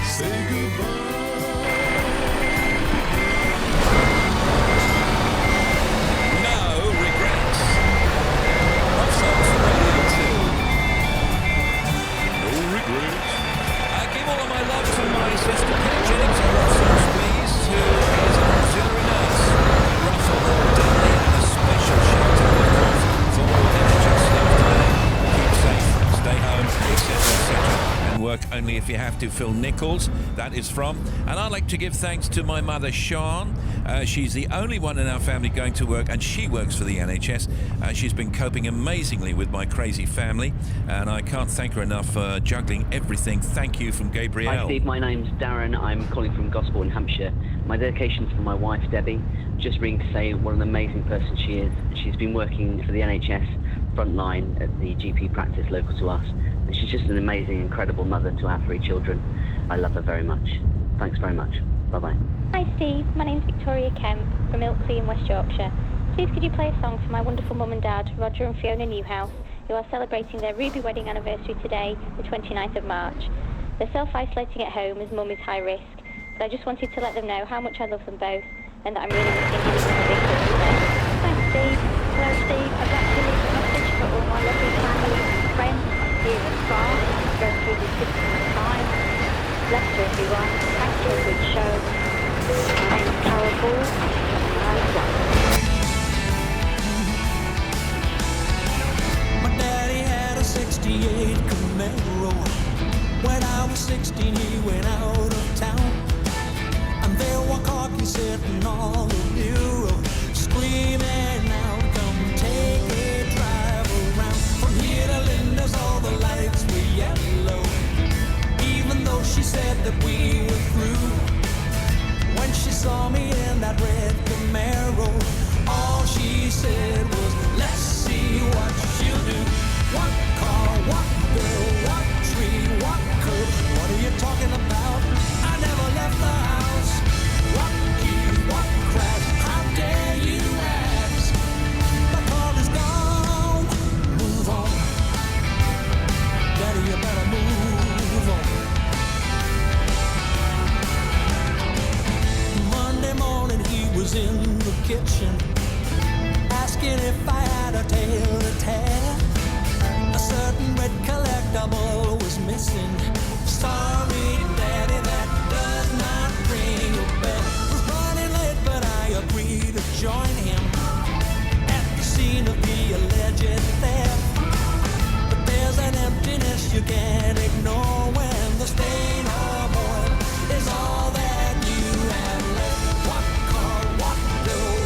Say goodbye.
No regrets. Love songs from Radio 2.
No regrets.
I give all of my love to my sister Kate Jennings of Love Songs, please, who is an auxiliary nurse. Russell Dudley, and a special shout out, of course, for all NHS staff today. Keep safe, stay home, etc., etc., and work only if you have to. Phil Nichols, that is from. And I'd like to give thanks to my mother, Sean. She's the only one in our family going to work, and she works for the NHS. She's been coping amazingly with my crazy family, and I can't thank her enough for juggling everything. Thank you from Gabrielle.
Hi Steve, my name's Darren. I'm calling from Gosport in Hampshire. My dedication's for my wife Debbie. Just ringing to say what an amazing person she is. She's been working for the NHS frontline at the GP practice local to us, and she's just an amazing, incredible mother to our 3 children. I love her very much. Thanks very much. Bye-bye.
Hi Steve, my name's Victoria Kemp from Ilkley in West Yorkshire. Please could you play a song for my wonderful mum and dad, Roger and Fiona Newhouse, who are celebrating their ruby wedding anniversary today, the 29th of March. They're self-isolating at home as mum is high risk, but I just wanted to let them know how much I love them both and that I'm really missing giving them a big hug today. Thanks Steve. Hello Steve, I'd like to leave a message for all my lovely family and friends here in France going through this difficult time. Bless you everyone. Thanks for a good show. My name's Carol Ball.
My daddy had a 68 Camaro. When I was 16, he went out of town. And there were Corky sitting on the bureau, screaming out, come take a drive around. From here to Linda's, all the lights were yellow, even though she said that we were through. When she saw me in that red Camaro, all she said was, let's see what she'll do. What car, what girl, what tree, what curve, what are you talking about? I never left the house. What key, what crash, how dare you ask? My car is gone, move on. Daddy, you better move on. Monday morning he was in the kitchen, asking if I had a tail to tell. A certain red collectible was missing. Sorry, Daddy, that does not ring a bell. Was running late, but I agreed to join him at the scene of the alleged theft. But there's an emptiness you can't ignore when the stain of oil is all that you have left. What car, what bill,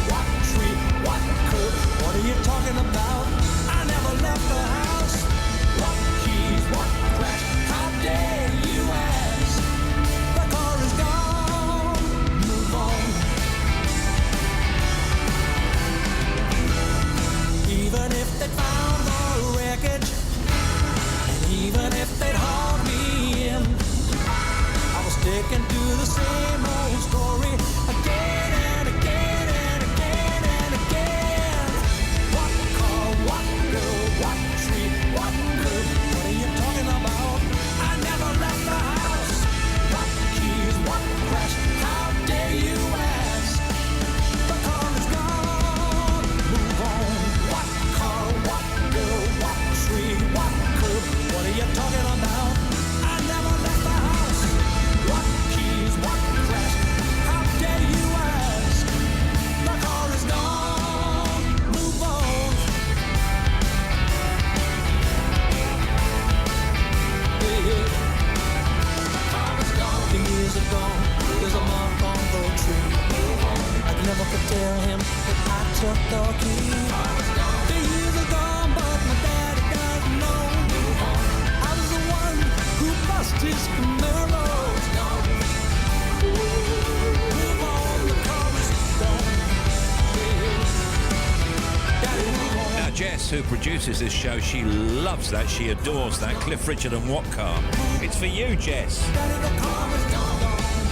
who produces this show, she loves that. She adores that. Cliff Richard and What Car. It's for you, Jess.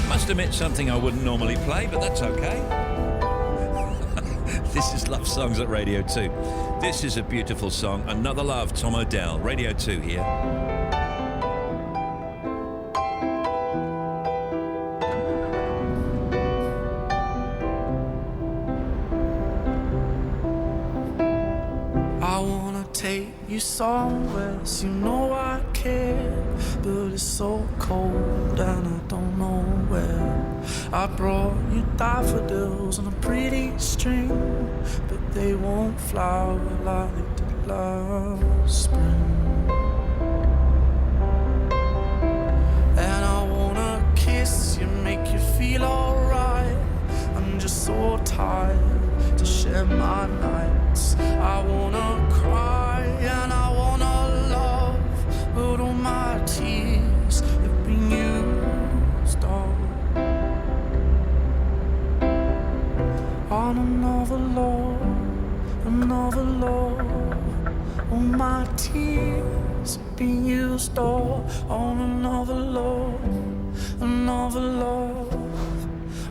Must admit something I wouldn't normally play, but that's okay. This is Love Songs at Radio 2. This is a beautiful song. Another Love, Tom Odell. Radio 2 here.
I wanna take you somewhere, so you know I care, but it's so cold and I don't know where. I brought you daffodils on a pretty string, but they won't flower like they did last spring. And I wanna kiss you, make you feel alright. I'm just so tired to share my nights. I wanna cry and I wanna love, but all my tears have been used up on another love, another love. All my tears have been used up on another love, another love.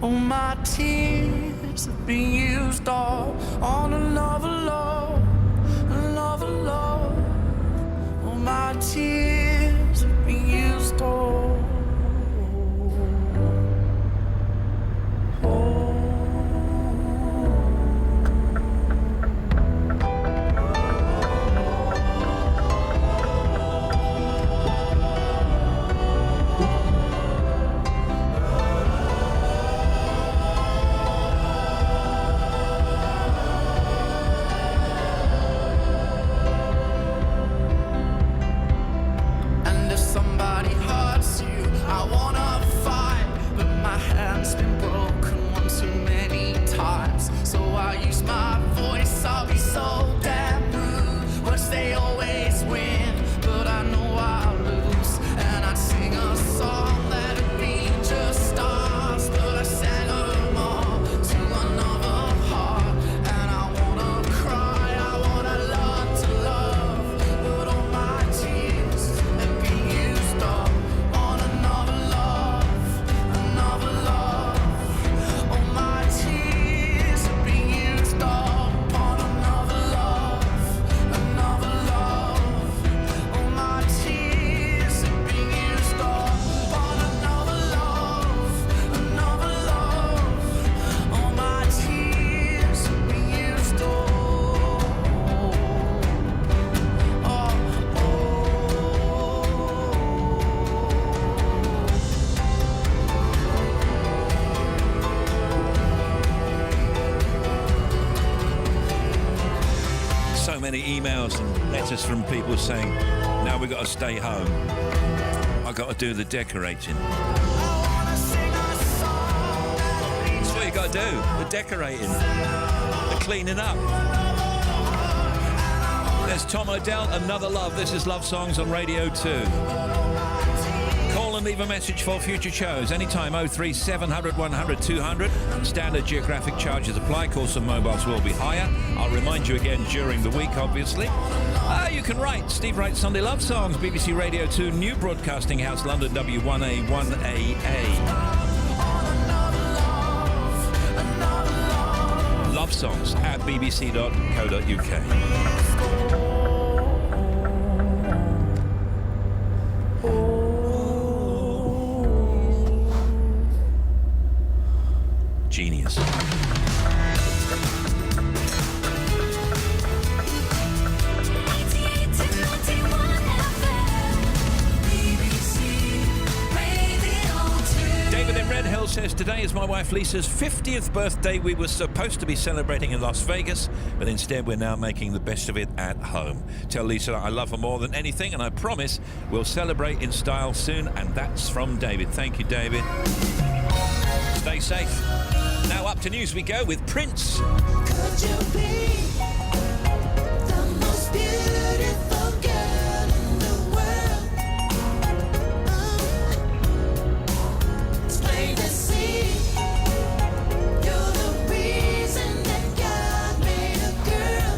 All my tears have been used all on another love, another love. All my tears have been used all.
Emails and letters from people saying, now we've got to stay home. I've got to do the decorating. That's what you got to do, the decorating, the cleaning up. There's Tom Odell, Another Love. This is Love Songs on Radio 2. Call and leave a message for future shows anytime. 03700 100 200. Standard geographic charges apply. Calls and mobiles will be higher. I'll remind you again during the week, obviously. You can write. Steve writes Sunday Love Songs, BBC Radio 2, New Broadcasting House, London, W1A 1AA. Love Songs at bbc.co.uk. Genius. David in Red Hill says, today is my wife Lisa's 50th birthday. We were supposed to be celebrating in Las Vegas, but instead we're now making the best of it at home. Tell Lisa I love her more than anything, and I promise we'll celebrate in style soon. And that's from David. Thank you, David. Stay safe. Now up to news we go with Prince.
Could you be the most beautiful girl in the world? It's plain to see you're the reason that God made a girl.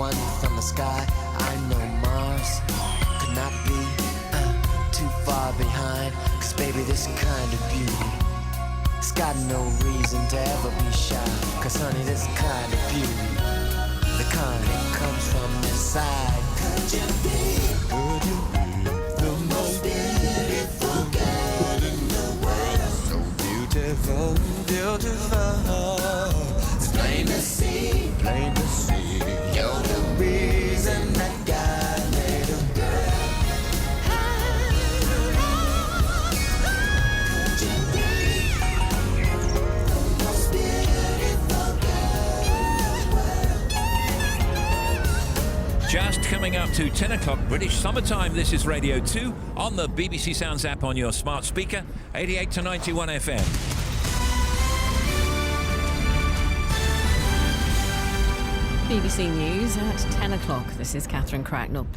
one from the sky. I know Mars could not be too far behind. Cause baby, this kind of beauty, it's got no reason to ever be shy. Cause honey, this kind of beauty, the kind that comes from this side. Could you be the most beautiful girl in the world? So beautiful, beautiful. It's plain to see, plain to see. You're the reason that God made a girl. Could you be the most beautiful girl in the world?
Just coming up to 10 o'clock British summertime. This is Radio 2 on the BBC Sounds app on your smart speaker, 88 to 91 FM.
BBC News at 10 o'clock. This is Catherine Cracknell.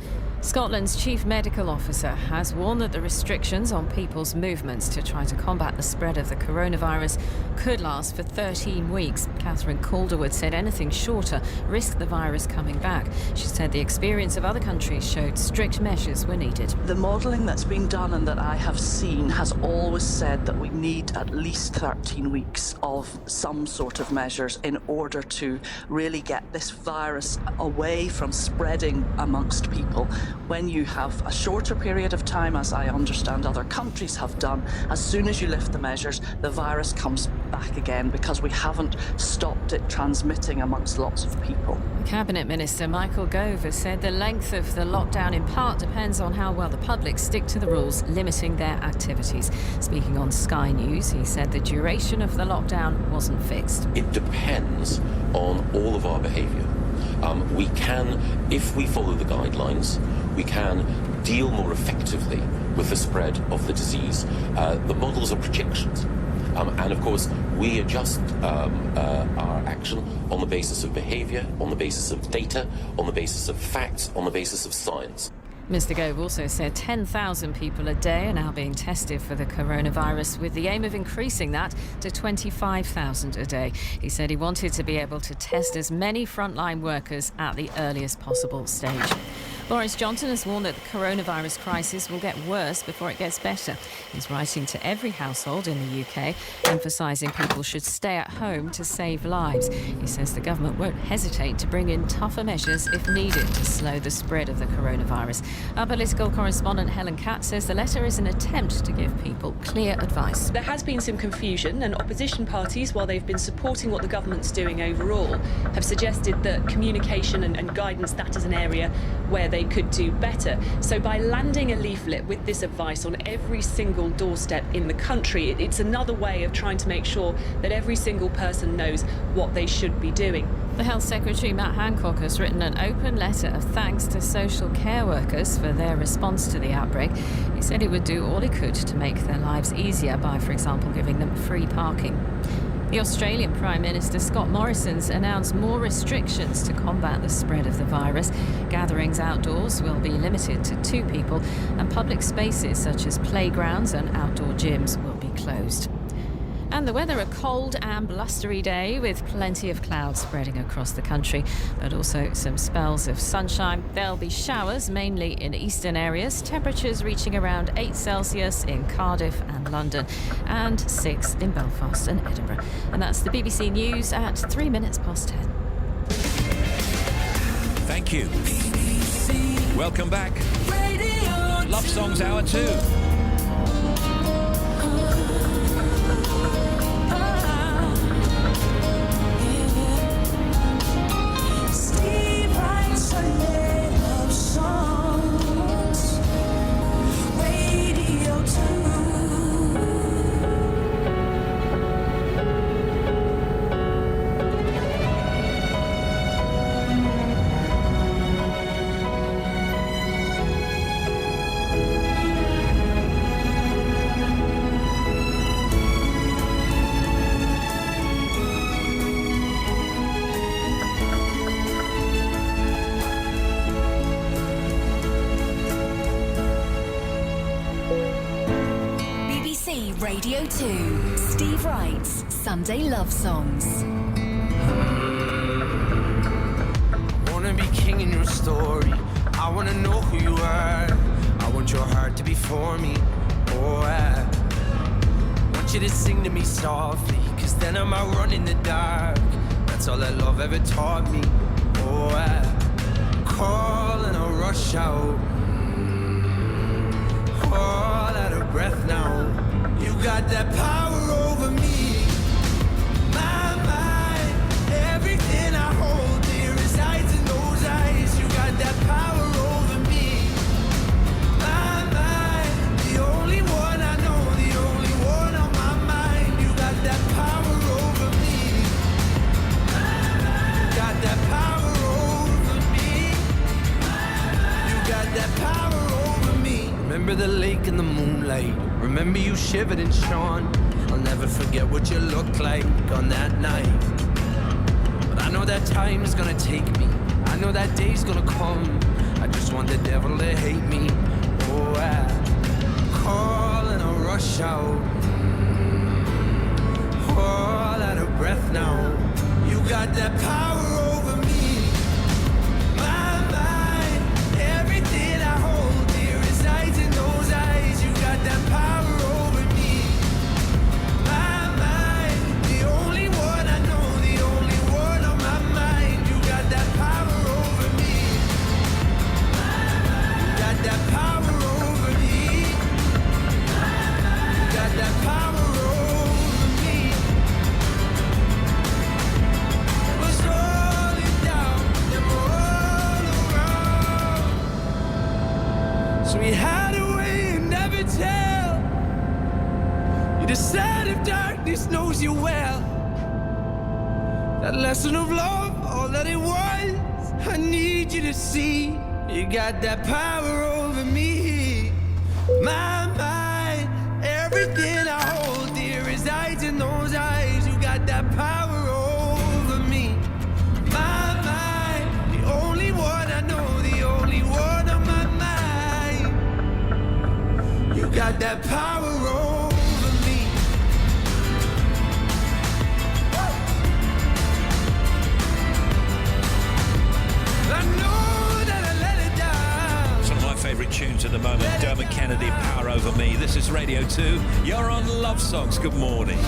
Scotland's chief medical officer has warned that the restrictions on people's movements to try to combat the spread of the coronavirus could last for 13 weeks. Catherine Calderwood said anything shorter risked the virus coming back. She said the experience of other countries showed strict measures were needed.
The modelling that's been done and that I have seen has always said that we need at least 13 weeks of some sort of measures in order to really get this virus away from spreading amongst people. When you have a shorter period of time, as I understand other countries have done, as soon as you lift the measures, the virus comes back again because we haven't stopped it transmitting amongst lots of people.
Cabinet Minister Michael Gove has said the length of the lockdown in part depends on how well the public stick to the rules limiting their activities. Speaking on Sky News, he said the duration of the lockdown wasn't fixed.
It depends on all of our behaviour. We can, if we follow the guidelines, we can deal more effectively with the spread of the disease. The models are projections. And of course, we adjust our action on the basis of behaviour, on the basis of data, on the basis of facts, on the basis of science.
Mr Gove also said 10,000 people a day are now being tested for the coronavirus, with the aim of increasing that to 25,000 a day. He said he wanted to be able to test as many frontline workers at the earliest possible stage. Boris Johnson has warned that the coronavirus crisis will get worse before it gets better. He's writing to every household in the UK, emphasising people should stay at home to save lives. He says the government won't hesitate to bring in tougher measures if needed to slow the spread of the coronavirus. Our political correspondent Helen Catt says the letter is an attempt to give people clear advice.
There has been some confusion, and opposition parties, while they've been supporting what the government's doing overall, have suggested that communication and guidance, that is an area where they could do better. So by landing a leaflet with this advice on every single doorstep in the country, it's another way of trying to make sure that every single person knows what they should be doing.
The Health Secretary, Matt Hancock, has written an open letter of thanks to social care workers for their response to the outbreak. He said he would do all he could to make their lives easier by, for example, giving them free parking. The Australian Prime Minister Scott Morrison's announced more restrictions to combat the spread of the virus. Gatherings outdoors will be limited to 2 people, and public spaces such as playgrounds and outdoor gyms will be closed. And the weather, a cold and blustery day with plenty of clouds spreading across the country, but also some spells of sunshine. There'll be showers, mainly in eastern areas, temperatures reaching around 8 Celsius in Cardiff and London, and 6 in Belfast and Edinburgh. And that's the BBC News at 3 minutes past 10.
Thank you. Welcome back. Love Songs Hour 2.
Steve writes Sunday love songs, Radio 2.
Radio 2. Steve Wright's Sunday Love Songs.
Wanna be king in your story. I wanna know who you are. I want your heart to be for me. Oh, I want you to sing to me softly, cause then I might run in the dark. That's all that love ever taught me. Oh, I call and I rush out. All out of breath now. You got that power over me. My mind, everything I hold dear resides in those eyes. You got that power over me. My mind, the only one I know, the only one on my mind. You got that power over me. You got that power over me. You got that power over me. Remember the lake in the moonlight. Remember you shivered and shone. I'll never forget what you looked like on that night. But I know that time's gonna take me. I know that day's gonna come. I just want the devil to hate me. Oh, I call and I rush out. All out of breath now. You got that power over me. My mind, everything I hold dear resides in those eyes. You got that power over me. My mind, the only one I know, the only one on my mind. You got that power over me. You got that power over me. You got that power over me. Was rolling down and all around. So we hide away and never tell. You decide if darkness knows you well. That lesson of love, all that it was, I need you to see. You got that power over me. My mind, everything I hold dear resides in those eyes. You got that power over me. My mind, the only one I know, the only one on my mind. You got that power over me. I know that I let it down.
Some of my favourite tunes at the moment, Dermot Kennedy, Power Over Me. This is Radio 2. You're on Love Songs. Good morning.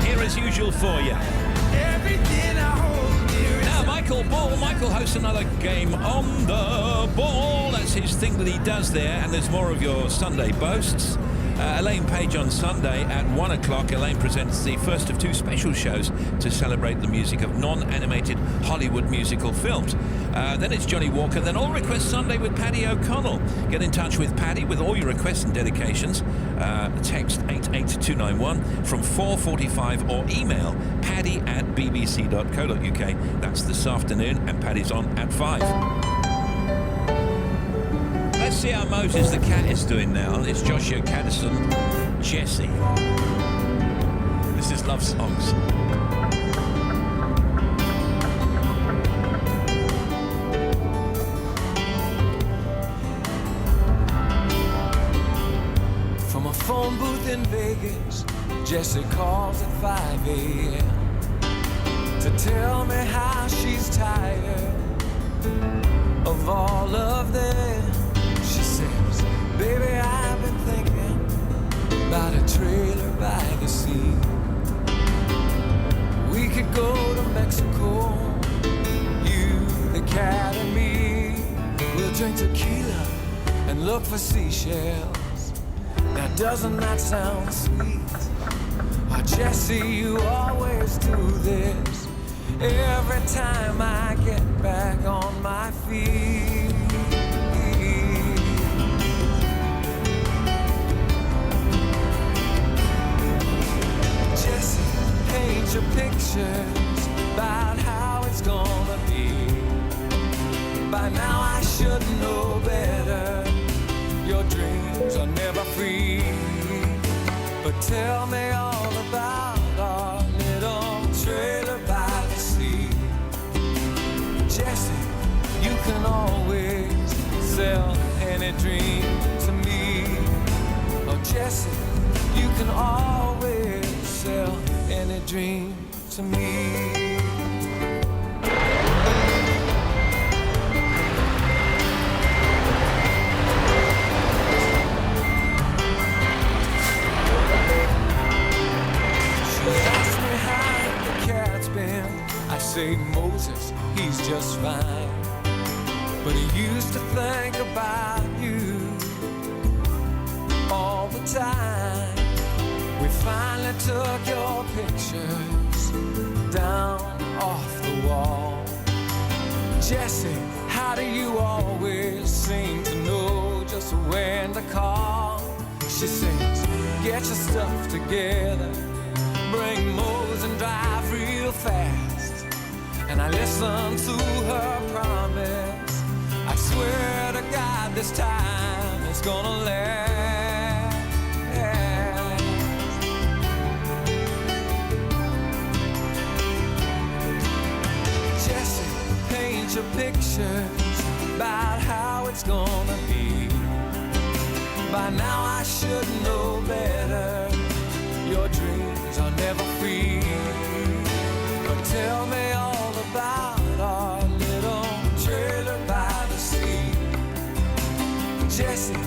Here as usual for you.
Everything I hold dear.
Now, Michael Ball. Michael hosts another game on the ball. That's his thing that he does there. And there's more of your Sunday boasts. Elaine Page on Sunday at 1 o'clock. Elaine presents the first of two special shows to celebrate the music of non-animated Hollywood musical films. Then it's Johnny Walker. Then All Request Sunday with Paddy O'Connell. Get in touch with Paddy with all your requests and dedications. Text 88291 from 4:45 or email paddy@bbc.co.uk. That's this afternoon, and Paddy's on at 5. Let's see how Moses the cat is doing now. It's Joshua Caddison, Jesse. This is Love Songs.
From a phone booth in Vegas, Jesse calls at 5 a.m. to tell me how she's tired of all of them. She says, baby, I've been thinking about a trailer by the sea. We could go to Mexico, you, the cat and me. We'll drink tequila and look for seashells. Now doesn't that sound sweet? Oh, Jesse, you always do this every time I get back on my feet. Jesse, paint your pictures about how it's gonna be. By now I should know better. Your dreams are never free. But tell me all about our little trailer by the sea. Jesse, you can always sell any dream to me. Oh, Jesse, you can always sell any dream to me. say Moses, he's just fine. But he used to think about you all the time. We finally took your pictures down off the wall. Jesse, how do you always seem to know just when to call? She says, get your stuff together, bring Mose and drive real fast. And I listened to her promise. I swear to God this time it's gonna last. Jesse, paint your pictures about how it's gonna be. By now I should know better. Your dreams are never free. But tell me all about our little trailer by the sea. Jesse,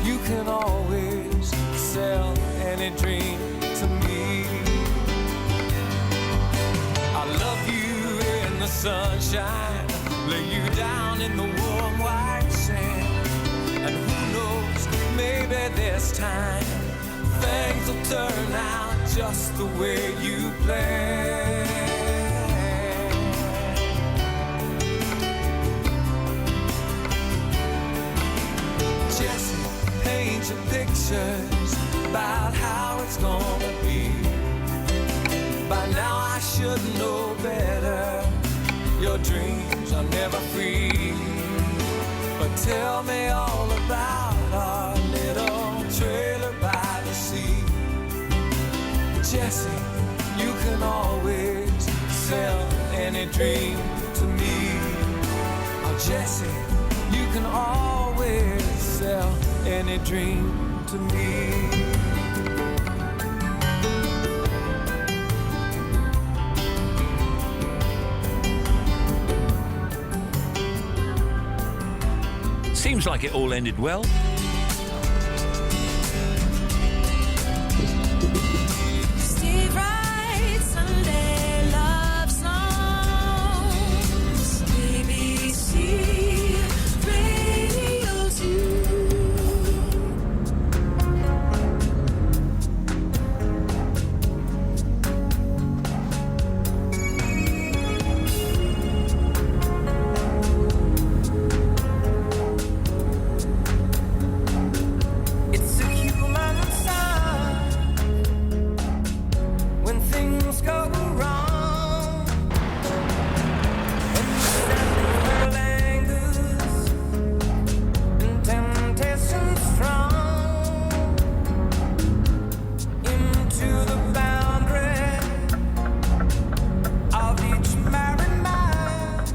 you can always sell any dream to me. I love you in the sunshine, lay you down in the warm white sand. And who knows, maybe this time things will turn out just the way you planned. Jesse, paint your pictures about how it's gonna be. By now I should know better. Your dreams are never free. But tell me all about our little trailer by the sea. Jesse, you can always sell any dream to me. Oh, Jesse, you can always sell any dream to me.
Seems like it all ended well.
Steve writes Sunday love songs. BBC Radio 2.
It's a human sign when things go wrong. And the sound lingers and temptation strong into the boundary of each married mind.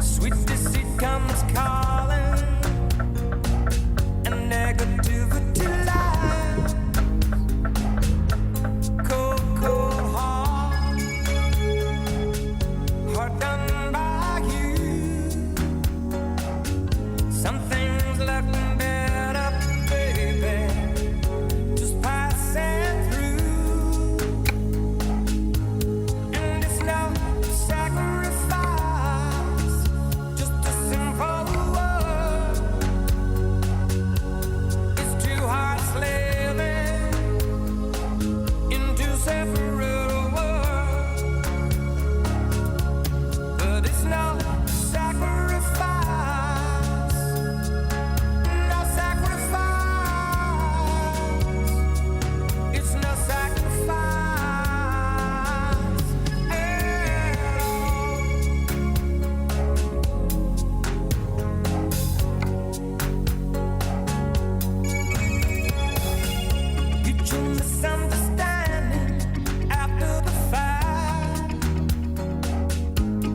Sweet deceit comes calling and negativity lies. Cold, cold heart done by you. Some things look better, baby, just passing through. And it's no sacrifice, just a simple word. It's two hearts living in two separate worlds. But it's no sacrifice, no sacrifice. It's no sacrifice at all. Mutual misunderstanding after the fact.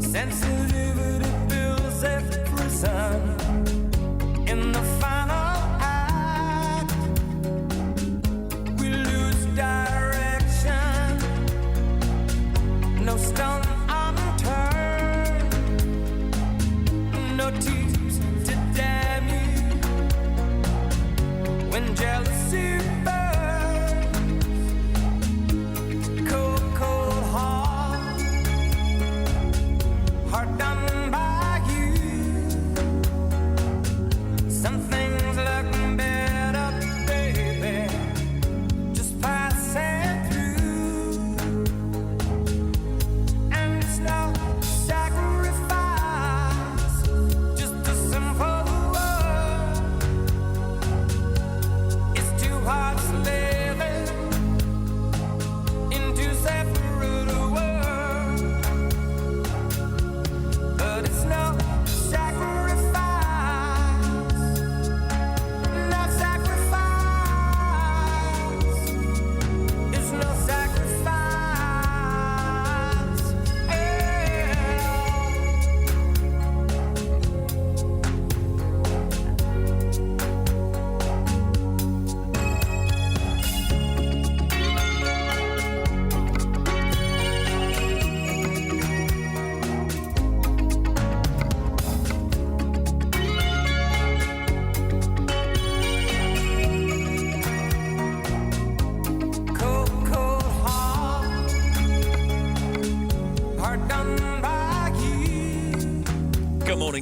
Sensitivity builds a prison in the final act. We lose direction, no stone unturned, no tears to damn you. When jealousy burns,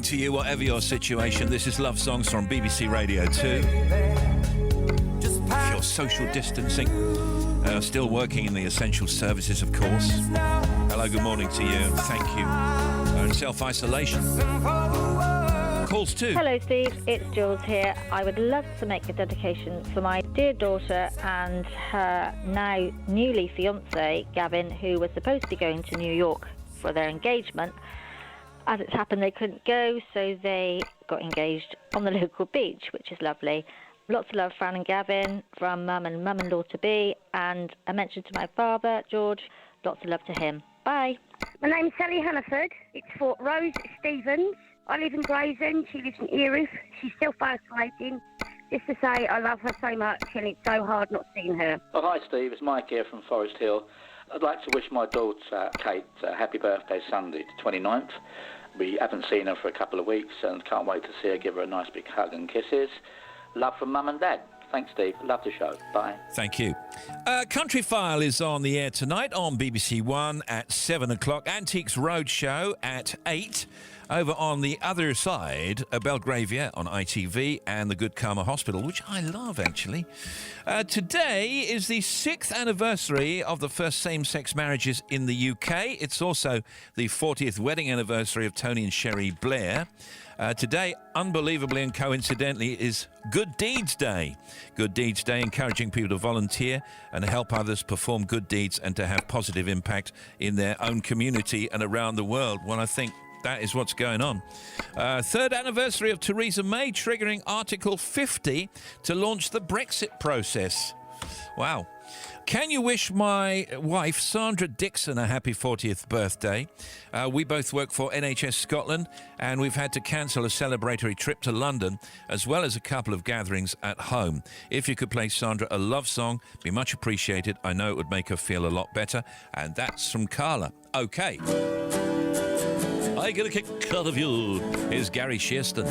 to you, whatever your situation. This is Love Songs from BBC Radio 2. If you're social distancing, still working in the essential services, of course. Hello, good morning to you, and thank you. In self-isolation. Calls too.
Hello, Steve. It's Jules here. I would love to make a dedication for my dear daughter and her now newly fiancé, Gavin, who was supposed to be going to New York for their engagement. As it's happened, they couldn't go, so they got engaged on the local beach, which is lovely. Lots of love, Fran and Gavin, from Mum and Mum-in-law-to-be, and a mention to my father, George. Lots of love to him. Bye.
My name's Sally Hannaford. It's for Rose Stevens. I live in Grayson. She lives in Erith. She's self-isolating. Just to say I love her so much, and it's so hard not seeing her.
Oh, hi, Steve. It's Mike here from Forest Hill. I'd like to wish my daughter, Kate, happy birthday Sunday, the 29th. We haven't seen her for a couple of weeks and can't wait to see her, give her a nice big hug and kisses. Love from Mum and Dad. Thanks, Steve. Love the show. Bye.
Thank you. Country File is on the air tonight on BBC One at 7 o'clock. Antiques Roadshow at 8. Over on the other side, Belgravia on ITV and the Good Karma Hospital, which I love, actually. Today is the 6th anniversary of the first same-sex marriages in the UK. It's also the 40th wedding anniversary of Tony and Sherry Blair. Today, unbelievably and coincidentally, is Good Deeds Day. Good Deeds Day, encouraging people to volunteer and help others perform good deeds and to have positive impact in their own community and around the world. Well, I think that is what's going on. Third anniversary of Theresa May triggering Article 50 to launch the Brexit process. Wow. Can you wish my wife, Sandra Dixon, a happy 40th birthday? We both work for NHS Scotland, and we've had to cancel a celebratory trip to London, as well as a couple of gatherings at home. If you could play Sandra a love song, be much appreciated. I know it would make her feel a lot better. And that's from Carla. OK. I get a kick out of you. Here's Gary Shearston.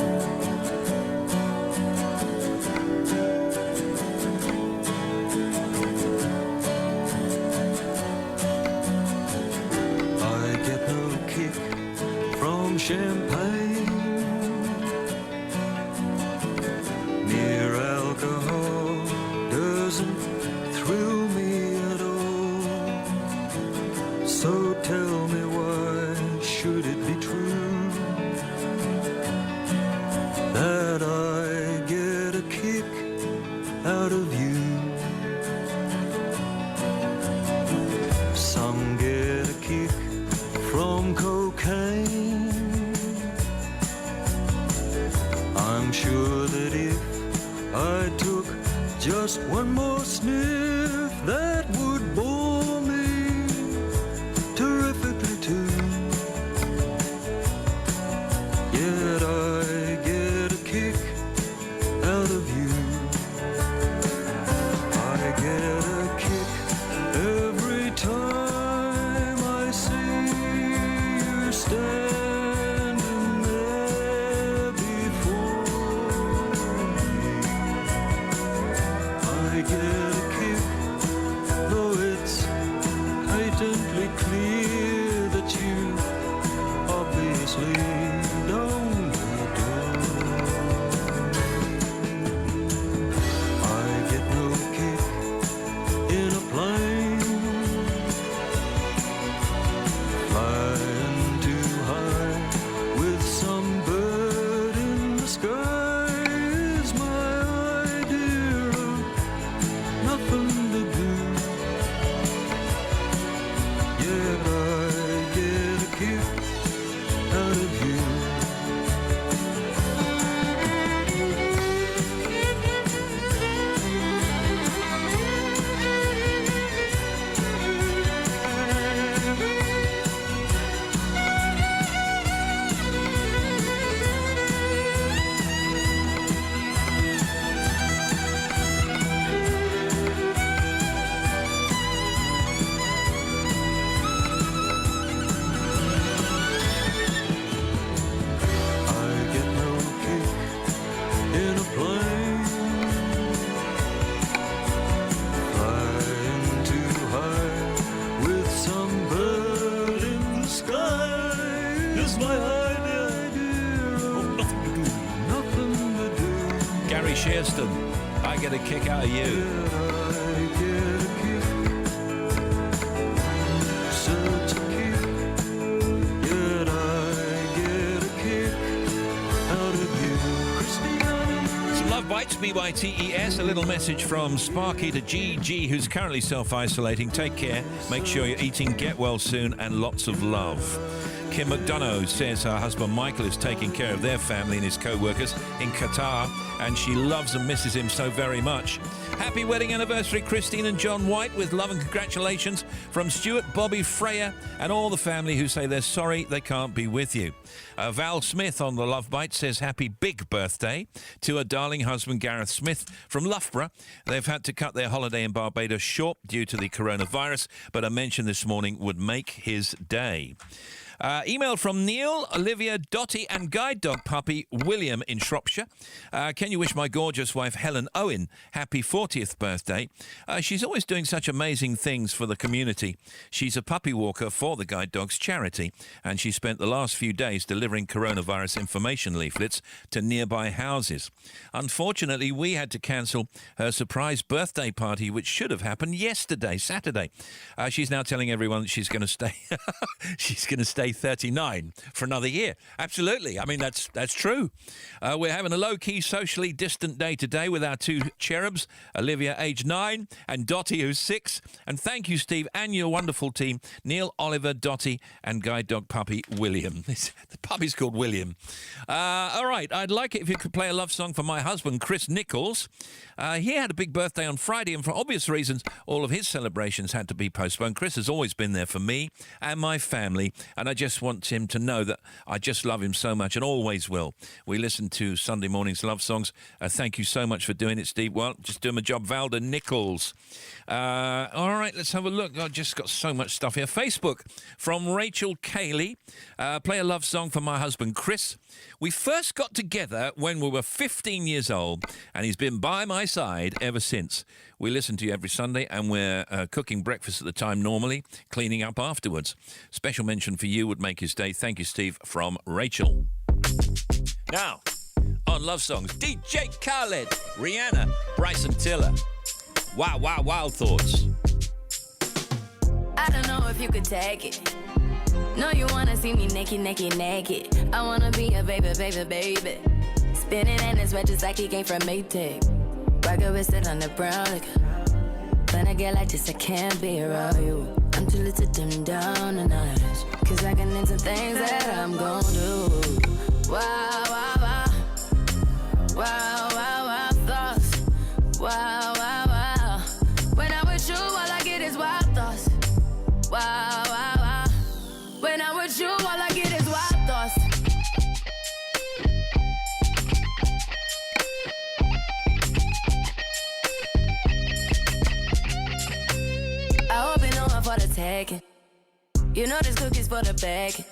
I get no kick from champagne. Mere alcohol doesn't thrill me at all. So tell me, why should it be true that I get a kick out of you? Some get a kick from cocaine. I'm sure that if I took just one more sniff, that would bore me terrifically too. Yet I get a kick out of you. I get a kick every time I see you standing there before me. I get a kick the
Boston. I get a kick out of you.
Such a kick, yet I get a kick out of you.
Some love bites, BYTES. A little message from Sparky to GG, who's currently self-isolating. Take care. Make sure you're eating. Get well soon, and lots of love. Kim McDonough says her husband Michael is taking care of their family and his co-workers in Qatar, and she loves and misses him so very much. Happy wedding anniversary, Christine and John White, with love and congratulations from Stuart, Bobby, Freya, and all the family who say they're sorry they can't be with you. Val Smith on the Love Bite says happy big birthday to her darling husband Gareth Smith from Loughborough. They've had to cut their holiday in Barbados short due to the coronavirus, but a mention this morning would make his day. Email from Neil, Olivia, Dottie and guide dog puppy William in Shropshire. Can you wish my gorgeous wife Helen Owen happy 40th birthday? She's always doing such amazing things for the community. She's a puppy walker for the Guide Dogs charity, and she spent the last few days delivering coronavirus information leaflets to nearby houses. Unfortunately, we had to cancel her surprise birthday party, which should have happened yesterday, Saturday. She's now telling everyone that she's going to stay. She's going to stay 39 for another year. Absolutely. I mean, that's true. We're having a low-key, socially distant day today with our two cherubs, Olivia, age 9, and Dottie, who's 6. And thank you, Steve, and your wonderful team, Neil, Oliver, Dottie, and guide dog puppy William. The puppy's called William. All right, I'd like it if you could play a love song for my husband, Chris Nichols. He had a big birthday on Friday, and for obvious reasons, all of his celebrations had to be postponed. Chris has always been there for me and my family, and I just want him to know that I just love him so much and always will. We listen to Sunday morning's love songs. Thank you so much for doing it, Steve. Well, just doing my job. Valda Nichols. All right, let's have a look. I've just got so much stuff here. Facebook from Rachel Cayley. Play a love song for my husband, Chris. We first got together when we were 15 years old, and he's been by my side ever since. We listen to you every Sunday, and we're cooking breakfast at the time normally, cleaning up afterwards. Special mention for you would make his day. Thank you, Steve, from Rachel. Now, on Love Songs, DJ Khaled, Rihanna, Bryson Tiller. Wow, wow, wild thoughts.
I don't know if you could take it. No, you wanna see me naked, naked, naked. I wanna be a baby, baby, baby. Spinning in his red just like he came from Maytag. Rocket with it on the brown liquor. When I get like this, I can't be around you. I'm too little to dim down the night. Cause I can into things that I'm gon' do. Wow, wow, wow. Wow, wow, wow, thoughts. Wow, wow, wow. When I'm with you, all I get is wild thoughts. Wow, wow, wow. When I'm with you, all I get is wild thoughts. I hope you know I'm for the taking. You know this cookie's for the bag.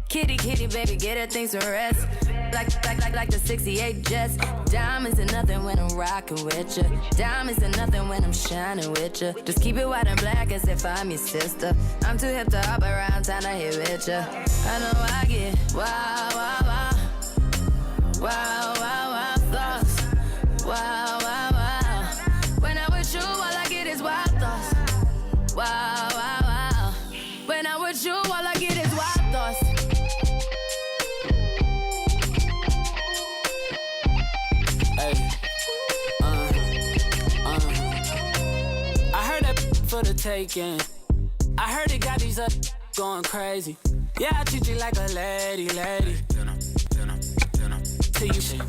Kitty, kitty, baby, get her things to rest. Like the 68 Jets. Diamonds are nothing when I'm rocking with you. Diamonds are nothing when I'm shining with you. Just keep it white and black as if I'm your sister. I'm too hip to hop around town to hit with you. I know I get wow, wow, wow. Wow, wow, wow, thoughts. Wow, wow, wow. When I'm with you, all I get is wild thoughts. Wow, wow, wow. When I'm with you, all I get is wild thoughts.
I heard that for the taking. I heard it got these up going crazy. Yeah, I treat you like a lady. Till you shit.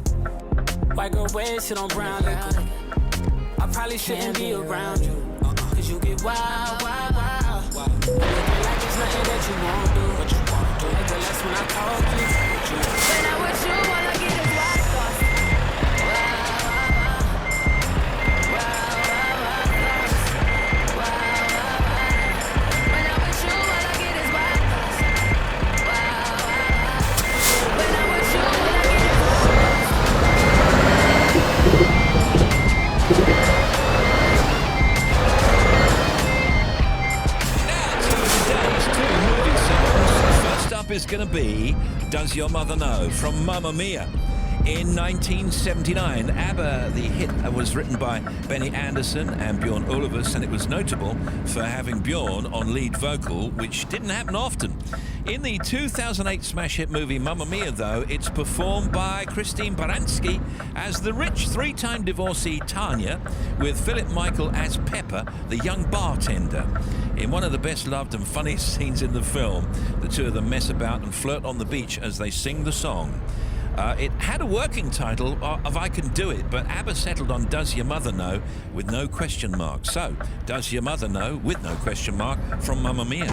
White girl wear shit on brown liquor. I probably shouldn't be around you. Cause you get wild, wild, wild. Like it's nothing that you won't do. What you wanna do? Like the last when I called you.
When I'm with you, all I get is wild thoughts.
Is going to be Does Your Mother Know from Mamma Mia. In 1979, ABBA, the hit was written by Benny Andersson and Bjorn Ulvaeus, and it was notable for having Bjorn on lead vocal, which didn't happen often. In the 2008 smash hit movie Mamma Mia, though, it's performed by Christine Baranski as the rich three-time divorcee Tanya, with Philip Michael as Pepper, the young bartender. In one of the best loved and funniest scenes in the film, the two of them mess about and flirt on the beach as they sing the song. It had a working title of I Can Do It, but ABBA settled on Does Your Mother Know with no question mark. So, Does Your Mother Know with no question mark from Mamma Mia.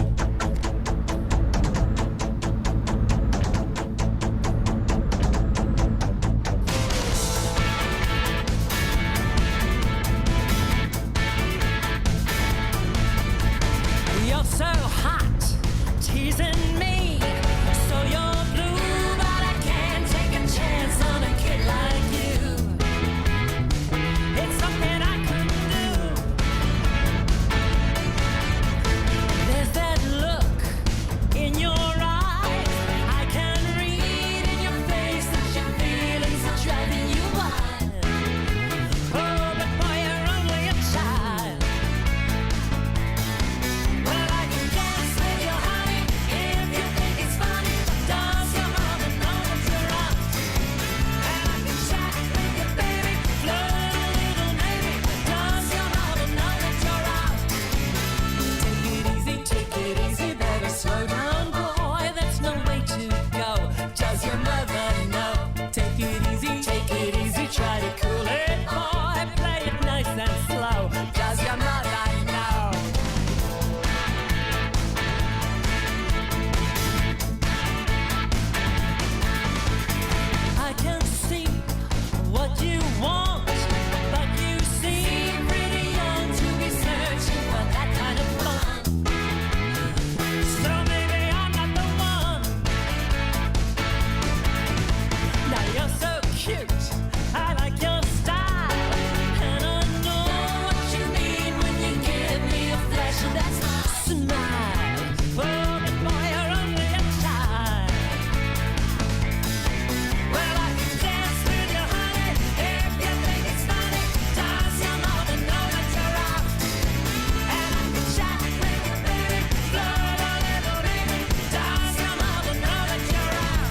You're so hot, teasing me. So you're blue, but I can't take a chance on a kid like you. It's something I couldn't do. There's that look in your eyes. I can read in your face that your feelings are driving you wild. Oh, but boy, you're only a child. Well, I can dance with you, honey, if you think it's funny. Does your mother know that you're out? And I can chat with you, baby, flirt a little maybe. Does your mother know that you're out? Take it easy, better slow down, boy, that's no way to go. Does your mother know? Take it easy, try to cool it, boy, play it nice and slow. Does your mother know? I can see what you want, but you seem pretty young to be searching for that kind of fun. So maybe I'm not the one. Now you're so cute, I like your style, and I know what you mean when you give me a flash of that smile. Oh, but boy, you're only a child. Well, I can dance with you, honey, if you think it's funny. Does your mother know that you're out? And I can chat with you, baby, flirt a little, baby. Does your mother know that you're out?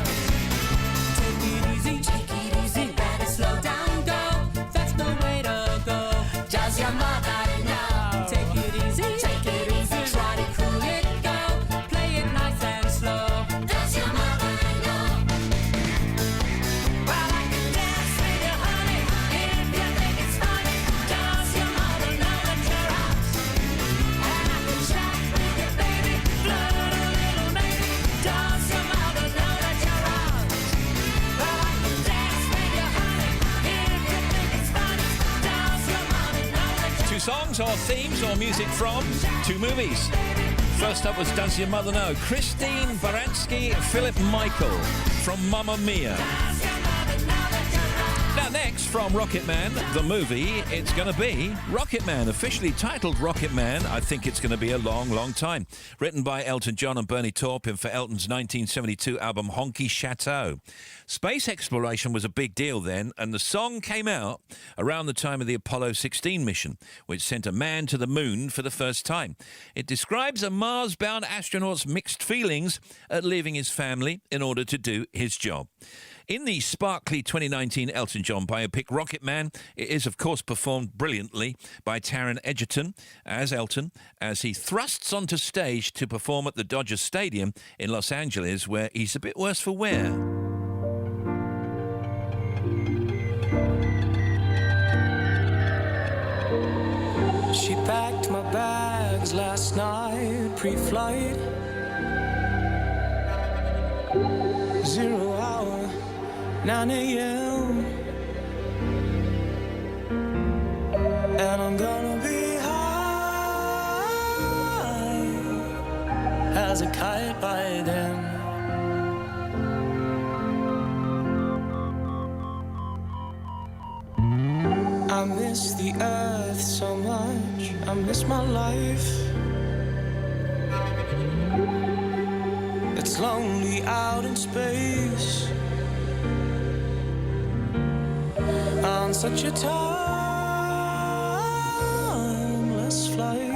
Take it easy, better slow down, go. That's the way to go. Does your mother know? Take it easy, try to cool it, go. Play it nice and slow. Does your mother know? Well, I can dance with you, honey, if you think it's funny. Does your mother know that you're out? And I can chat with you, baby, flirt a little, maybe. Does your mother know that you're out? Well, I can dance with you, honey, if you think it's funny. Does your mother know that you're out?
Two songs or themes or music from two movies. First up was Does Your Mother Know? Christine Baranski, Philip Michael from Mamma Mia. Now next, from Rocket Man, the movie, it's going to be Rocket Man, officially titled Rocket Man. I think it's going to be a long, long time. Written by Elton John and Bernie Taupin for Elton's 1972 album Honky Chateau. Space exploration was a big deal then, and the song came out around the time of the Apollo 16 mission, which sent a man to the moon for the first time. It describes a Mars-bound astronaut's mixed feelings at leaving his family in order to do his job. In the sparkly 2019 Elton John biopic Rocket Man, it is of course performed brilliantly by Taron Egerton as Elton, as he thrusts onto stage to perform at the Dodger Stadium in Los Angeles, where he's a bit worse for wear.
She packed my bags last night, pre-flight. 0 hour, 9 a.m. And I'm gonna be high as a kite by then. I miss the earth so much, I miss my life. It's lonely out in space.
on such a timeless flight.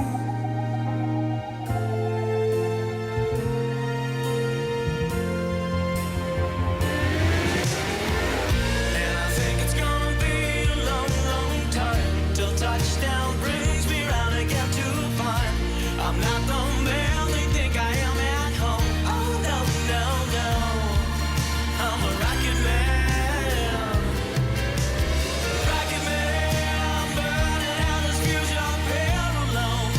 And I think it's gonna be a long, long time till touchdown brings me round again to find I'm not the man they think I am at home. Oh no, no, no, I'm a rocket man. Rocket man, burning out his fuse up here alone.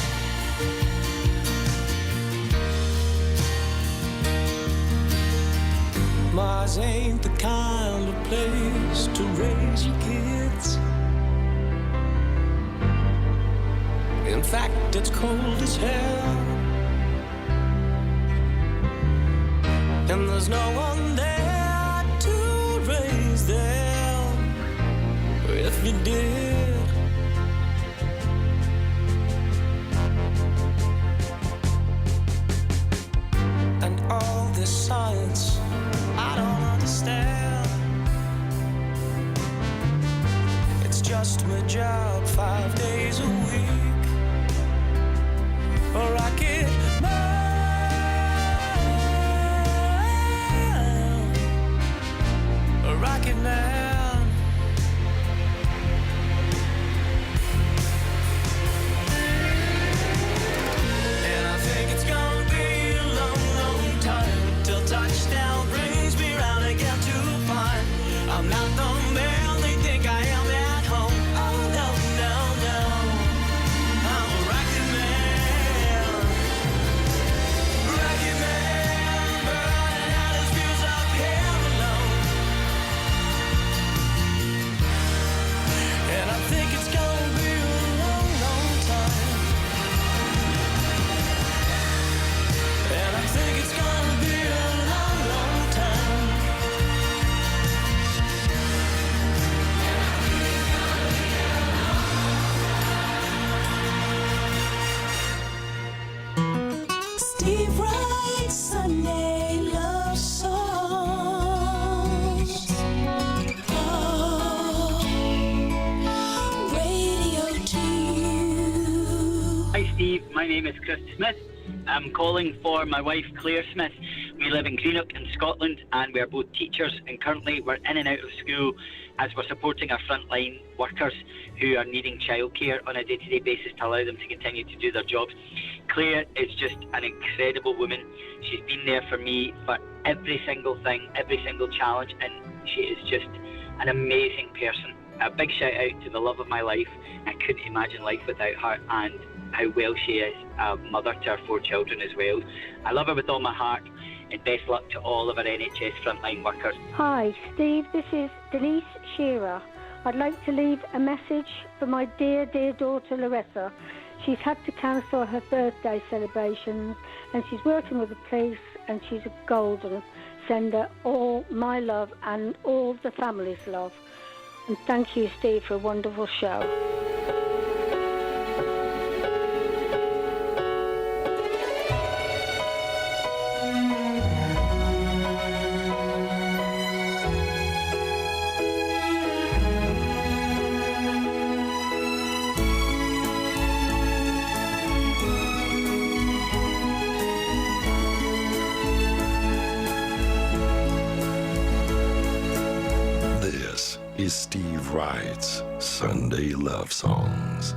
Mars ain't the kind of place to raise your kids. In fact, it's cold as hell. And there's no one there to raise them if you did. And all this science I don't understand. It's just my job 5 days a week. A rocket man, a rocket man. And I think it's gonna be a long, long time till touchdown brings me round again to find I'm not the man they think I am at home. Oh no, no, no, I'm a rocket man. Rocket man, burning out his fuse up here alone. And I think it's gonna be a long, long time. And I think it's gonna be a long, long time.
Steve writes Sunday love songs. Oh, Radio 2.
Hi Steve, my name is Chris Smith. I'm calling for my wife Claire Smith. We live in Greenock in Scotland and we are both teachers and currently we're in and out of school as we're supporting our frontline workers who are needing childcare on a day-to-day basis to allow them to continue to do their jobs. Claire is just an incredible woman. She's been there for me for every single thing, every single challenge, and she is just an amazing person. A big shout out to the love of my life. I couldn't imagine life without her and how well she is a mother to our 4 children as well. I love her with all my heart and best luck to all of our NHS frontline workers.
Hi, Steve. This is Denise Shearer. I'd like to leave a message for my dear, dear daughter, Larissa. She's had to cancel her birthday celebrations and she's working with the police and she's a golden. Send her all my love and all the family's love. And thank you, Steve, for a wonderful show.
This is Steve Wright's Sunday Love Songs.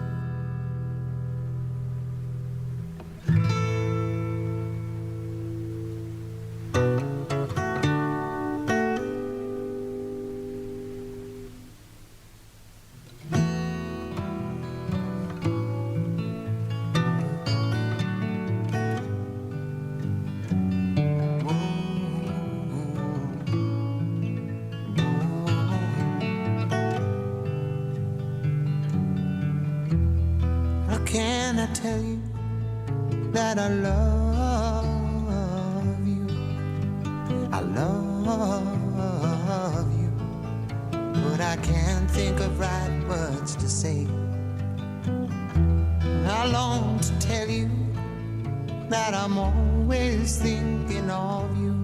How can I tell you that I love you? I love you, but I can't think of right words to say. I long to tell you that I'm always thinking of you.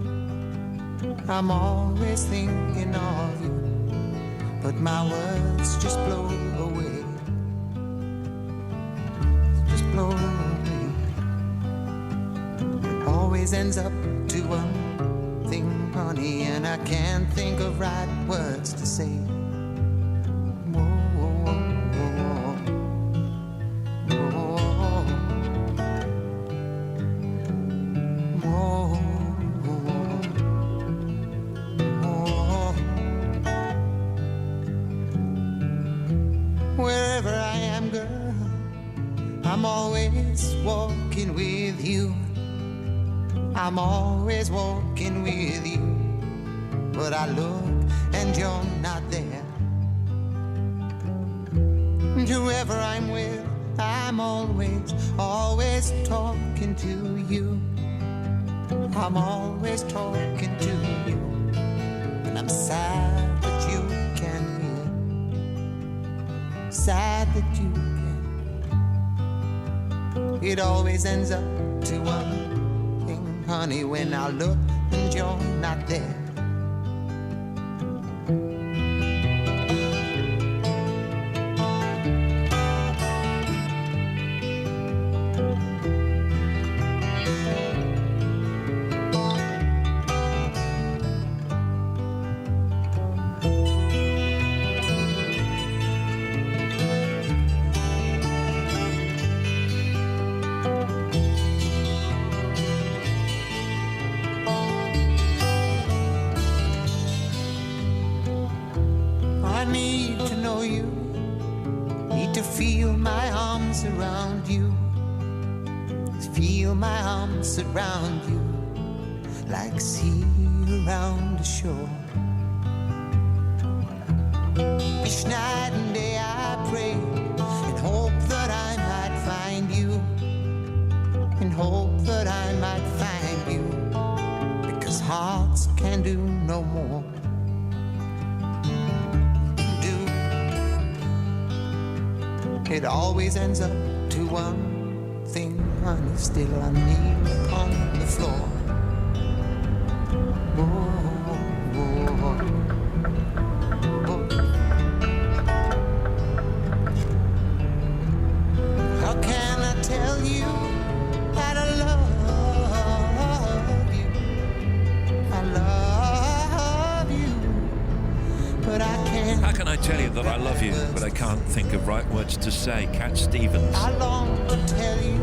I'm always thinking of you. but my words just blow away. Just blow away. It always ends up to one thing, honey, and I can't think of right words to say. Wherever I am, girl, I'm always walking with you. I'm always walking with you. But I look and you're not there. And whoever I'm with, I'm always talking to you. I'm always talking to you. And I'm sad that you can't hear. Sad that you can't. It always ends up to one thing, honey, when I look and you're not there. I need to know you, need to feel my arms around you, feel my arms around you, like sea around the shore. Each night and day I pray, and hope that I might find you, and hope that I might find you, because hearts can do no more. It always ends up to one thing, honey. Still I kneel on the floor. How can I tell you that I love you? I love you, but I can't.
How can I tell you that I love you, but I can't think of right words to say? Cat Stevens.
I long to tell you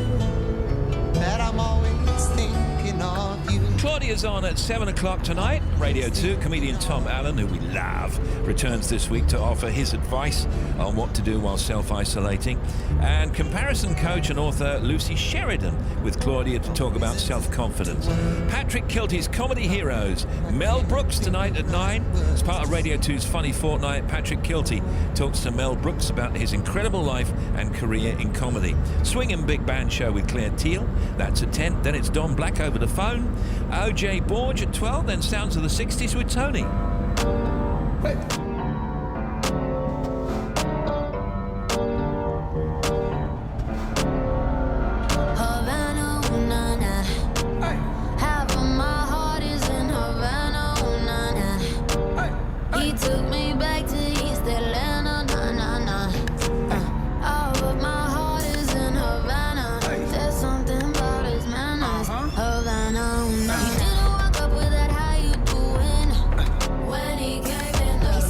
that I'm always thinking of you.
Claudia's on at 7 o'clock tonight. Radio 2, comedian Tom Allen, who we love, returns this week to offer his advice on what to do while self-isolating. And comparison coach and author Lucy Sheridan with Claudia to talk about self-confidence. Patrick Kilty's Comedy Heroes. Mel Brooks tonight at 9. As part of Radio 2's Funny Fortnight, Patrick Kilty talks to Mel Brooks about his incredible life and career in comedy. Swinging Big Band Show with Claire Teal. That's at 10. Then it's Don Black over the phone. OJ Borge at 12. Then Sounds of the 60s with Tony. Hey.
When he came in the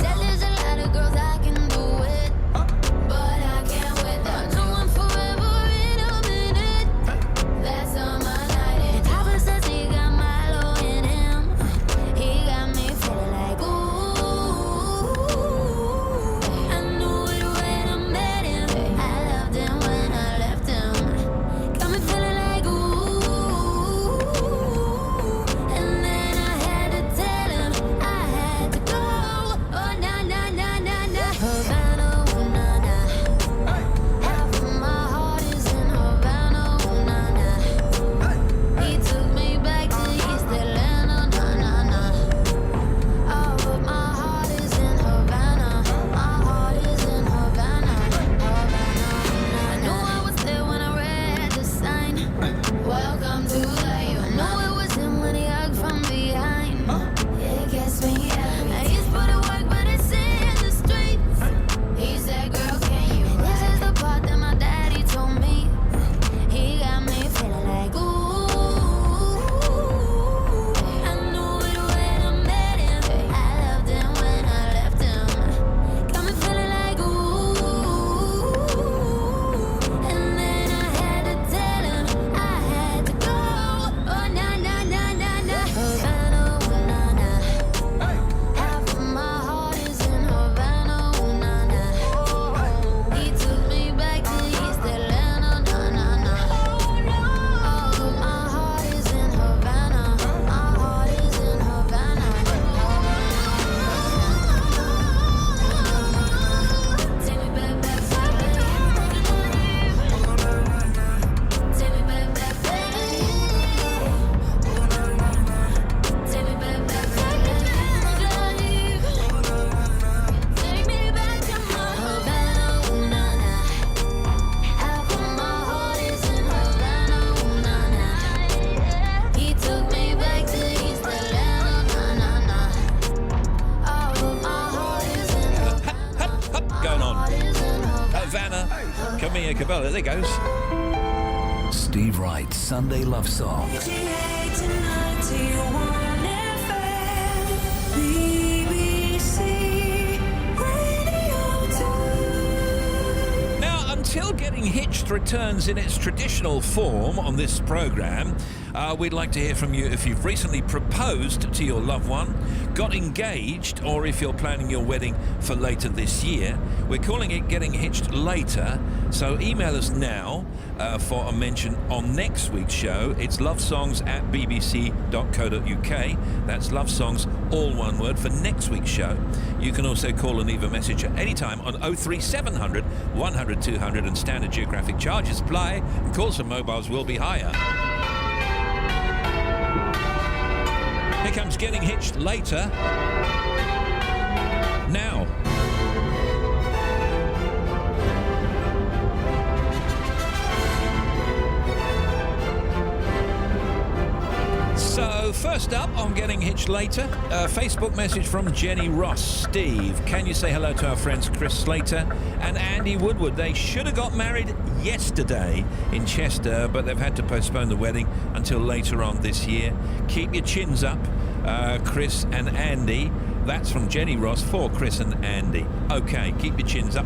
there goes.
Steve Wright's Sunday Love Song.
Now, until Getting Hitched returns in its traditional form on this programme, we'd like to hear from you if you've recently proposed to your loved one, got engaged, or if you're planning your wedding for later this year. We're calling it Getting Hitched Later, so email us now for a mention on next week's show. It's lovesongs@bbc.co.uk. That's lovesongs, all one word, for next week's show. You can also call and leave a message at any time on 03700 100 200, and standard geographic charges apply, and calls from mobiles will be higher. Here comes Getting Hitched Later. Now. So, first up on Getting Hitched Later, a Facebook message from Jenny Ross. Steve, can you say hello to our friends Chris Slater and Andy Woodward? They should have got married yesterday in Chester, but they've had to postpone the wedding until later on this year. Keep your chins up, Chris and Andy. That's from Jenny Ross for Chris and Andy. Okay, keep your chins up.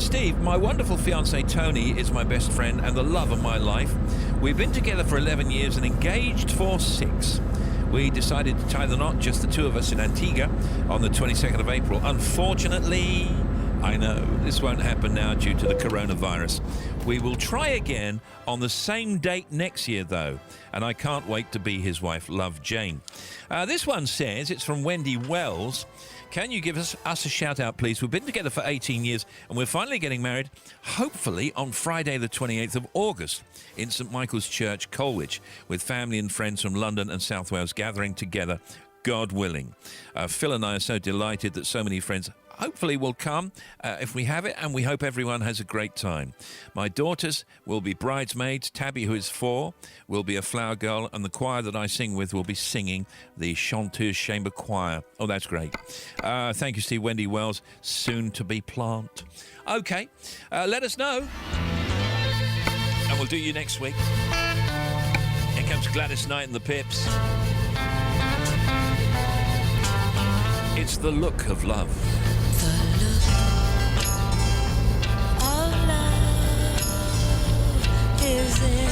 Steve, my wonderful fiancé Tony is my best friend and the love of my life. We've been together for 11 years and engaged for 6. We decided to tie the knot, just the two of us, in Antigua on the 22nd of April. Unfortunately, I know this won't happen now due to the coronavirus. We will try again on the same date next year, though, and I can't wait to be his wife. Love, Jane. This one says, it's from Wendy Wells. Can you give us a shout out, please? We've been together for 18 years and we're finally getting married, hopefully on Friday the 28th of August in St Michael's Church, Colwich, with family and friends from London and South Wales gathering together, God willing. Phil and I are so delighted that so many friends hopefully will come if we have it, and we hope everyone has a great time. My daughters will be bridesmaids. Tabby, who is 4, will be a flower girl, and the choir that I sing with will be singing, the Chanteuse Chamber Choir. Oh, that's great. Thank you, Steve. Wendy Wells, soon to be plant. Okay, let us know, and we'll do you next week. Here comes Gladys Knight and the Pips. It's the look of love.
Is in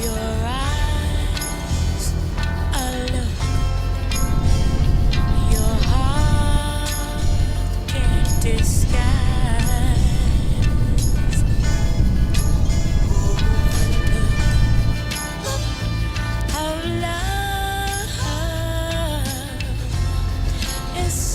your eyes a look your heart can't disguise? A look of love is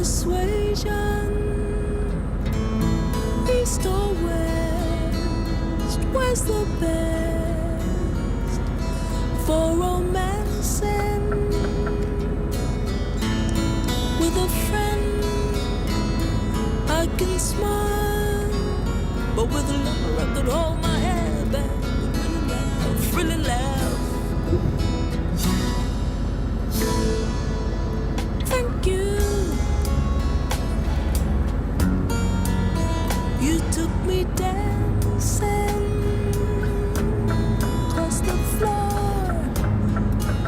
persuasion. East or west, where's the best for romancing with a friend? I can smile, but with a lover I could hold my head back. Really laugh. Thank you. You took me dancing across the floor,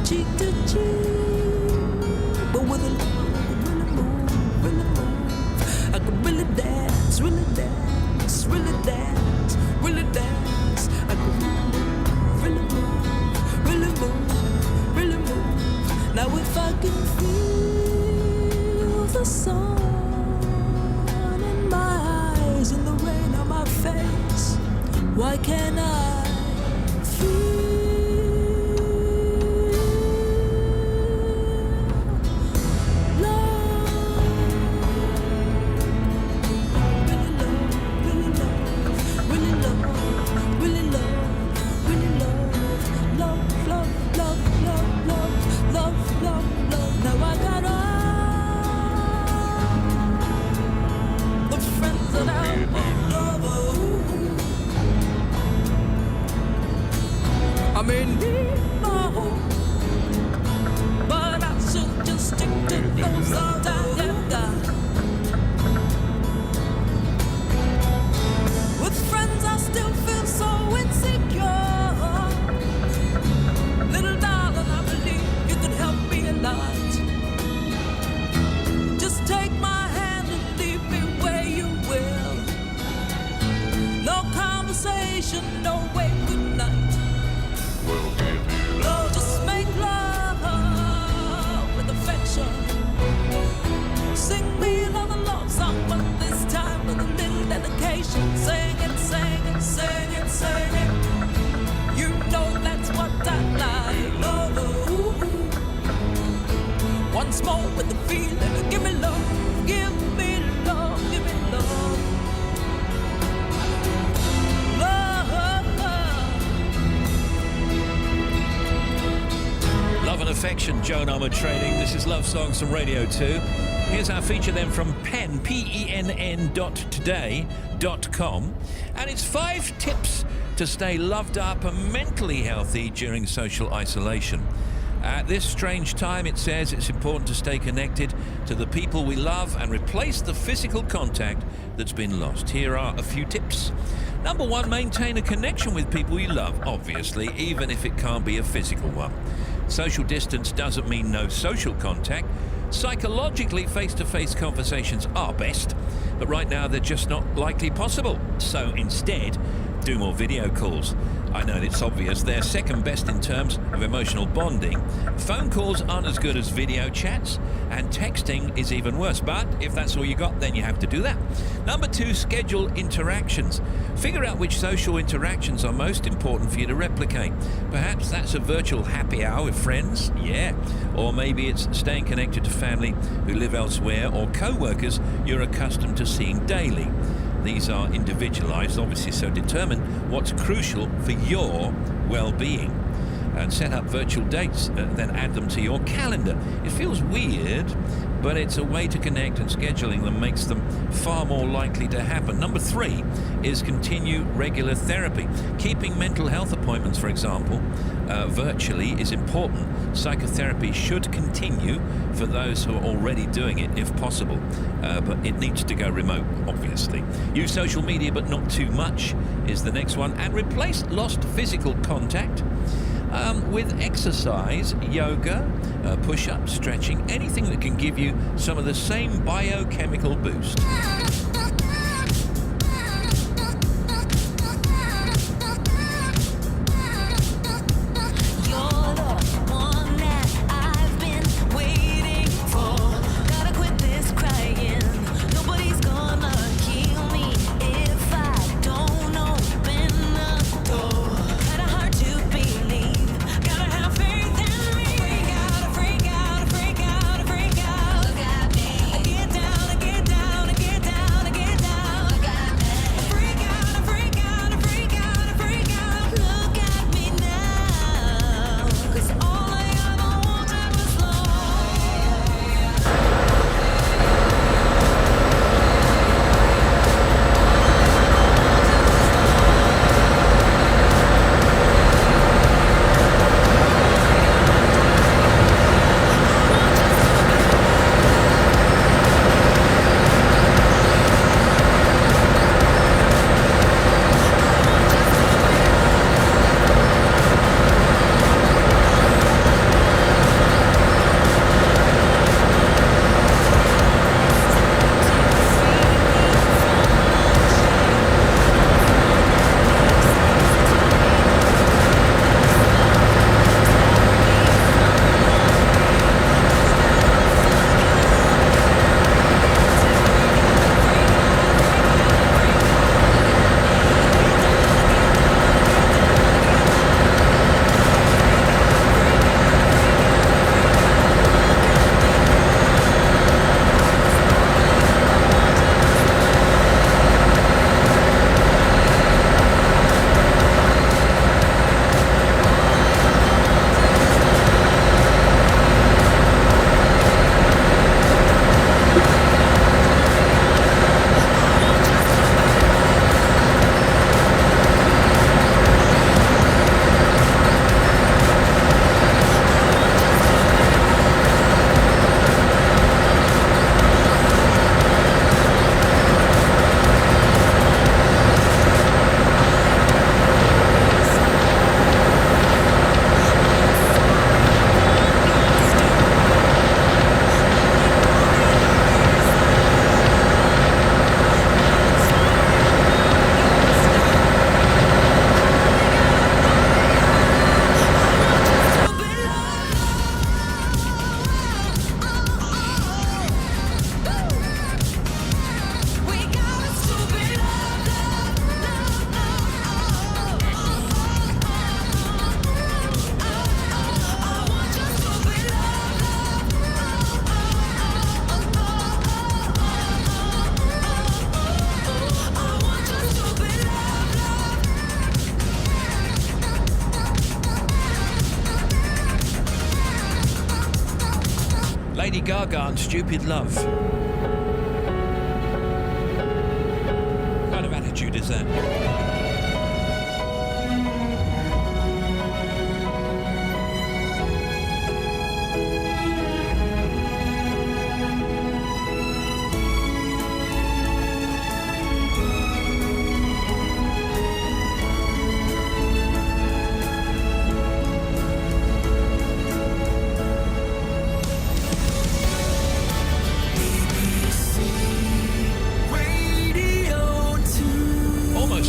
cheek to cheek, but with a love I could really move, really move. I could really dance, really dance, really dance, really dance. I could really move, really move, really move. Now if I can feel the sun in my eyes and the rain on my face, why can't I feel I may need my home, but I should just stick to those that I've got. With friends I still feel so insecure. Little darling, I believe you can help me a lot. Just take my hand and lead me where you will. No conversation, no way, good night. Oh, just make love with affection. Sing me another love song, but this time with a little dedication. Sing it, sing it, sing it, sing it. You know that's what I like. Love, once more with the feeling. Give me love, give me love, give me love.
Love and affection, Joan Armatrading. This is Love Songs from Radio 2. Here's our feature then from Penn, penn.today.com. And it's 5 tips to stay loved up and mentally healthy during social isolation. At this strange time, it says it's important to stay connected to the people we love and replace the physical contact that's been lost. Here are a few tips. Number 1, maintain a connection with people you love, obviously, even if it can't be a physical one. Social distance doesn't mean no social contact. Psychologically, face-to-face conversations are best, but right now they're just not likely possible. So instead, do more video calls. I know it's obvious, they're second best in terms of emotional bonding. Phone calls aren't as good as video chats, and texting is even worse. But if that's all you got, then you have to do that. Number 2, schedule interactions. Figure out which social interactions are most important for you to replicate. Perhaps that's a virtual happy hour with friends, yeah. Or maybe it's staying connected to family who live elsewhere or co-workers you're accustomed to seeing daily. These are individualized, obviously, so determine what's crucial for your well-being. And set up virtual dates, then add them to your calendar. It feels weird, but it's a way to connect, and scheduling them makes them far more likely to happen. Number 3 is continue regular therapy. Keeping mental health appointments, for example, virtually is important. Psychotherapy should continue for those who are already doing it, if possible, but it needs to go remote, obviously. Use social media, but not too much, is the next one. And replace lost physical contact with exercise, yoga, push-ups, stretching, anything that can give you some of the same biochemical boost.
Get down.
Lady Gaga and Stupid Love. What kind of attitude is that?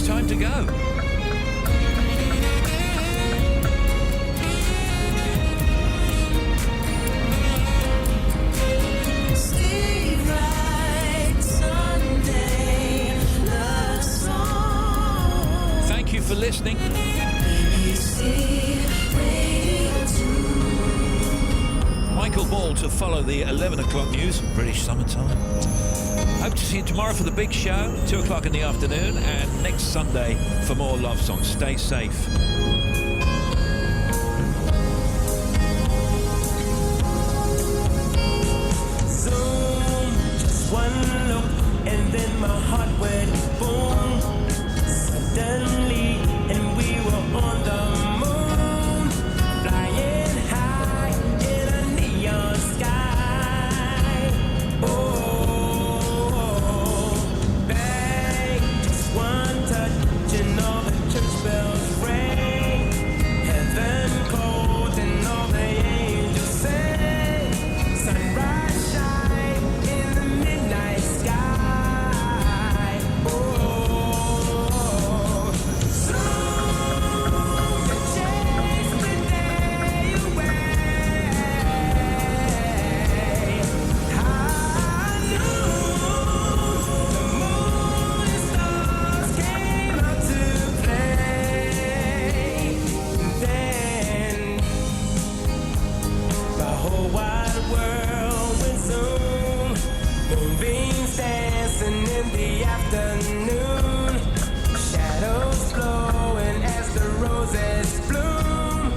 Time to go.
Steve Wright, Sunday Love Song.
Thank you for listening.
BBC Radio 2.
Michael Ball to follow the 11 o'clock news, British summertime. Hope to see you tomorrow for the big show, 2 o'clock in the afternoon, and next Sunday for more love songs. Stay safe.
Zoom, just one look, and then my heart went boom. Suddenly, and we were on the moon, flying high in a neon sky. Oh. Bells ring, heaven cold, and all the angels sing. Sunrise shine in the midnight sky. Oh, soon to chase the day away. I knew the moon and stars came out to whole wide world went zoom. Moonbeams dancing in the afternoon. Shadows flowing as the roses bloom.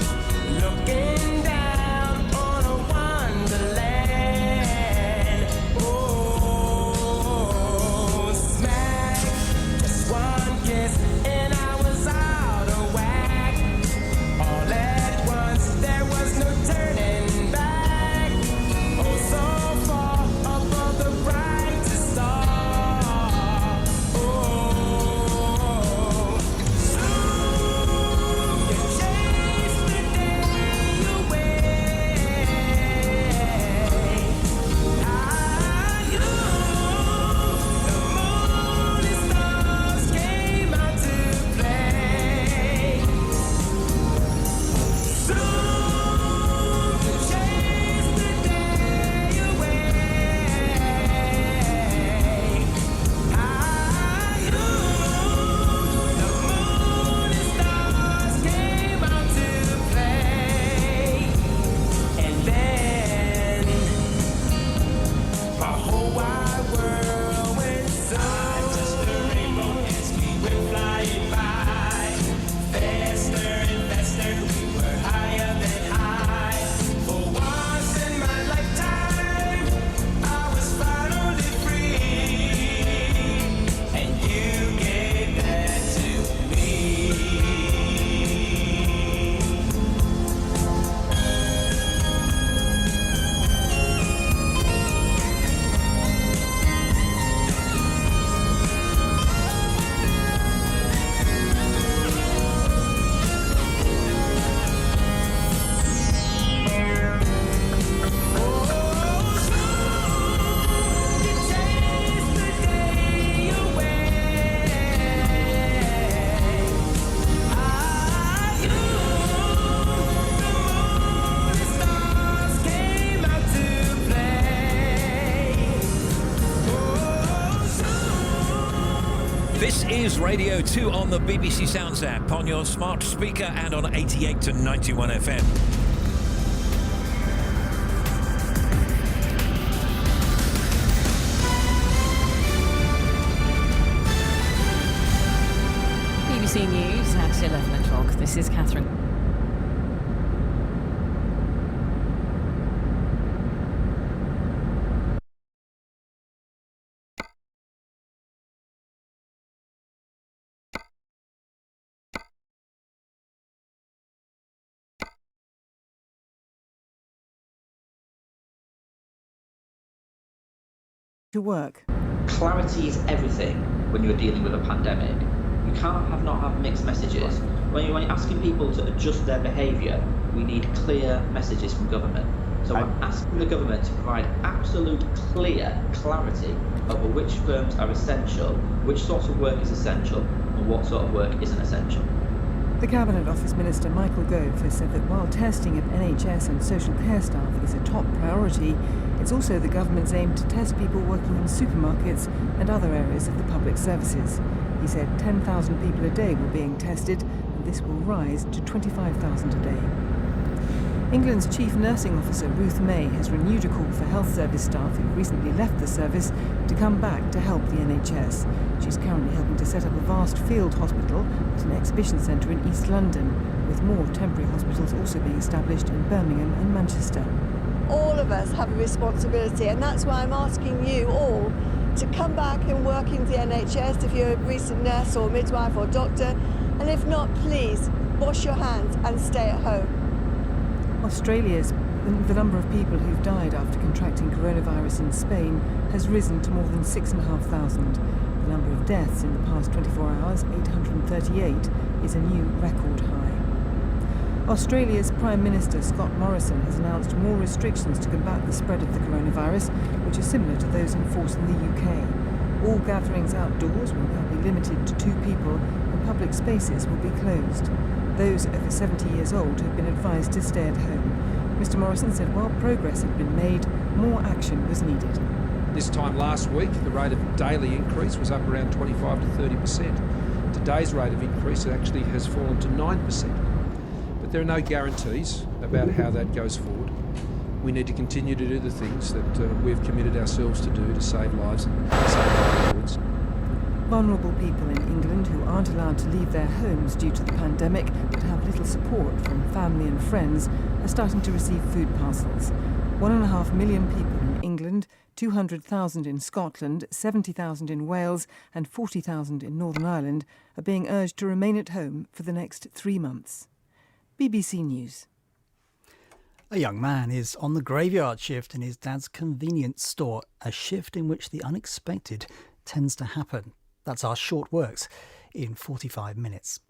Looking down on a wonderland. Oh, smack, just one kiss and I was out of whack. All at once there was no turning.
This is Radio 2 on the BBC Sounds app, on your smart speaker and on 88 to 91 FM.
BBC News at 11 o'clock. This is Catherine.
to work.
Clarity is everything when you're dealing with a pandemic. You cannot not have mixed messages. When you're asking people to adjust their behaviour, we need clear messages from government. So I'm asking the government to provide absolute clarity over which firms are essential, which sorts of work is essential, and what sort of work isn't essential.
The Cabinet Office Minister Michael Gove has said that while testing of NHS and social care staff is a top priority, it's also the government's aim to test people working in supermarkets and other areas of the public services. He said 10,000 people a day were being tested, and this will rise to 25,000 a day. England's Chief Nursing Officer Ruth May has renewed a call for health service staff who recently left the service to come back to help the NHS. She's currently helping to set up a vast field hospital at an exhibition centre in East London, with more temporary hospitals also being established in Birmingham and Manchester.
All of us have a responsibility, and that's why I'm asking you all to come back and work in the NHS if you're a recent nurse or midwife or doctor, and if not, please wash your hands and stay at home.
The number of people who've died after contracting coronavirus in Spain has risen to more than 6,500. The number of deaths in the past 24 hours, 838, is a new record high. Australia's Prime Minister Scott Morrison has announced more restrictions to combat the spread of the coronavirus, which are similar to those in force in the UK. All gatherings outdoors will now be limited to 2 people, and public spaces will be closed. Those over 70 years old have been advised to stay at home. Mr Morrison said while progress had been made, more action was needed.
This time last week, the rate of daily increase was up around 25 to 30%. Today's rate of increase actually has fallen to 9%. But there are no guarantees about how that goes forward. We need to continue to do the things that we've committed ourselves to do to save lives and save livelihoods.
Vulnerable people in England who aren't allowed to leave their homes due to the pandemic but have little support from family and friends are starting to receive food parcels. 1.5 million people in England, 200,000 in Scotland, 70,000 in Wales and 40,000 in Northern Ireland are being urged to remain at home for the next 3 months. BBC News.
A young man is on the graveyard shift in his dad's convenience store, a shift in which the unexpected tends to happen. That's our short works in 45 minutes.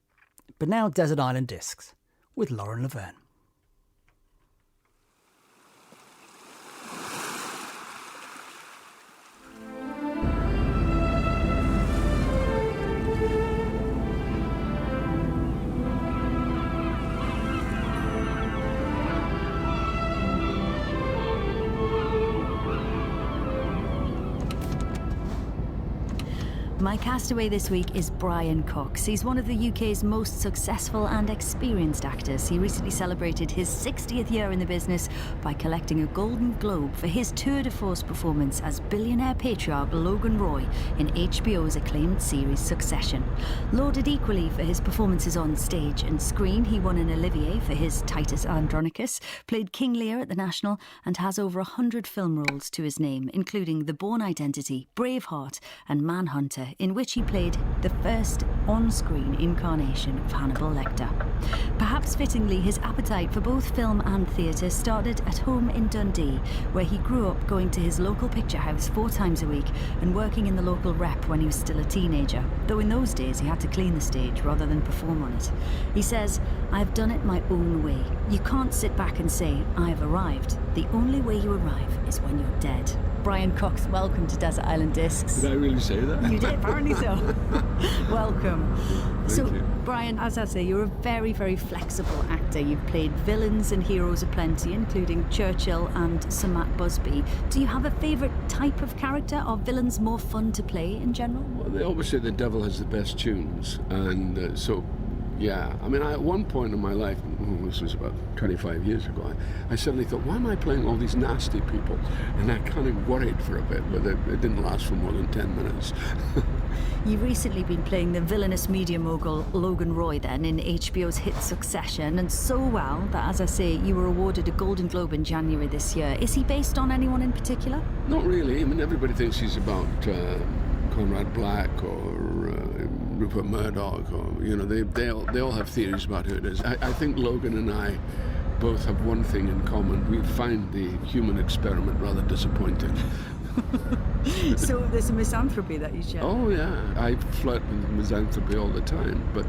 But now Desert Island Discs with Lauren Laverne.
My castaway this week is Brian Cox. He's one of the UK's most successful and experienced actors. He recently celebrated his 60th year in the business by collecting a Golden Globe for his tour de force performance as billionaire patriarch Logan Roy in HBO's acclaimed series Succession. Lauded equally for his performances on stage and screen, he won an Olivier for his Titus Andronicus, played King Lear at the National, and has over 100 film roles to his name, including The Bourne Identity, Braveheart and Manhunter, in which he played the first on-screen incarnation of Hannibal Lecter. Perhaps fittingly, his appetite for both film and theatre started at home in Dundee, where he grew up going to his local picture house 4 times a week and working in the local rep when he was still a teenager, though in those days he had to clean the stage rather than perform on it. He says, "I've done it my own way. You can't sit back and say, I've arrived. The only way you arrive is when you're dead." Brian Cox, welcome to Desert Island Discs.
Did I really say that?
You did, apparently so. Welcome.
Thank you.
Brian, as I say, you're a very, very flexible actor. You've played villains and heroes aplenty, including Churchill and Sir Matt Busby. Do you have a favourite type of character? Are villains more fun to play in general?
Well, they always say the devil has the best tunes, and yeah. I mean, at one point in my life, this was about 25 years ago, I suddenly thought, why am I playing all these nasty people? And I kind of worried for a bit, but it didn't last for more than 10 minutes.
You've recently been playing the villainous media mogul Logan Roy then in HBO's hit Succession, and so well that, as I say, you were awarded a Golden Globe in January this year. Is he based on anyone in particular?
Not really. I mean, everybody thinks he's about Conrad Black or Rupert Murdoch, or they all have theories about who it is. I think Logan and I both have one thing in common: we find the human experiment rather disappointing.
So there's a misanthropy that you share.
Oh yeah, I flirt with misanthropy all the time, but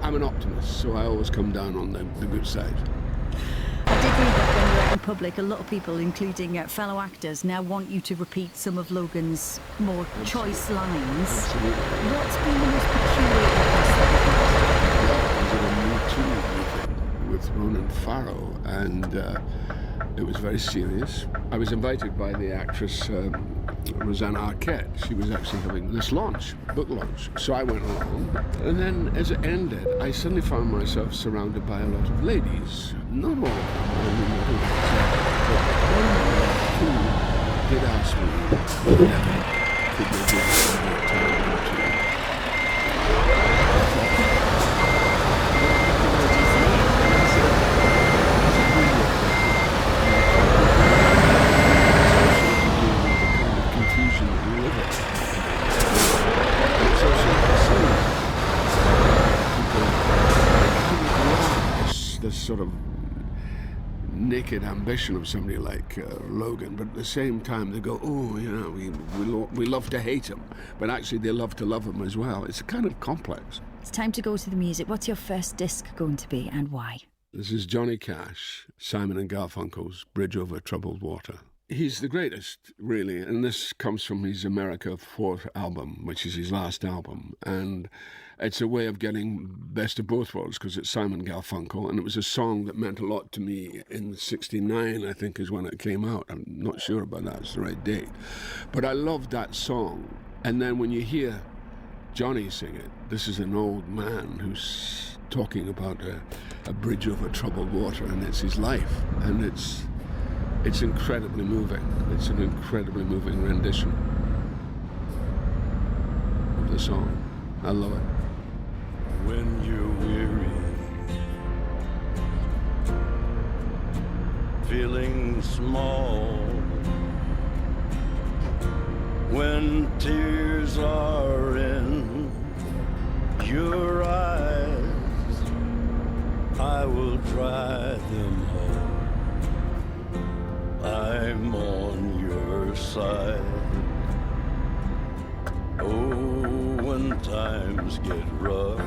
I'm an optimist, so I always come down on the good side.
I did read that when you're out in public, a lot of people, including fellow actors, now want you to repeat some of Logan's more choice lines.
Absolutely.
What's been the most peculiar
I was at a Me Too meeting with Ronan Farrow, and it was very serious. I was invited by the actress Rosanna Arquette. She was actually having this book launch. So I went along, and then as it ended, I suddenly found myself surrounded by a lot of ladies. Not all of them, I mean, not all of them, but one or two did ask me whether could they give us a bit of time or two. This sort of naked ambition of somebody like Logan, but at the same time they go, oh, you know, we love to hate him, but actually they love to love him as well. It's kind of complex.
It's time to go to the music. What's your first disc going to be and why?
This is Johnny Cash, Simon and Garfunkel's Bridge Over Troubled Water. He's the greatest, really, and this comes from his America 4th album, which is his last album, and it's a way of getting best of both worlds, because it's Simon Garfunkel, and it was a song that meant a lot to me in '69, I think, is when it came out. I'm not sure about that, it's the right date. But I loved that song, and then when you hear Johnny sing it, this is an old man who's talking about a bridge over troubled water, and it's his life, and it's incredibly moving. It's an incredibly moving rendition of the song. I love it.
When you're weary, feeling small, when tears are in your eyes, I will dry them all. I'm on your side. Oh, when times get rough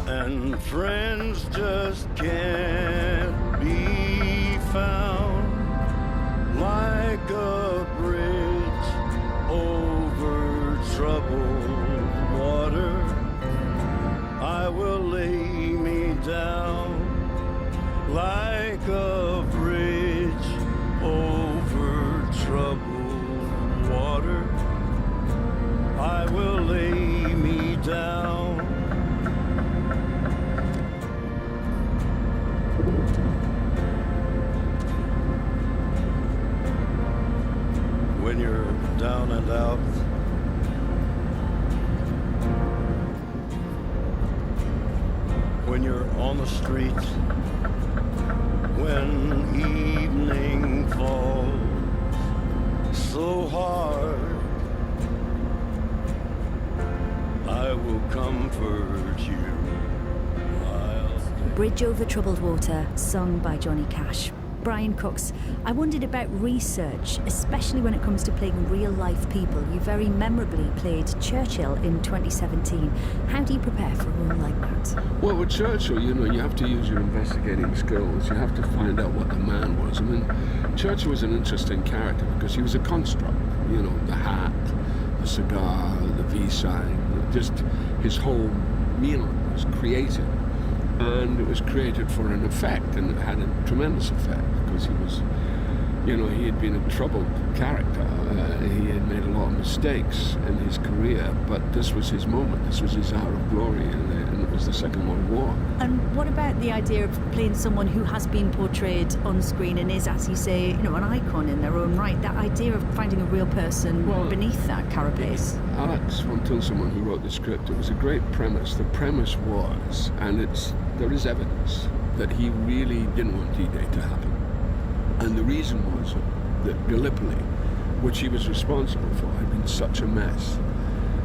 and friends just can't be found, like a bridge over troubled water, I will lay me down like a bridge over troubled water. I will lay me down. When you're down and out, when you're on the street, when evening falls so hard, I will comfort you.
Bridge Over Troubled Water, sung by Johnny Cash. Brian Cooks, I wondered about research, especially when it comes to playing real-life people. You very memorably played Churchill in 2017. How do you prepare for a role like that?
Well, with Churchill, you know, you have to use your investigating skills. You have to find out what the man was. I mean, Churchill was an interesting character because he was a construct. You know, the hat, the cigar, the V sign, just his whole meal was created. And it was created for an effect, and it had a tremendous effect because he was, you know, he had been a troubled character. He had made a lot of mistakes in his career, but this was his moment. This was his hour of glory, and it was the Second World War.
And what about the idea of playing someone who has been portrayed on screen and is, as you say, you know, an icon in their own right? That idea of finding a real person beneath that carapace.
Alex von Tilson, who wrote the script, it was a great premise. The premise was, and there is evidence that he really didn't want D-Day to happen. And the reason was that Gallipoli, which he was responsible for, had been such a mess.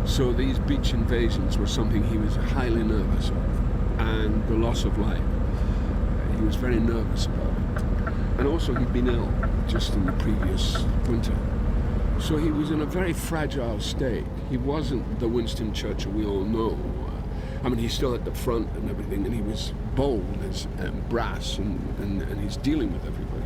So these beach invasions were something he was highly nervous of. And the loss of life, he was very nervous about it. And also he'd been ill just in the previous winter. So he was in a very fragile state. He wasn't the Winston Churchill we all know. I mean, he's still at the front and everything, and he was bold as brass, and he's dealing with everybody.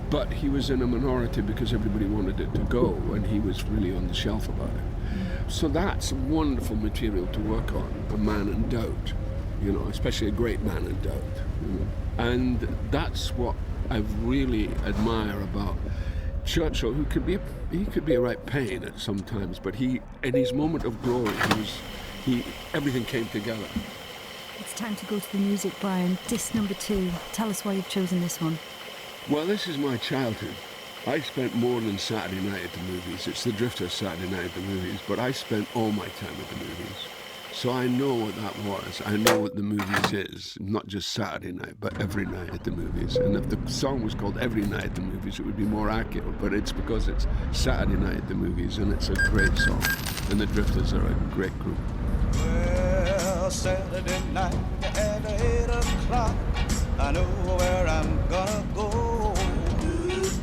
But he was in a minority because everybody wanted it to go, and he was really on the shelf about it. So that's wonderful material to work on, a man in doubt, you know, especially a great man in doubt. You know? And that's what I really admire about Churchill, who could be a right pain at some times, but he, in his moment of glory, everything came together.
It's time to go to the music, Brian. Disc number 2. Tell us why you've chosen this one.
Well, this is my childhood. I spent more than Saturday night at the movies. It's the Drifters' Saturday night at the movies, but I spent all my time at the movies. So I know what that was. I know what the movies is, not just Saturday night, but every night at the movies. And if the song was called Every Night at the Movies, it would be more accurate, but it's because it's Saturday night at the movies, and it's a great song. And the Drifters are a great group.
Well, Saturday night at 8 o'clock, I know where I'm gonna go.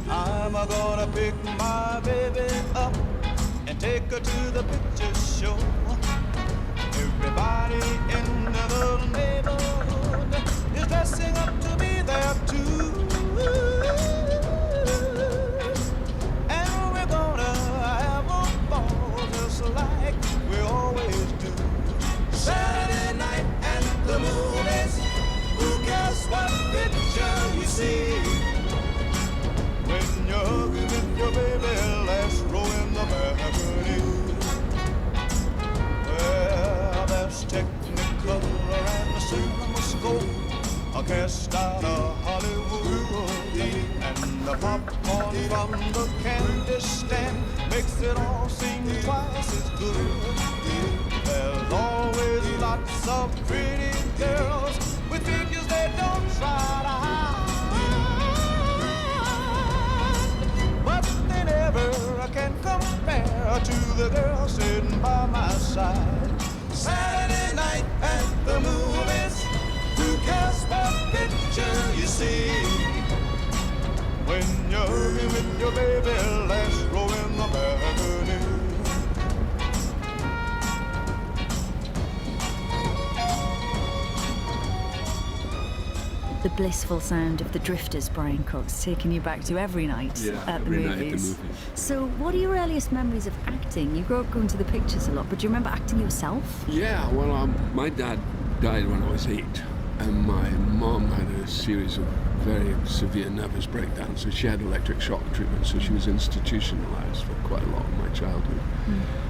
I'm gonna pick my baby up and take her to the picture show. Everybody in the neighborhood is dressing up to be there too. And we're gonna have a ball just like we always do. Saturday night at the movies, who cares what picture you see? When you're hugging with your baby, last row in the balcony. Well, there's Technicolor and the CinemaScope, a cast out of Hollywood, and the popcorn from the candy stand makes it all seem twice as good. There's always lots of pretty girls with figures they don't try to hide, but they never can compare to the girl sitting by my side. Saturday night at the movies, who cares what picture you see? When you're hugging with your baby, last row in the balcony.
The blissful sound of the Drifters, Brian Cox, taking you back to every night at the movies. So what are your earliest memories of acting? You grew up going to the pictures a lot, but do you remember acting yourself?
Yeah, well, my dad died when I was 8, and my mom had a series of very severe nervous breakdowns, so she had electric shock treatment, so she was institutionalized for quite a lot of my childhood.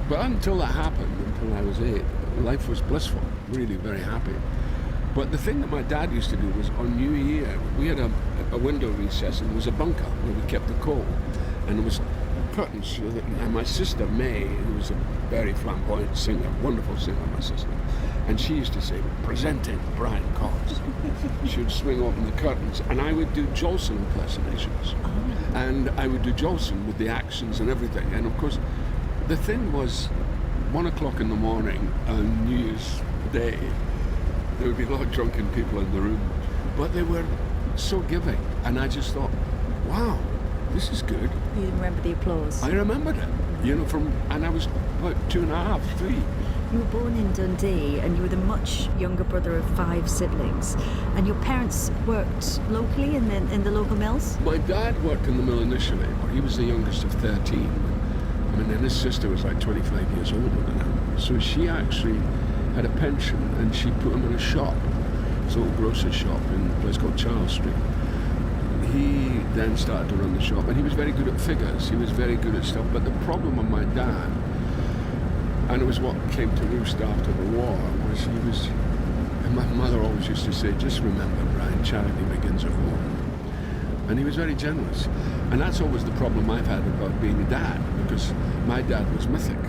But until that happened, until I was 8, life was blissful, really very happy. But the thing that my dad used to do was on New Year, we had a window recess, and there was a bunker where we kept the coal, and there was curtains. And my sister May, who was a very flamboyant singer, wonderful singer, my sister, and she used to say, "Presenting Brian Cox." She would swing open the curtains, and I would do Jolson impersonations, and I would do Jolson with the actions and everything. And of course, the thing was, 1 o'clock in the morning on New Year's Day, there would be a lot of drunken people in the room, but they were so giving, and I just thought, wow, this is good.
You remember the applause?
I remembered it, you know, and I was about 2.5, 3.
You were born in Dundee, and you were the much younger brother of 5 siblings, and your parents worked locally in the local mills?
My dad worked in the mill initially, but he was the youngest of 13. I mean, and his sister was like 25 years older than him, so she actually had a pension, and she put him in a shop, his little grocery shop in a place called Charles Street. He then started to run the shop, and he was very good at figures, he was very good at stuff, but the problem with my dad, and it was what came to roost after the war, was and my mother always used to say, just remember, Brian, charity begins at home. And he was very generous, and that's always the problem I've had about being a dad, because my dad was mythic.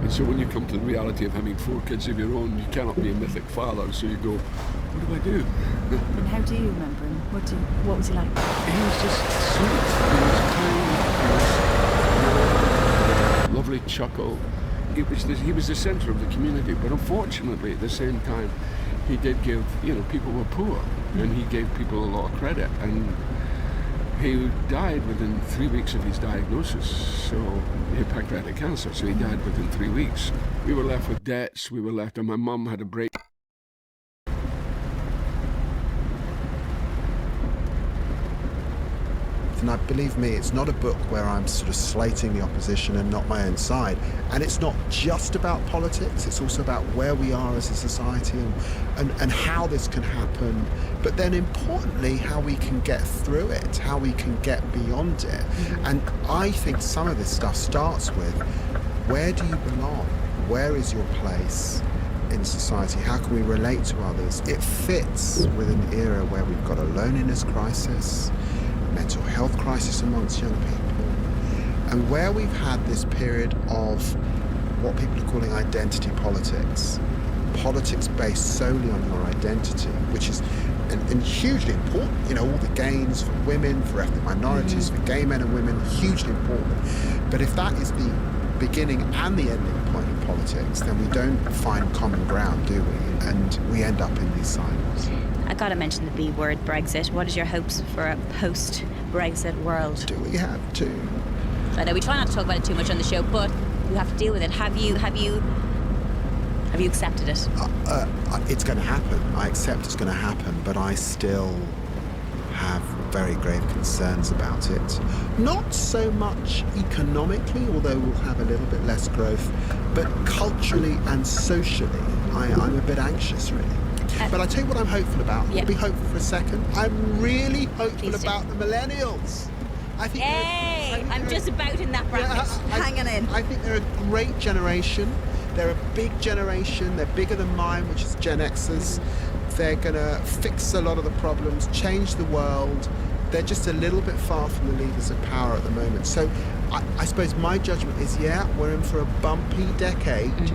And so when you come to the reality of having 4 kids of your own, you cannot be a mythic father, so you go, what do I do?
And how do you remember him? What was he like?
He was just sweet, he was kind, he was lovely chuckle. He was the centre of the community, but unfortunately at the same time, he did give, people were poor, and he gave people a lot of credit, and He died within 3 weeks of his diagnosis. So he had pancreatic cancer, so he died within 3 weeks. We were left with debts. We were left, and my mum had a break.
And believe me, it's not a book where I'm sort of slating the opposition and not my own side. And it's not just about politics, it's also about where we are as a society and how this can happen. But then importantly, how we can get through it, how we can get beyond it. And I think some of this stuff starts with, where do you belong? Where is your place in society? How can we relate to others? It fits with an era where we've got a loneliness crisis, mental health crisis amongst young people, and where we've had this period of what people are calling identity politics based solely on your identity, which is and hugely important. You know, all the gains for women, for ethnic minorities, for gay men and women, hugely important. But if that is the beginning and the ending point of politics, then we don't find common ground, do we? And we end up in these silos.
I gotta mention the B word, Brexit. What is your hopes for a post-Brexit world?
Do we have to?
I know we try not to talk about it too much on the show, but you have to deal with it. Have you accepted it?
It's going to happen. I accept it's going to happen, but I still have very grave concerns about it. Not so much economically, although we'll have a little bit less growth, but culturally and socially, I'm a bit anxious, really. But I tell you what I'm hopeful about. I'll be hopeful for a second. I'm really hopeful about the millennials. I think
I'm just about in that bracket. Hanging in.
I think they're a great generation. They're a big generation. They're bigger than mine, which is Gen Xers. They're going to fix a lot of the problems, change the world. They're just a little bit far from the levers of power at the moment. So I suppose my judgment is, we're in for a bumpy decade,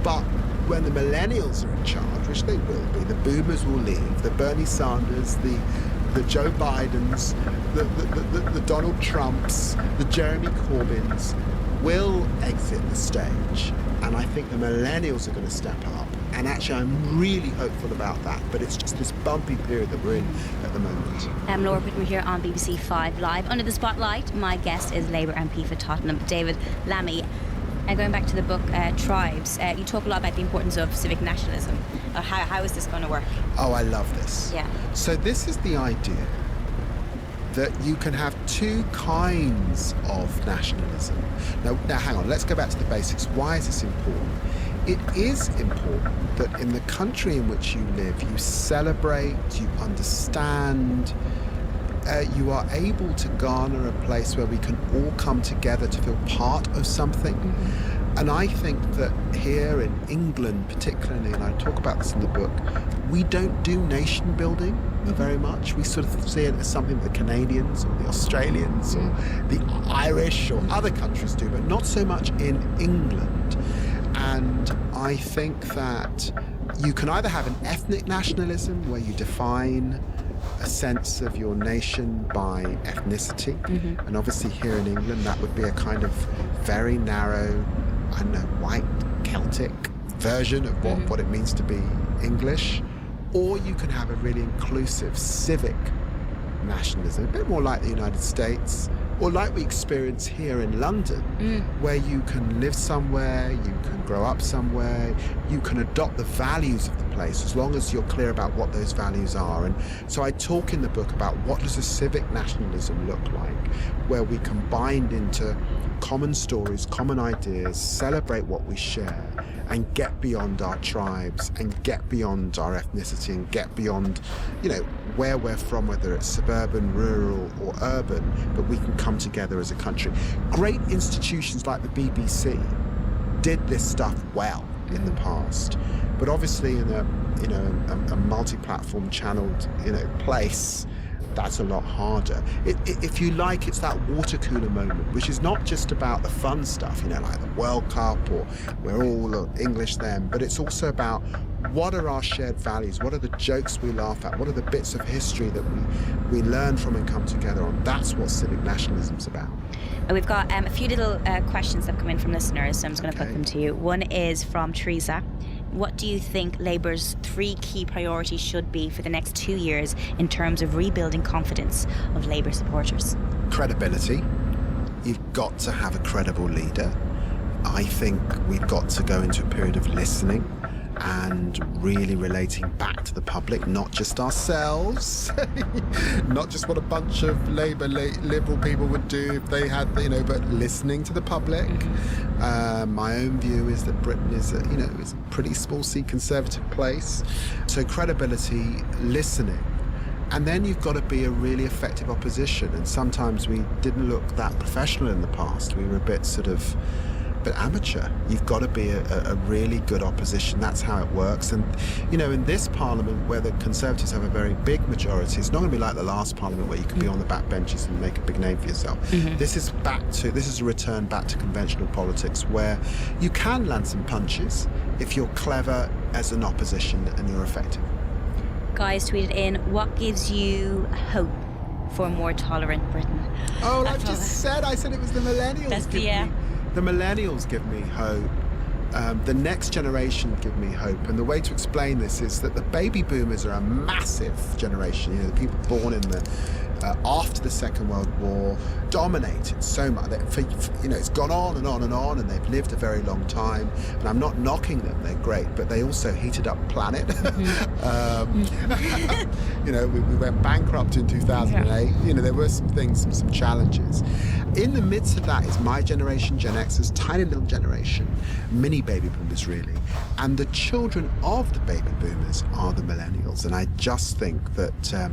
but when the millennials are in charge, which they will be, the boomers will leave, the Bernie Sanders, the Joe Bidens, the Donald Trumps, the Jeremy Corbyns will exit the stage. And I think the millennials are going to step up. And actually, I'm really hopeful about that. But it's just this bumpy period that we're in at the moment.
Laura Whitmer here on BBC 5 Live. Under the spotlight, my guest is Labour MP for Tottenham, David Lammy. Going back to the book Tribes, you talk a lot about the importance of civic nationalism. How is this going to work?
Oh, I love this.
Yeah.
So this is the idea that you can have two kinds of nationalism. Now hang on, let's go back to the basics. Why is this important? It is important that in the country in which you live, you celebrate, you understand, you are able to garner a place where we can all come together to feel part of something. And I think that here in England particularly, and I talk about this in the book, we don't do nation building very much. We sort of see it as something that the Canadians or the Australians or the Irish or other countries do, but not so much in England. And I think that you can either have an ethnic nationalism where you define a sense of your nation by ethnicity. And obviously here in England, that would be a kind of very narrow, I don't know, white Celtic version of what it means to be English. Or you can have a really inclusive civic nationalism, a bit more like the United States, or like we experience here in London, where you can live somewhere, you can grow up somewhere, you can adopt the values of the place as long as you're clear about what those values are. And so I talk in the book about what does a civic nationalism look like, where we can bind into common stories, common ideas, celebrate what we share, and get beyond our tribes and get beyond our ethnicity and get beyond, where we're from, whether it's suburban, rural or urban, but we can come together as a country. Great institutions like the BBC did this stuff well in the past, but obviously in a multi-platform channeled, place, that's a lot harder. If you like, it's that water cooler moment, which is not just about the fun stuff, like the World Cup or we're all English then, but it's also about what are our shared values, what are the jokes we laugh at, what are the bits of history that we learn from and come together on. That's what civic nationalism's about.
And we've got a few little questions that have come in from listeners, so I'm just going to put them to you. One is from Teresa. what do you think Labour's 3 key priorities should be for the next 2 years in terms of rebuilding confidence of Labour supporters?
Credibility. You've got to have a credible leader. I think we've got to go into a period of listening and really relating back to the public, not just ourselves, not just what a bunch of Labour Liberal people would do if they had, but listening to the public. My own view is that Britain is is a pretty small C conservative place. So credibility, listening. And then you've got to be a really effective opposition. And sometimes we didn't look that professional in the past. We were a bit but amateur. You've got to be a really good opposition. That's how it works. And, in this parliament where the Conservatives have a very big majority, it's not going to be like the last parliament where you can be on the back benches and make a big name for yourself. This is a return back to conventional politics where you can land some punches if you're clever as an opposition and you're effective.
Guys tweeted in, what gives you hope for a more tolerant Britain?
Oh, I said it was the millennials. The millennials give me hope. The next generation give me hope. And the way to explain this is that the baby boomers are a massive generation. The people born in after the Second World War dominated so much. It's gone on and on and on, and they've lived a very long time. And I'm not knocking them; they're great, but they also heated up the planet. We went bankrupt in 2008. There were some challenges. In the midst of that is my generation, Gen Xers, tiny little generation, mini baby boomers really, and the children of the baby boomers are the millennials. And I just think that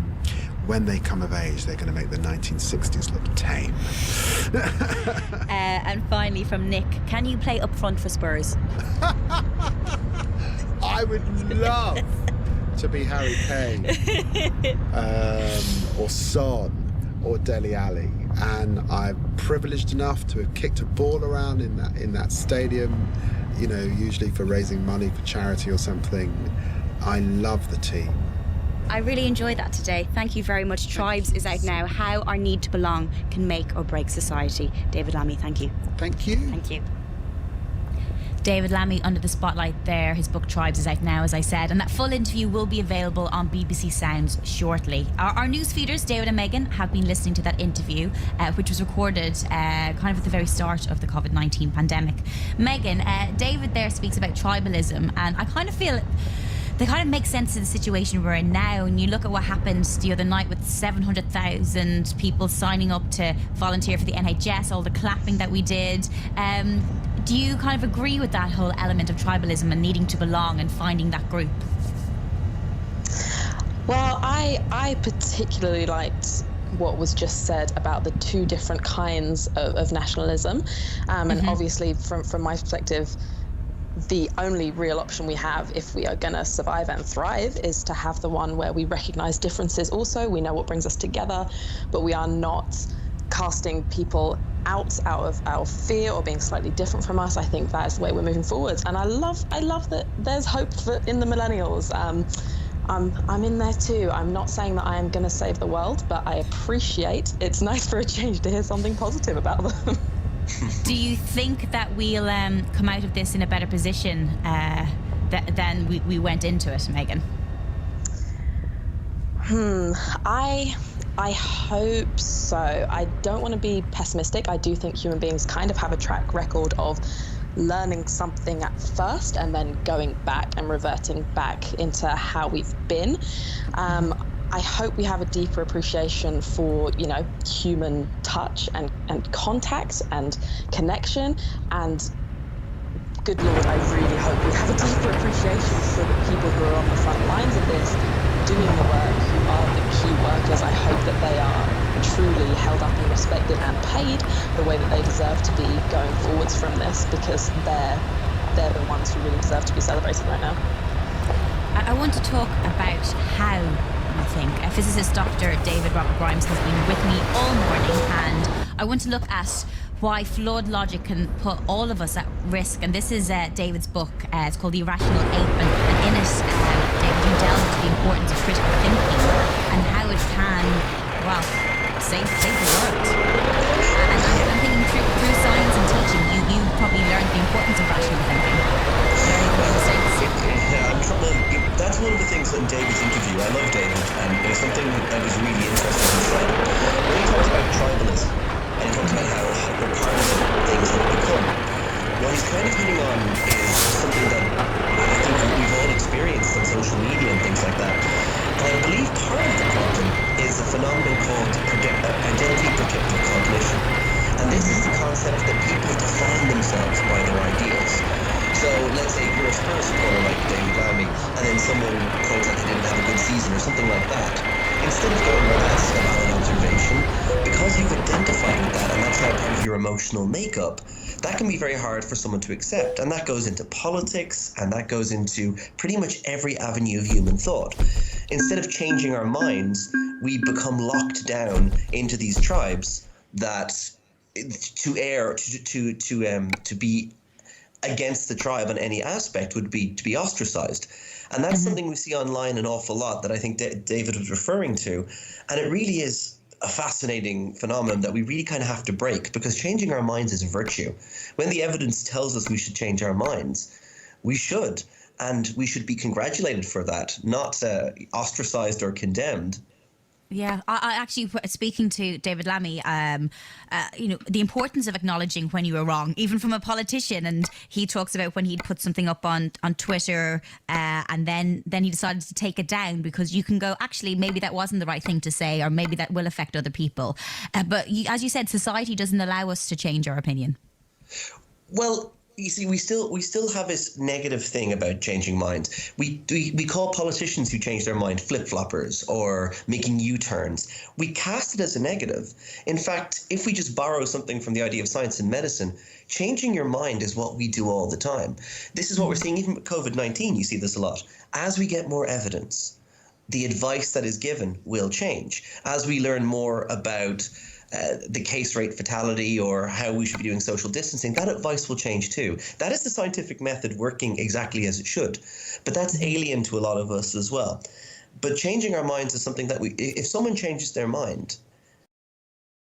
when they come of age, they're going to make the 1960s look tame.
And finally from Nick, can you play up front for Spurs?
I would love to be Harry Kane or Son or Dele Alli, and I'm privileged enough to have kicked a ball around in that stadium, usually for raising money for charity or something. I love the team.
I really enjoyed that today. Thank you very much. Tribes is out now. How our need to belong can make or break society. David Lammy, thank you.
Thank you.
Thank you. David Lammy under the spotlight there. His book Tribes is out now, as I said, and that full interview will be available on BBC Sounds shortly. Our news feeders, David and Megan, have been listening to that interview, which was recorded kind of at the very start of the COVID-19 pandemic. Megan, David there speaks about tribalism, and I kind of feel they kind of make sense of the situation we're in now. And you look at what happened the other night with 700,000 people signing up to volunteer for the NHS, all the clapping that we did. Do you kind of agree with that whole element of tribalism and needing to belong and finding that group?
Well, I particularly liked what was just said about the 2 different kinds of nationalism. And obviously, from my perspective, the only real option we have if we are going to survive and thrive is to have the one where we recognize differences also. We know what brings us together, but we are not casting people out of our fear or being slightly different from us. I think that is the way we're moving forwards. And I love that there's hope in the millennials. I'm in there too. I'm not saying that I am going to save the world, but I appreciate it's nice for a change to hear something positive about them.
Do you think that we'll come out of this in a better position than we went into it, Megan?
I hope so. I don't want to be pessimistic. I do think human beings kind of have a track record of learning something at first and then going back and reverting back into how we've been. I hope we have a deeper appreciation for, human touch and contact and connection. And good Lord, I really hope we have a deeper appreciation for the people who are on the front lines of this, doing the work, who are the key workers. I hope that they are truly held up and respected and paid the way that they deserve to be going forwards from this, because they're the ones who really deserve to be celebrated right now.
I want to talk about how you think. Physicist Dr. David Robert Grimes has been with me all morning, and I want to look at why flawed logic can put all of us at risk. And this is David's book. It's called The Irrational Ape, and in it, David, you delve into the importance of critical thinking and how it can, save the world. And I'm thinking through science and teaching, you probably learned the importance of rational thinking. Is there anything you would say?
in David's interview, I love David, and there was something that was really interesting he said. When he talks about tribalism, and he talks about how we're part of things that have become, what he's kind of hitting on is something that I think we've all experienced on social media and things like that. And I believe part of the problem is a phenomenon called identity protective cognition. And this is the concept that people define themselves by their ideas. So let's say you're a Spurs supporter like David Lamy, and then someone quotes that they didn't have a good season or something like that. Instead of going, well, that's a valid observation, because you've identified with that and that's now part of your emotional makeup, that can be very hard for someone to accept. And that goes into politics, and that goes into pretty much every avenue of human thought. Instead of changing our minds, we become locked down into these tribes that to be against the tribe on any aspect would be to be ostracized. And that's something we see online an awful lot that I think David was referring to. And it really is a fascinating phenomenon that we really kind of have to break, because changing our minds is a virtue. When the evidence tells us we should change our minds, we should. And we should be congratulated for that, not ostracized or condemned.
Yeah, I actually, speaking to David Lamy, the importance of acknowledging when you were wrong, even from a politician. And he talks about when he'd put something up on Twitter and then he decided to take it down because you can go, actually, maybe that wasn't the right thing to say, or maybe that will affect other people. But as you said, society doesn't allow us to change our opinion.
Well, you see, we still have this negative thing about changing minds. We call politicians who change their mind flip-floppers or making U-turns. We cast it as a negative. In fact, if we just borrow something from the idea of science and medicine, changing your mind is what we do all the time. This is what we're seeing even with COVID-19. You see this a lot. As we get more evidence, the advice that is given will change. As we learn more about the case rate fatality or how we should be doing social distancing, that advice will change too. That is the scientific method working exactly as it should. But that's alien to a lot of us as well. But changing our minds is something that if someone changes their mind,